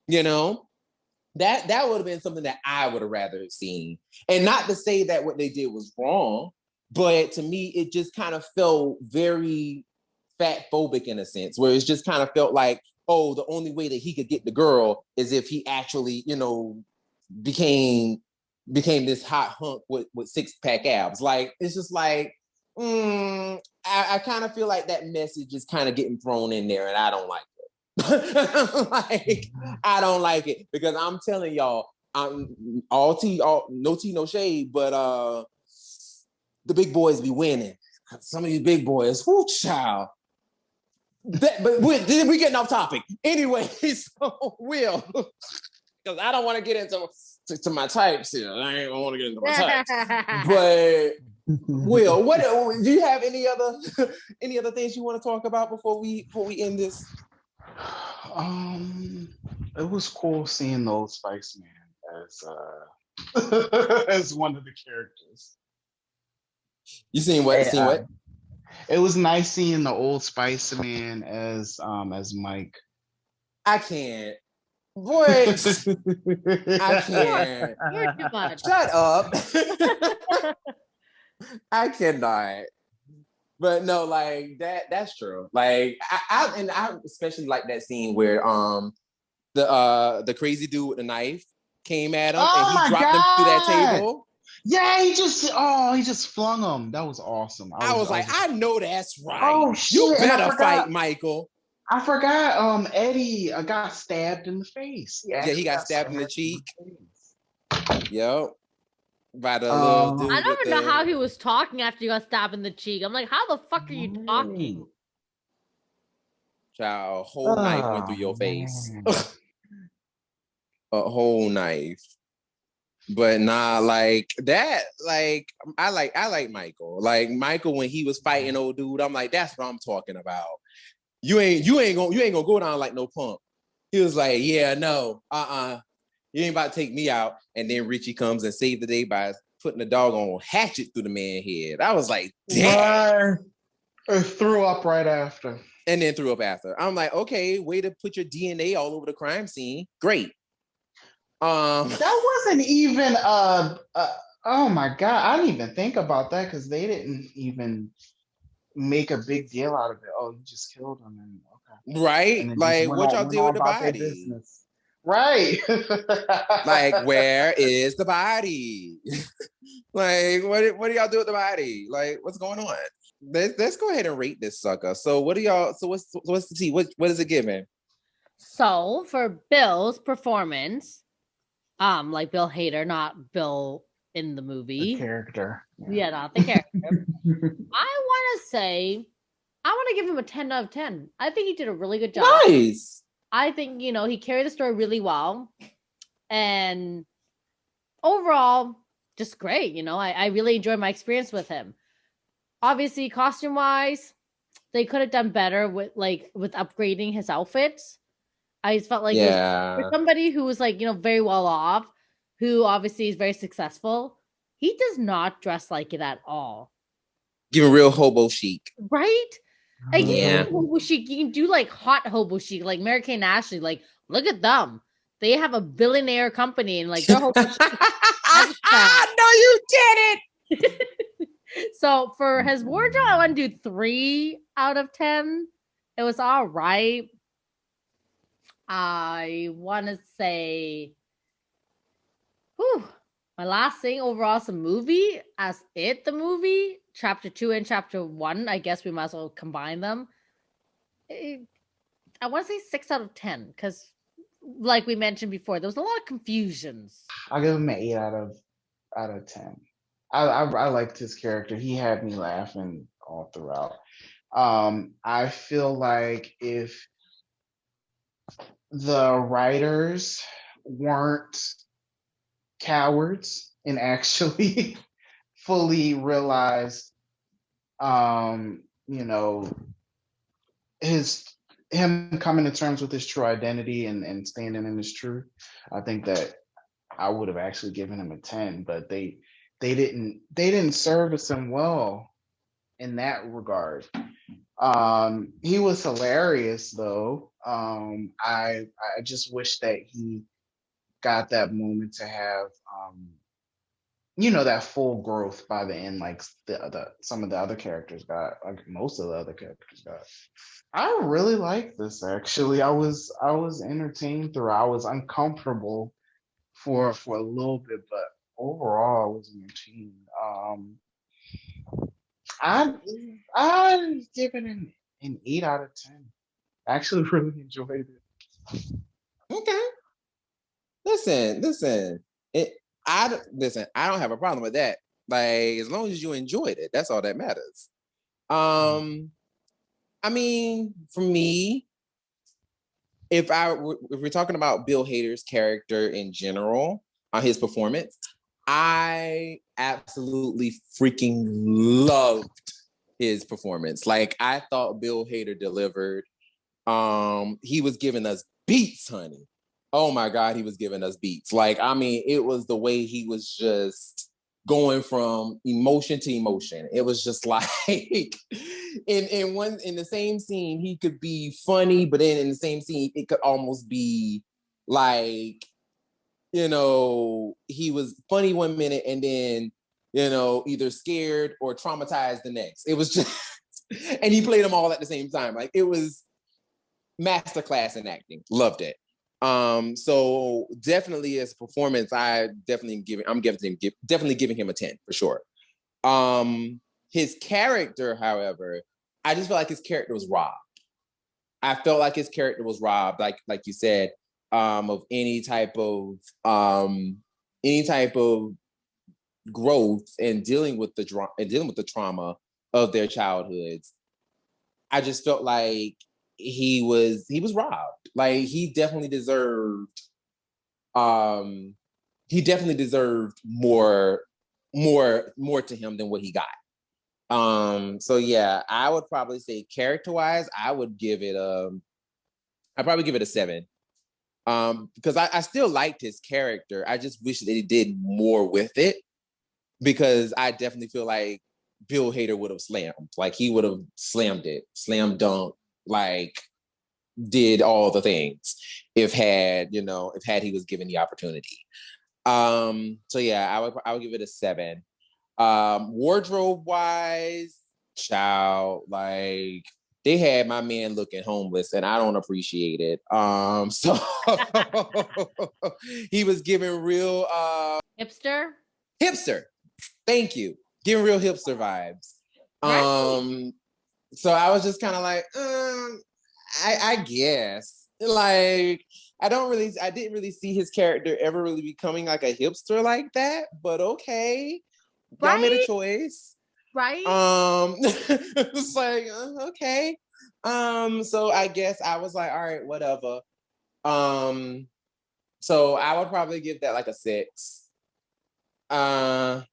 That would have been something that I would have rather seen. And not to say that what they did was wrong, but to me, it just kind of felt very fat phobic in a sense, where it's just kind of felt like, oh, the only way that he could get the girl is if he actually, became this hot hunk with 6-pack abs. Like, it's just like, I kind of feel like that message is kind of getting thrown in there, and I don't like it. I don't like it, because I'm telling y'all, no tea, no shade, but the big boys be winning. Some of these big boys, whoo, child. But we're getting off topic. Anyway, so Will, because I don't want to get into my types here. I ain't want to get into my types. But Will, what do you have any other things you want to talk about before we end this? It was cool seeing the Old Spice Man as one of the characters. You seen what? What? It was nice seeing the Old Spice Man as Mike. I can't. What? I can't. You're too much. Shut up. I cannot. But no, like that's true. Like I especially like that scene where the crazy dude with the knife came at him and Oh he my dropped him through that God. table. Yeah, he just flung him. That was awesome. I was like, I know that's right. Oh You shit! And better fight, Michael. I forgot. Eddie got stabbed in the face. Yeah, he got stabbed in the cheek. Yep. By the Um, little dude. I don't with even know the... how he was talking after he got stabbed in the cheek. I'm like, how the fuck are you talking? Child, a whole knife went through your face. A whole knife. But nah, like that, like I like Michael. Like Michael, when he was fighting old dude, I'm like, that's what I'm talking about. You ain't gonna go down like no punk. He was like, yeah, no, you ain't about to take me out. And then Richie comes and saves the day by putting a doggone hatchet through the man's head. I was like, damn. I threw up right after. And then threw up after. I'm like, okay, way to put your DNA all over the crime scene. Great. That wasn't even oh my God, I didn't even think about that because they didn't even make a big deal out of it. Oh, you just killed him, and okay, right? and like what y'all do with the body? Right. Like, where is the body? Like, what do y'all do with the body? Like, what's going on? Let's go ahead and rate this sucker. So what do y'all? So what's the T? What is it giving? So for Bill's performance, like Bill Hader, not Bill in the movie. The character. Yeah, not the character. I want to say, I want to give him a 10 out of 10. I think he did a really good job. Nice. I think, he carried the story really well. And overall, just great. I really enjoyed my experience with him. Obviously, costume-wise, they could have done better with upgrading his outfits. I just felt like for somebody who was very well off, who obviously is very successful, he does not dress like it at all. Giving real hobo chic. Right? Like, hobo chic. You can do hot hobo chic, like Mary Kay and Ashley. Like, look at them. They have a billionaire company and they're hobo chic. No, you didn't. So for his wardrobe, I want to do 3 out of 10. It was all right. I want to say, my last thing overall is a movie. As the movie, chapter 2 and chapter 1, I guess we might as well combine them. I want to say 6 out of 10 because, like we mentioned before, there was a lot of confusions. I'll give him an 8 out of 10. I liked his character. He had me laughing all throughout. I feel like if the writers weren't cowards and actually fully realized, him coming to terms with his true identity and standing in his truth, I think that I would have actually given him a 10, but they didn't service him well in that regard. He was hilarious though. I just wish that he got that moment to have that full growth by the end, like some of the other characters got, like most of the other characters got. I really like this actually. I was entertained through. I was uncomfortable for a little bit, but overall I was entertained. I give it an 8 out of 10. I actually really enjoyed it. Okay. Listen. I don't have a problem with that. Like, as long as you enjoyed it, that's all that matters. I mean, for me, if we're talking about Bill Hader's character in general, his performance, I absolutely freaking loved his performance. Like, I thought Bill Hader delivered. He was giving us beats, honey. Oh my God, he was giving us beats. Like, I mean, it was the way he was just going from emotion to emotion. It was just like in the same scene, he could be funny, but then in the same scene, it could almost be like, he was funny one minute and then, either scared or traumatized the next. It was just And he played them all at the same time. Like it was masterclass in acting. Loved it. So definitely as a performance, I'm definitely giving him a 10 for sure. His character, however, I just felt like his character was robbed. I felt like his character was robbed, like you said, of any type of growth and dealing with the trauma of their childhoods. I just felt like he was robbed. Like he definitely deserved more to him than what he got. So yeah, I would probably say character-wise, I'd probably give it a 7. Because I still liked his character. I just wish that he did more with it, because I definitely feel like Bill Hader would have slammed. Like he would have slammed it, slam dunk, like did all the things if he was given the opportunity. So yeah, I would give it a 7. Wardrobe wise, child, like they had my man looking homeless and I don't appreciate it. So he was giving real hipster. Thank you. Giving real hipster vibes. Right. So I was just kind of like, I guess. Like I didn't really see his character ever really becoming like a hipster like that, but okay. Y'all made a choice. Right. It's like, okay. So I guess I was like, all right, whatever. So I would probably give that like a 6. And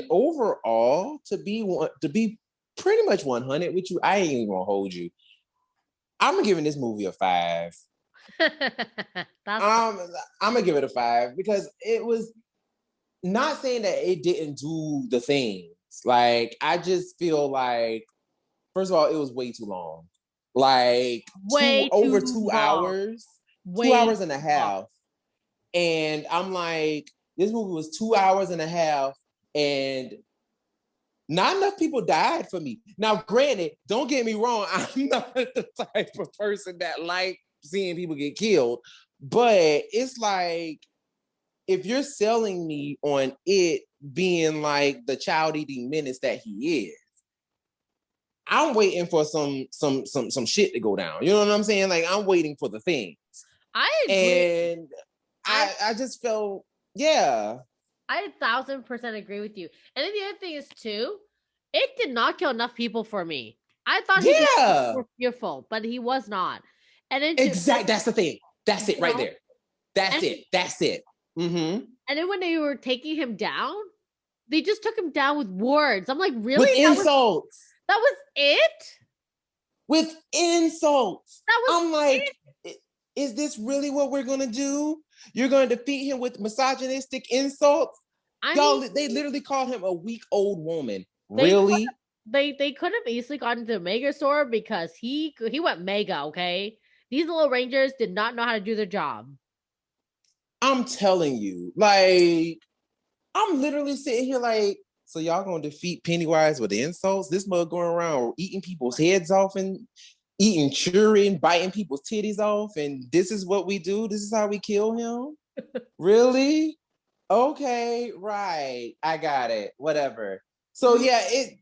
overall, to be pretty much 100 with you, I ain't even gonna hold you. I'm giving this movie a 5. I'm gonna give it a 5 because it was not saying that it didn't do the things. Like, I just feel like, first of all, it was way too long. Like, over 2 hours. 2 hours and a half. And I'm like, this movie was 2 hours and a half, and not enough people died for me. Now, granted, don't get me wrong, I'm not the type of person that like seeing people get killed, but it's like, if you're selling me on it being like the child-eating menace that he is, I'm waiting for some shit to go down. You know what I'm saying? Like, I'm waiting for the things. I agree. And I just felt, yeah. I 1,000% agree with you. And then the other thing is too, it did not kill enough people for me. I thought he was more fearful, but he was not. And then that's the thing. That's it right there. That's it. Mm-hmm. And then when they were taking him down, they just took him down with words. I'm like, really? With insults. That was it? With insults. I'm like, it? Is this really what we're going to do? You're going to defeat him with misogynistic insults? They literally called him a weak old woman. Really? They could have easily gotten to the Mega store because he went mega, okay? These little rangers did not know how to do their job. I'm telling you, like, I'm literally sitting here like, so y'all gonna defeat Pennywise with the insults? This mug going around eating people's heads off and eating children, biting people's titties off, and this is what we do? This is how we kill him? Really? Okay, right. I got it. Whatever. So yeah, it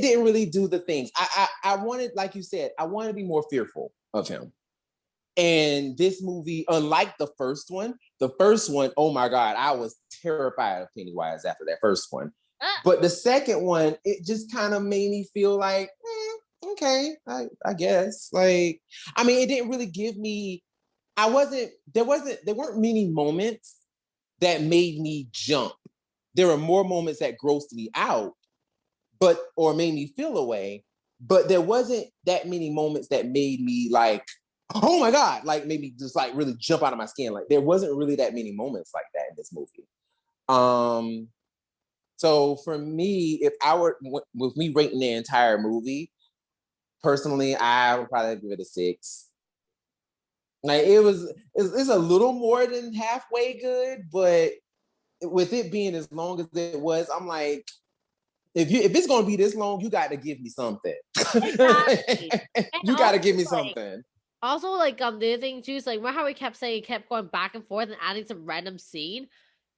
didn't really do the things. I wanted, like you said, I wanted to be more fearful of him. And this movie, unlike the first one, oh my God, I was terrified of Pennywise after that first one. But the second one, it just kind of made me feel like, okay, I guess. Like, I mean, it didn't really give me, there weren't many moments that made me jump. There were more moments that grossed me out, or made me feel away, but there wasn't that many moments that made me like, oh my God, like maybe just like really jump out of my skin. Like there wasn't really that many moments like that in this movie. So for me, if I were with me rating the entire movie, personally, I would probably give it a 6. Like it's a little more than halfway good, but with it being as long as it was, I'm like, if it's gonna be this long, you got to give me something. Exactly. You got to give me something. Also, like the other thing too is like, remember how we kept saying it kept going back and forth and adding some random scene?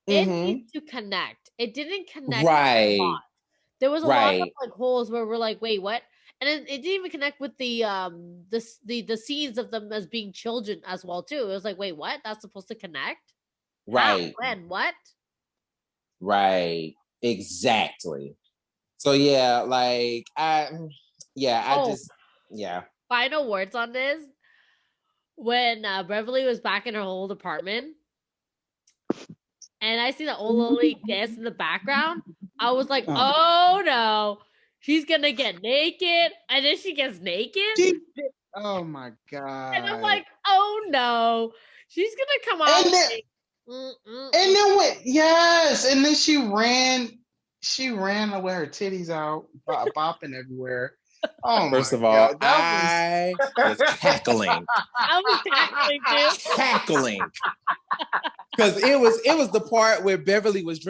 It needs to connect. It didn't connect. Right. A lot. There was a lot of like holes where we're like, wait, what? And then it didn't even connect with the scenes of them as being children as well too. It was like, wait, what? That's supposed to connect? Right. How? When? What? Right. Exactly. So yeah, like Final words on this. When Beverly was back in her old apartment, and I see the old lady dance in the background, I was like, oh no, she's gonna get naked, and then she gets naked. Oh my god! And I'm like, oh no, she's gonna come out. And then she ran with her titties out, bopping everywhere. Oh, first of all, I was cackling. I was cackling too. Cackling. Because it was the part where Beverly was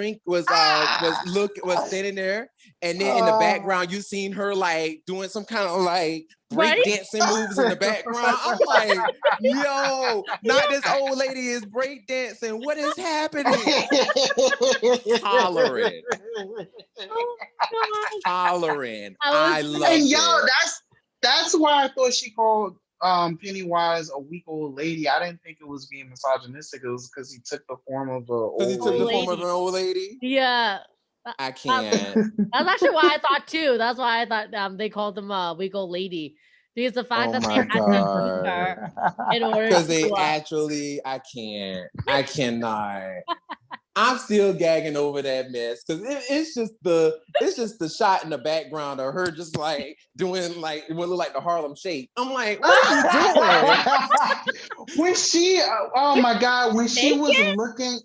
standing there, and then in the background you seen her like doing some kind of like break dancing moves in the background. I'm like, yo, not this old lady is break dancing. What is happening? Hollering. Hollering. I love it. And yo, that's why I thought she called Pennywise a weak old lady. I didn't think it was being misogynistic. It was because he took the form of an old lady. Yeah, I can't. That's actually why I thought too. That's why I thought they called them a weak old lady, because the fact that they had to use her in order because they actually, I cannot. I'm still gagging over that mess because it's just the shot in the background of her just like doing like it would look like the Harlem Shake. I'm like, what are you doing? When she, oh my god, when she was looking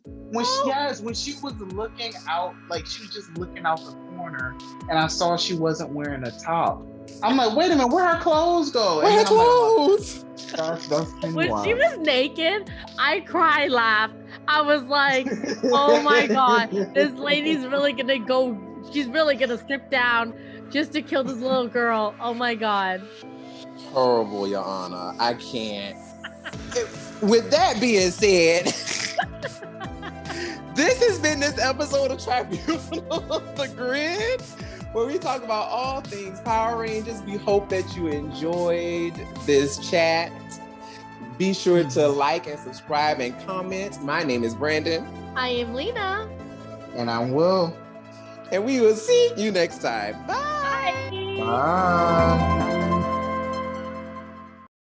out, like she was just looking out the corner, and I saw she wasn't wearing a top. I'm like, wait a minute, where her clothes go? Where her clothes? When she was naked, I cried, laughed. I was like, oh my god, this lady's really gonna go, she's really gonna strip down just to kill this little girl. Oh my god. Horrible, Your Honor. I can't. With that being said, this has been this episode of Tribunal of the Grid, where we talk about all things Power Rangers. We hope that you enjoyed this chat. Be sure to like and subscribe and comment. My name is Brandon. I am Lena. And I'm Will. And we will see you next time. Bye. Bye.